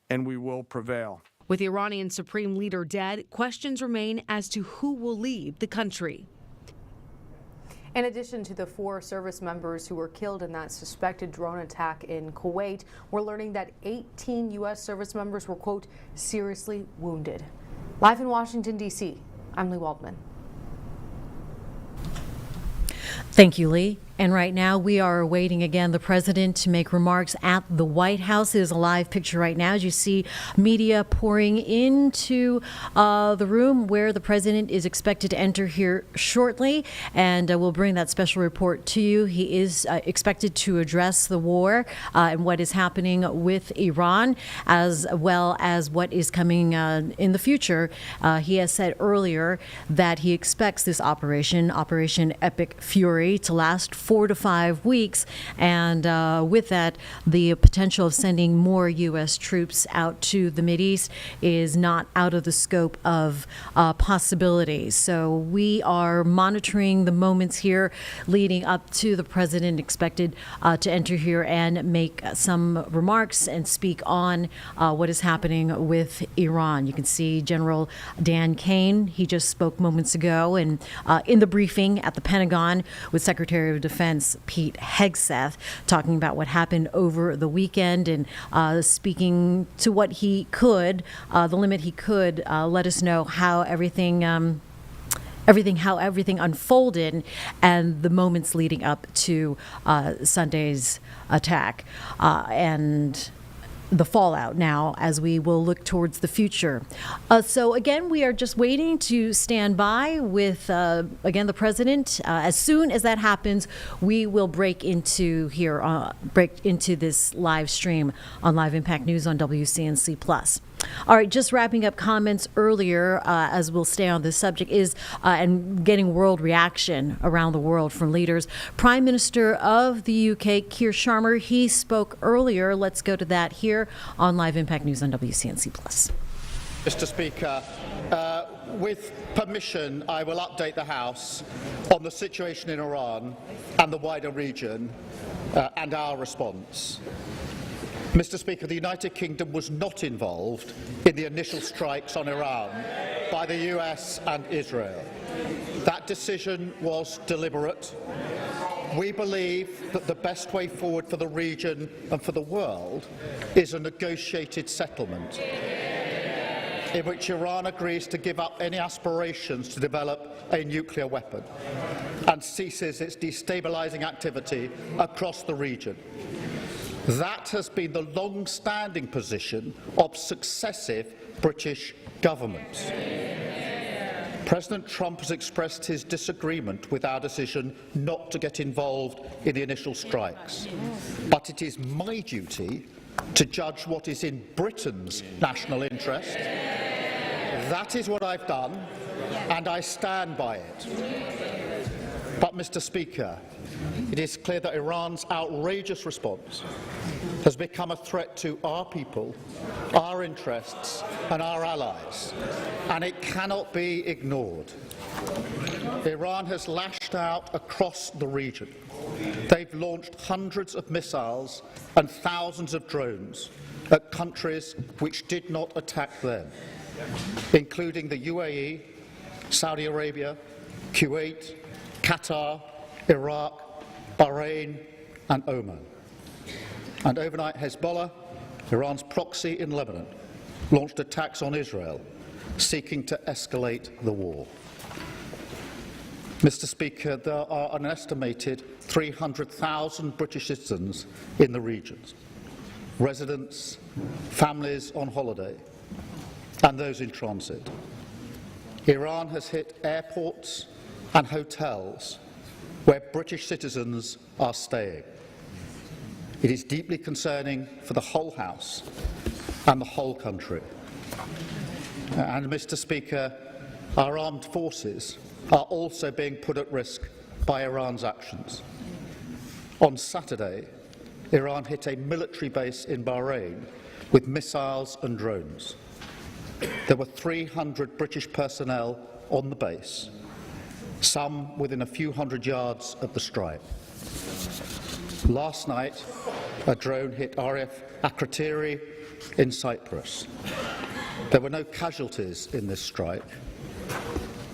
and we will prevail. With the Iranian Supreme Leader dead, questions remain as to who will lead the country. In addition to the 4 service members who were killed in that suspected drone attack in Kuwait, we're learning that 18 U.S. service members were, quote, seriously wounded. Live in Washington, D.C., I'm Lee Waldman. Thank you, Lee. And right now we are awaiting again the president to make remarks at the White House. It is a live picture right now as you see media pouring into the room where the president is expected to enter here shortly. And we'll bring that special report to you. He is expected to address the war and what is happening with Iran, as well as what is coming in the future. He has said earlier that he expects this Operation Epic Fury, to last 4 to 5 weeks, and with that, the potential of sending more U.S. troops out to the Mideast is not out of the scope of possibilities. So we are monitoring the moments here leading up to the president expected to enter here and make some remarks and speak on what is happening with Iran. You can see General Dan Kane. He just spoke moments ago, and in the briefing at the Pentagon with Secretary of Defense Pete Hegseth, talking about what happened over the weekend and speaking to what he could, the limit he could, let us know how everything unfolded and the moments leading up to Sunday's attack and the fallout now as we will look towards the future. So again, we are just waiting to stand by with, again, the president. As soon as that happens, we will break into this live stream on Live Impact News on WCNC Plus. All right, just wrapping up comments earlier, as we'll stay on this subject, is and getting world reaction around the world from leaders. Prime Minister of the UK, Keir Starmer, he spoke earlier. Let's go to that here on Live Impact News on WCNC Plus. Mr. Speaker, with permission, I will update the House on the situation in Iran and the wider region and our response. Mr. Speaker, the United Kingdom was not involved in the initial strikes on Iran. by the US and Israel. That decision was deliberate. We believe that the best way forward for the region and for the world is a negotiated settlement in which Iran agrees to give up any aspirations to develop a nuclear weapon and ceases its destabilising activity across the region. That has been the long-standing position of successive British governments. President Trump has expressed his disagreement with our decision not to get involved in the initial strikes. But it is my duty to judge what is in Britain's national interest. That is what I've done, and I stand by it. But, Mr. Speaker, it is clear that Iran's outrageous response has become a threat to our people, our interests and our allies, and it cannot be ignored. Iran has lashed out across the region. They've launched hundreds of missiles and thousands of drones at countries which did not attack them, including the UAE, Saudi Arabia, Kuwait, Qatar, Iraq, Bahrain and Oman. And overnight, Hezbollah, Iran's proxy in Lebanon, launched attacks on Israel, seeking to escalate the war. Mr. Speaker, there are an estimated 300,000 British citizens in the regions, residents, families on holiday, and those in transit. Iran has hit airports and hotels where British citizens are staying. It is deeply concerning for the whole House and the whole country. And, Mr. Speaker, our armed forces are also being put at risk by Iran's actions. On Saturday, Iran hit a military base in Bahrain with missiles and drones. There were 300 British personnel on the base, some within a few hundred yards of the strike. Last night, a drone hit RAF Akrotiri in Cyprus. There were no casualties in this strike.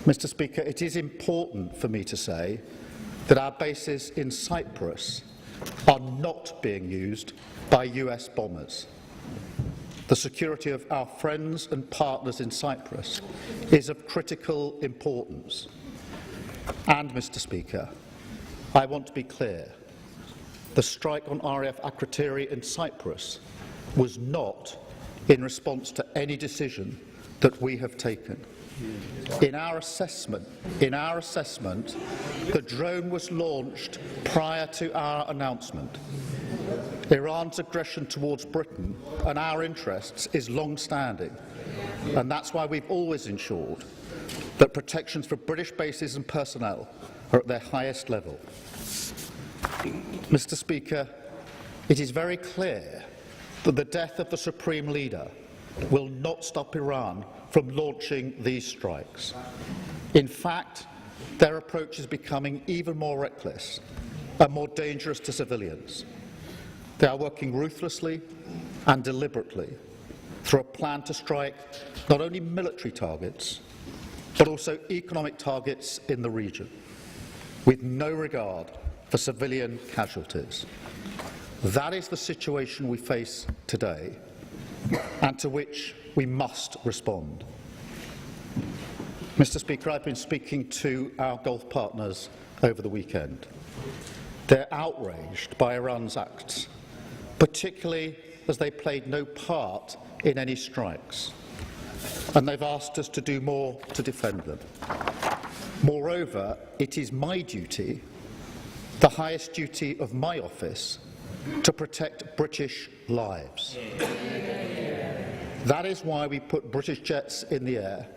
Mr. Speaker, it is important for me to say that our bases in Cyprus are not being used by US bombers. The security of our friends and partners in Cyprus is of critical importance. And, Mr. Speaker, I want to be clear. The strike on RAF Akrotiri in Cyprus was not in response to any decision that we have taken. In our assessment, the drone was launched prior to our announcement. Iran's aggression towards Britain and our interests is long-standing, and that's why we've always ensured that protections for British bases and personnel are at their highest level. Mr. Speaker, it is very clear that the death of the Supreme Leader will not stop Iran from launching these strikes. In fact, their approach is becoming even more reckless and more dangerous to civilians. They are working ruthlessly and deliberately through a plan to strike not only military targets, but also economic targets in the region, with no regard for civilian casualties. That is the situation we face today, and to which we must respond. Mr. Speaker, I've been speaking to our Gulf partners over the weekend. They're outraged by Iran's acts, particularly as they played no part in any strikes, and they've asked us to do more to defend them. Moreover, it is my duty, the highest duty of my office, to protect British lives. That is why we put British jets in the air,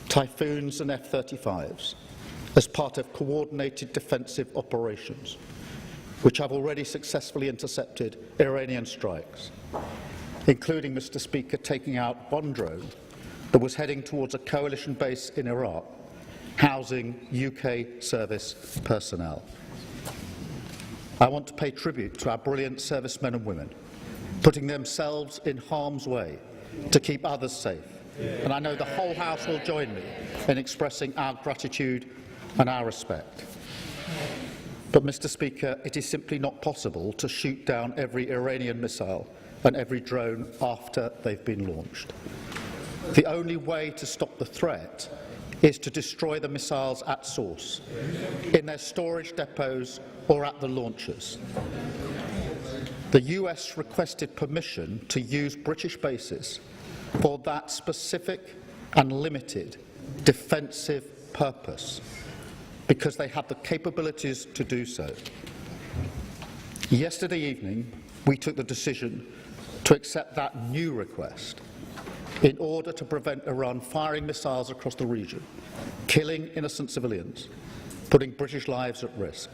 Typhoons and F-35s, as part of coordinated defensive operations, which have already successfully intercepted Iranian strikes, including, Mr. Speaker, taking out one drone that was heading towards a coalition base in Iraq, housing UK service personnel. I want to pay tribute to our brilliant servicemen and women, putting themselves in harm's way to keep others safe, and I know the whole House will join me in expressing our gratitude and our respect. But, Mr. Speaker, it is simply not possible to shoot down every Iranian missile and every drone after they've been launched. The only way to stop the threat is to destroy the missiles at source, in their storage depots or at the launchers. The US requested permission to use British bases for that specific and limited defensive purpose because they had the capabilities to do so. Yesterday evening, we took the decision to accept that new request in order to prevent Iran firing missiles across the region, killing innocent civilians, putting British lives at risk,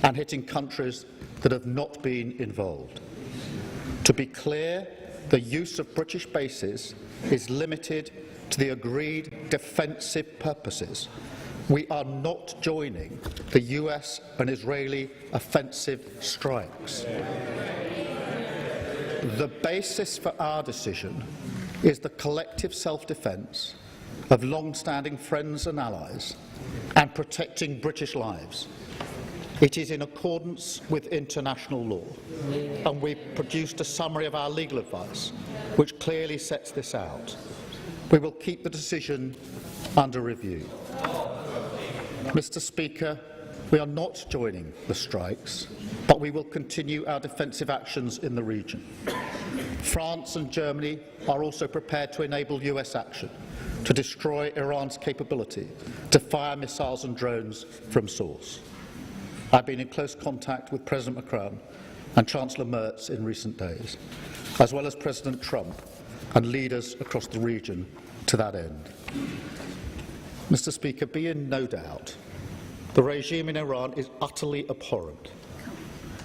and hitting countries that have not been involved. To be clear, the use of British bases is limited to the agreed defensive purposes. We are not joining the US and Israeli offensive strikes. The basis for our decision is the collective self-defence of long-standing friends and allies and protecting British lives. It is in accordance with international law, and we produced a summary of our legal advice, which clearly sets this out. We will keep the decision under review. Mr. Speaker, we are not joining the strikes, but we will continue our defensive actions in the region. France and Germany are also prepared to enable US action to destroy Iran's capability to fire missiles and drones from source. I've been in close contact with President Macron and Chancellor Merz in recent days, as well as President Trump and leaders across the region to that end. Mr. Speaker, be in no doubt, the regime in Iran is utterly abhorrent.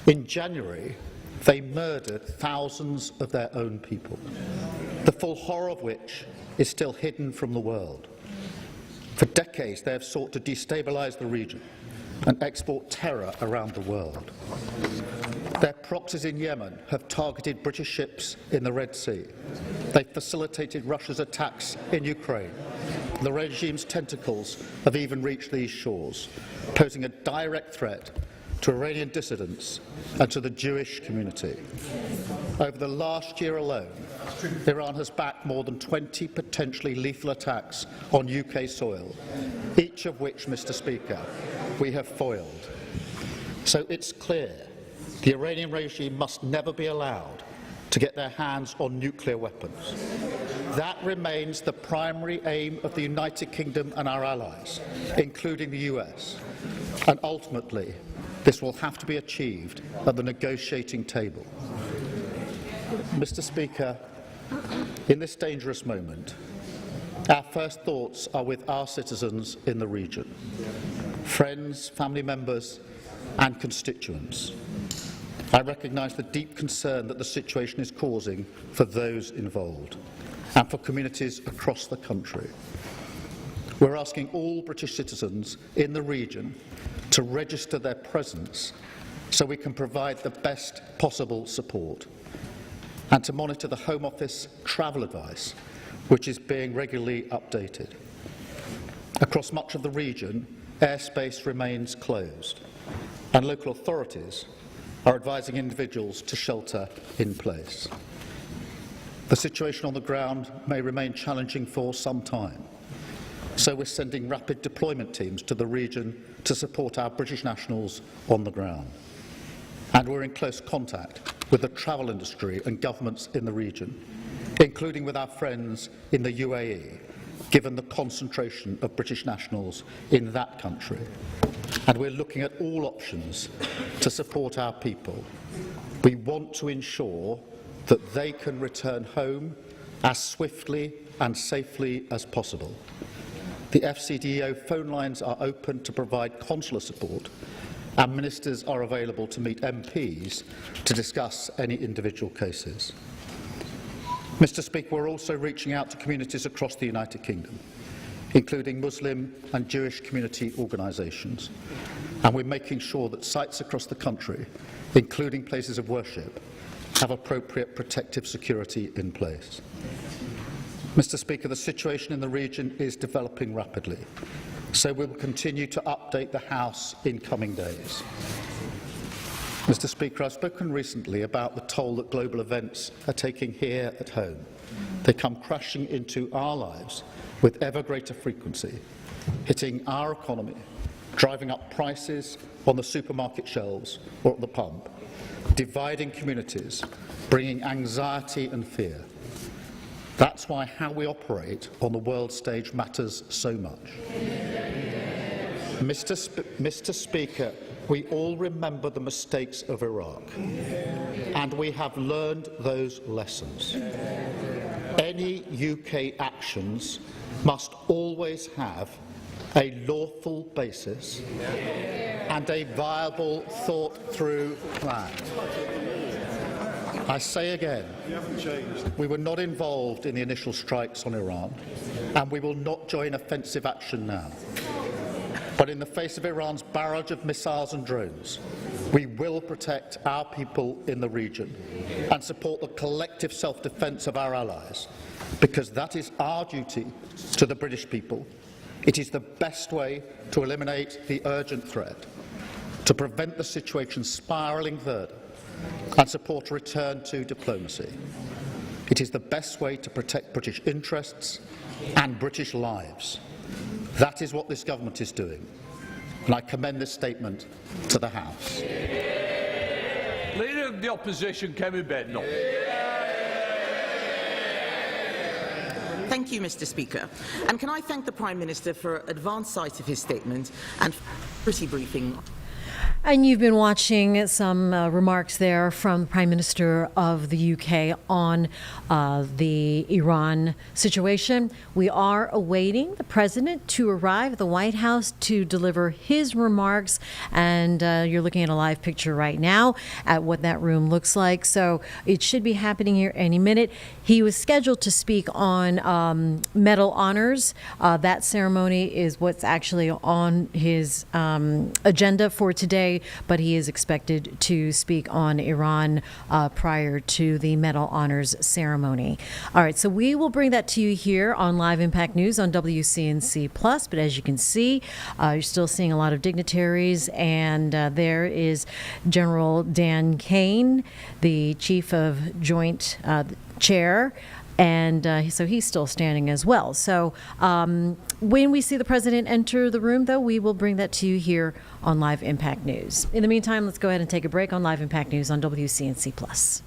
In January, they murdered thousands of their own people, the full horror of which is still hidden from the world. For decades, they have sought to destabilise the region and export terror around the world. Their proxies in Yemen have targeted British ships in the Red Sea. They facilitated Russia's attacks in Ukraine. The regime's tentacles have even reached these shores, posing a direct threat to Iranian dissidents and to the Jewish community. Over the last year alone, Iran has backed more than 20 potentially lethal attacks on UK soil, each of which, Mr. Speaker, we have foiled. So it's clear the Iranian regime must never be allowed to get their hands on nuclear weapons. That remains the primary aim of the United Kingdom and our allies, including the US, and ultimately this will have to be achieved at the negotiating table. Mr. Speaker, in this dangerous moment, our first thoughts are with our citizens in the region, friends, family members and constituents. I recognise the deep concern that the situation is causing for those involved and for communities across the country. We're asking all British citizens in the region to register their presence so we can provide the best possible support, and to monitor the Home Office travel advice, which is being regularly updated. Across much of the region, airspace remains closed, and local authorities are advising individuals to shelter in place. The situation on the ground may remain challenging for some time, so we're sending rapid deployment teams to the region to support our British nationals on the ground. And we're in close contact with the travel industry and governments in the region, including with our friends in the UAE, given the concentration of British nationals in that country. And we're looking at all options to support our people. We want to ensure that they can return home as swiftly and safely as possible. The FCDO phone lines are open to provide consular support, and ministers are available to meet MPs to discuss any individual cases. Mr. Speaker, we're also reaching out to communities across the United Kingdom, including Muslim and Jewish community organisations, and we're making sure that sites across the country, including places of worship, have appropriate protective security in place. Mr. Speaker, the situation in the region is developing rapidly, so we will continue to update the House in coming days. Mr. Speaker, I've spoken recently about the toll that global events are taking here at home. They come crashing into our lives with ever greater frequency, hitting our economy, driving up prices on the supermarket shelves or at the pump, dividing communities, bringing anxiety and fear. That's why how we operate on the world stage matters so much. Mr. Speaker, we all remember the mistakes of Iraq, and we have learned those lessons. Any UK actions must always have a lawful basis and a viable, thought-through plan. I say again, we were not involved in the initial strikes on Iran, and we will not join offensive action now. But in the face of Iran's barrage of missiles and drones, we will protect our people in the region and support the collective self-defence of our allies, because that is our duty to the British people. It is the best way to eliminate the urgent threat, to prevent the situation spiralling further, and support a return to diplomacy. It is the best way to protect British interests and British lives. That is what this government is doing, and I commend this statement to the House. Leader of the Opposition, Kevin Bednall. Thank you, Mr. Speaker. And can I thank the Prime Minister for advance sight of his statement and for briefing. And you've been watching some remarks there from the Prime Minister of the UK on the Iran situation. We are awaiting the President to arrive at the White House to deliver his remarks, and you're looking at a live picture right now at what that room looks like. So it should be happening here any minute. He was scheduled to speak on medal honors. That ceremony is what's actually on his agenda for today, but he is expected to speak on Iran prior to the medal honors ceremony. All right, so we will bring that to you here on Live Impact News on WCNC Plus. But as you can see, you're still seeing a lot of dignitaries, and there is General Dan Kane, the Chief of Joint Chair. And so he's still standing as well. So when we see the president enter the room, though, we will bring that to you here on Live Impact News. In the meantime, let's go ahead and take a break on Live Impact News on WCNC Plus.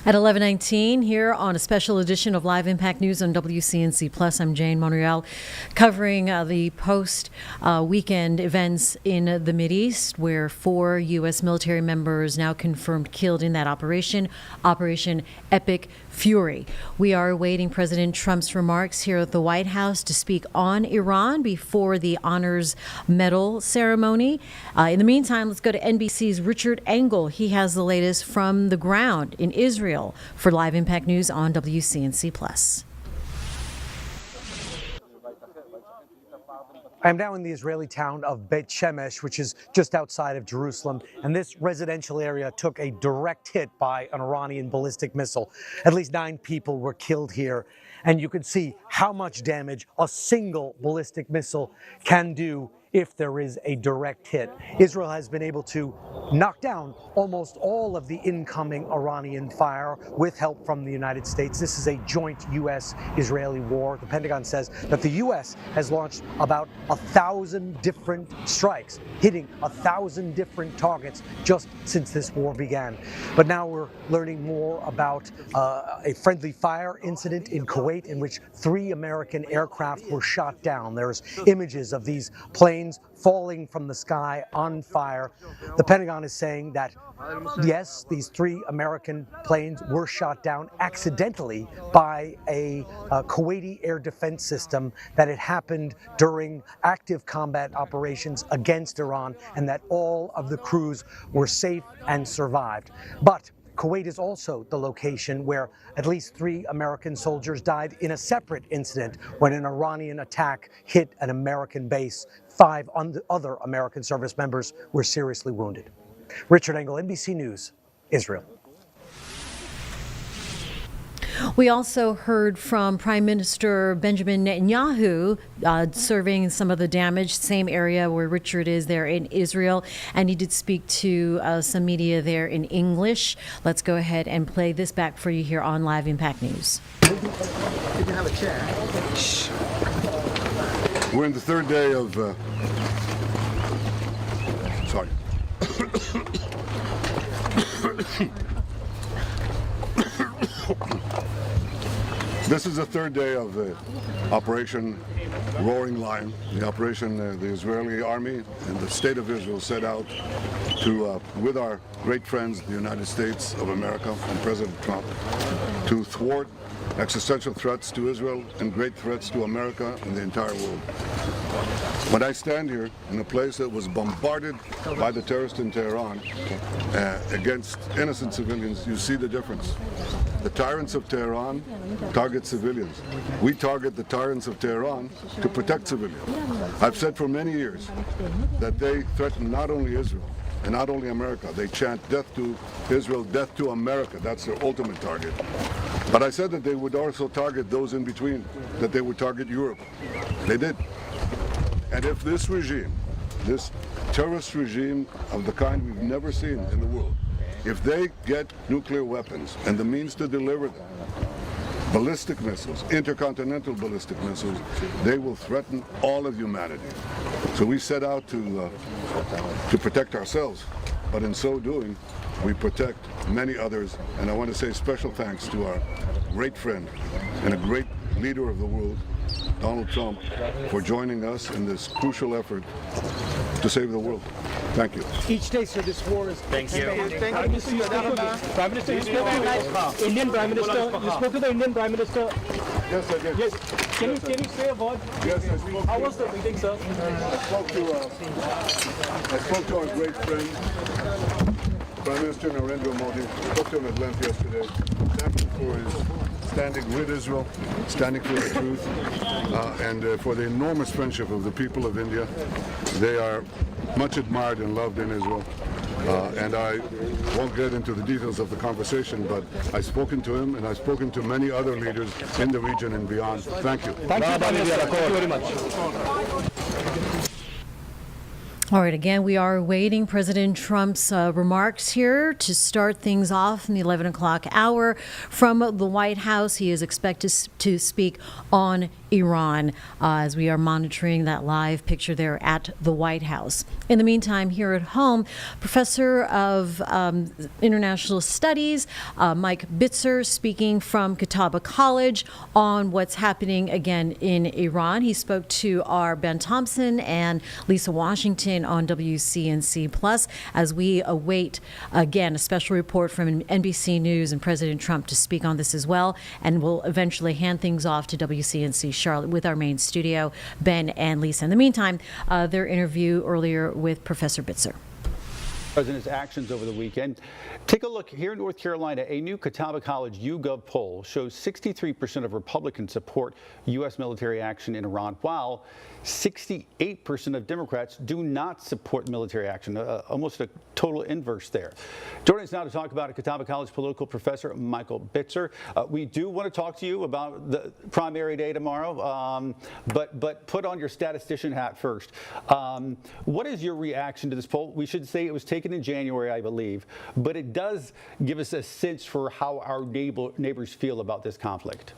At 11:19 here on a special edition of Live Impact News on WCNC Plus, I'm Jane Monreal, covering the post-weekend events in the Mideast, where 4 U.S. military members now confirmed killed in that operation, Operation Epic Fury. We are awaiting President Trump's remarks here at the White House to speak on Iran before the Honors Medal ceremony. In the meantime, let's go to NBC's Richard Engel. He has the latest from the ground in Israel for Live Impact News on WCNC Plus. I am now in the Israeli town of Beit Shemesh, which is just outside of Jerusalem, and this residential area took a direct hit by an Iranian ballistic missile. At least 9 people were killed here, and you can see how much damage a single ballistic missile can do if there is a direct hit. Israel has been able to knock down almost all of the incoming Iranian fire with help from the United States. This is a joint U.S.-Israeli war. The Pentagon says that the U.S. has launched about 1,000 different strikes, hitting 1,000 different targets just since this war began. But now we're learning more about a friendly fire incident in Kuwait in which 3 American aircraft were shot down. There's images of these planes falling from the sky on fire. The Pentagon is saying that, yes, these 3 American planes were shot down accidentally by a Kuwaiti air defense system, that it happened during active combat operations against Iran, and that all of the crews were safe and survived. But Kuwait is also the location where at least 3 American soldiers died in a separate incident when an Iranian attack hit an American base. 5 other American service members were seriously wounded. Richard Engel, NBC News, Israel. We also heard from Prime Minister Benjamin Netanyahu surveying some of the damage, same area where Richard is there in Israel, and he did speak to some media there in English. Let's go ahead and play this back for you here on Live Impact News. You can have a chair. Shh. We're in the 3rd day of sorry. This is the 3rd day of the Operation Roaring Lion, the operation the Israeli army and the state of Israel set out to, with our great friends, the United States of America and President Trump, to thwart existential threats to Israel and great threats to America and the entire world. When I stand here in a place that was bombarded by the terrorists in Tehran against innocent civilians, you see the difference. The tyrants of Tehran target civilians. We target the tyrants of Tehran to protect civilians. I've said for many years that they threaten not only Israel and not only America. They chant death to Israel, death to America. That's their ultimate target. But I said that they would also target those in between, that they would target Europe. They did. And if this regime, this terrorist regime of the kind we've never seen in the world, if they get nuclear weapons and the means to deliver them, ballistic missiles, intercontinental ballistic missiles, they will threaten all of humanity. So we set out to protect ourselves, but in so doing, we protect many others. And I want to say special thanks to our great friend and a great leader of the world, Donald Trump, for joining us in this crucial effort to save the world. Thank you. Each day, sir, this war is... Thank you. Prime Minister, you spoke to Indian Prime Minister. You spoke to the Indian Prime Minister. Yes, I did. Yes. Can you say a word? Yes, I spoke. How was the meeting, sir? I spoke to our great friend, Prime Minister Narendra Modi. I spoke to him at length yesterday. Thank him for his standing with Israel, standing for the truth, and for the enormous friendship of the people of India. They are much admired and loved in Israel. And I won't get into the details of the conversation, but I've spoken to him and I've spoken to many other leaders in the region and beyond. Thank you. Thank you very much. All right, again, we are awaiting President Trump's remarks here to start things off in the 11 o'clock hour from the White House. He is expected to speak on Iran as we are monitoring that live picture there at the White House. In the meantime, here at home, Professor of International Studies, Mike Bitzer, speaking from Catawba College on what's happening again in Iran. He spoke to our Ben Thompson and Lisa Washington on WCNC Plus as we await again a special report from NBC News and President Trump to speak on this as well, and we'll eventually hand things off to WCNC Charlotte with our main studio, Ben and Lisa. In the meantime, their interview earlier with Professor Bitzer. President's actions over the weekend. Take a look here in North Carolina. A new Catawba College YouGov poll shows 63% of Republicans support U.S. military action in Iran, while 68% of Democrats do not support military action, almost a total inverse there. Joining us now to talk about it, Catawba College political professor Michael Bitzer. We do want to talk to you about the primary day tomorrow, but put on your statistician hat first. What is your reaction to this poll? We should say it was taken in January, I believe, but it does give us a sense for how our neighbors feel about this conflict.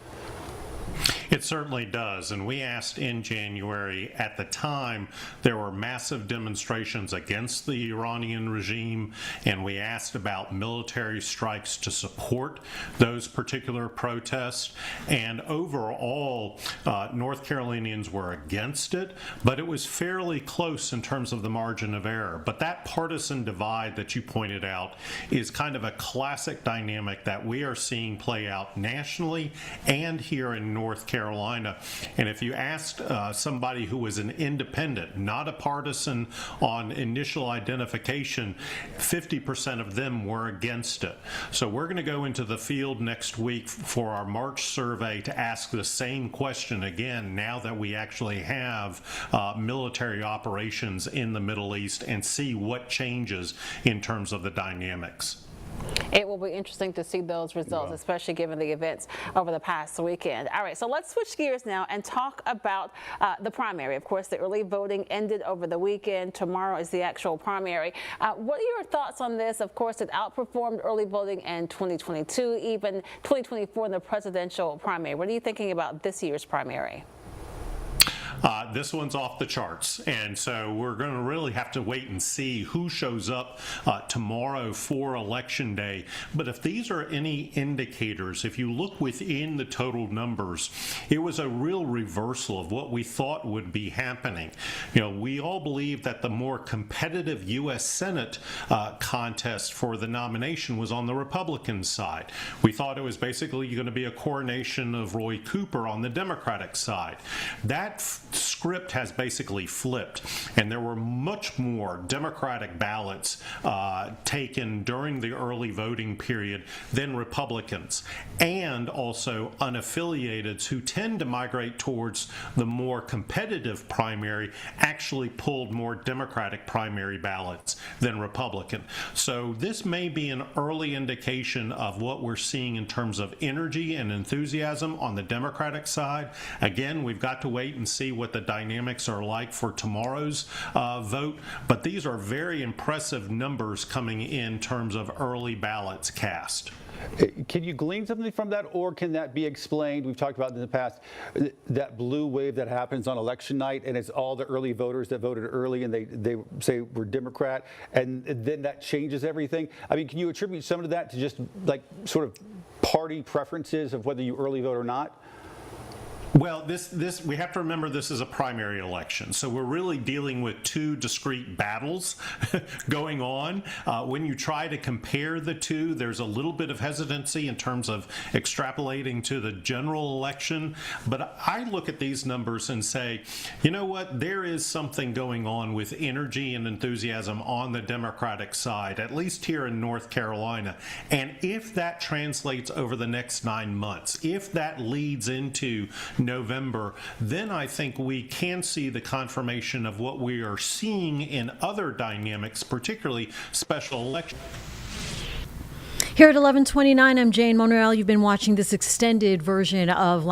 It certainly does, and we asked in January. At the time, there were massive demonstrations against the Iranian regime, and we asked about military strikes to support those particular protests, and overall, North Carolinians were against it, but it was fairly close in terms of the margin of error. But that partisan divide that you pointed out is kind of a classic dynamic that we are seeing play out nationally and here in North Carolina. And if you asked somebody who was an independent, not a partisan on initial identification, 50% of them were against it. So we're going to go into the field next week for our March survey to ask the same question again now that we actually have military operations in the Middle East, and see what changes in terms of the dynamics. It will be interesting to see those results, especially given the events over the past weekend. All right, so let's switch gears now and talk about the primary. Of course, the early voting ended over the weekend. Tomorrow is the actual primary. What are your thoughts on this? Of course, it outperformed early voting in 2022, even 2024 in the presidential primary. What are you thinking about this year's primary? This one's off the charts, and so we're going to really have to wait and see who shows up tomorrow for Election Day. But if these are any indicators, if you look within the total numbers, it was a real reversal of what we thought would be happening. You know, we all believe that the more competitive U.S. Senate contest for the nomination was on the Republican side. We thought it was basically going to be a coronation of Roy Cooper on the Democratic side. That script has basically flipped, and there were much more Democratic ballots taken during the early voting period than Republicans, and also unaffiliateds who tend to migrate towards the more competitive primary actually pulled more Democratic primary ballots than Republican. So this may be an early indication of what we're seeing in terms of energy and enthusiasm on the Democratic side. Again, we've got to wait and see what the dynamics are like for tomorrow's vote, but these are very impressive numbers coming in terms of early ballots cast. Can you glean something from that, or can that be explained? We've talked about in the past that blue wave that happens on election night, and it's all the early voters that voted early and they say we're Democrat, and then that changes everything. I mean, can you attribute some of that to just like sort of party preferences of whether you early vote or not? Well, this we have to remember this is a primary election, so we're really dealing with two discrete battles going on. When you try to compare the two, there's a little bit of hesitancy in terms of extrapolating to the general election. But I look at these numbers and say, you know what, there is something going on with energy and enthusiasm on the Democratic side, at least here in North Carolina. And if that translates over the next 9 months, if that leads into November, then I think we can see the confirmation of what we are seeing in other dynamics, particularly special elections. Here at 11:29, I'm Jane Monreal. You've been watching this extended version of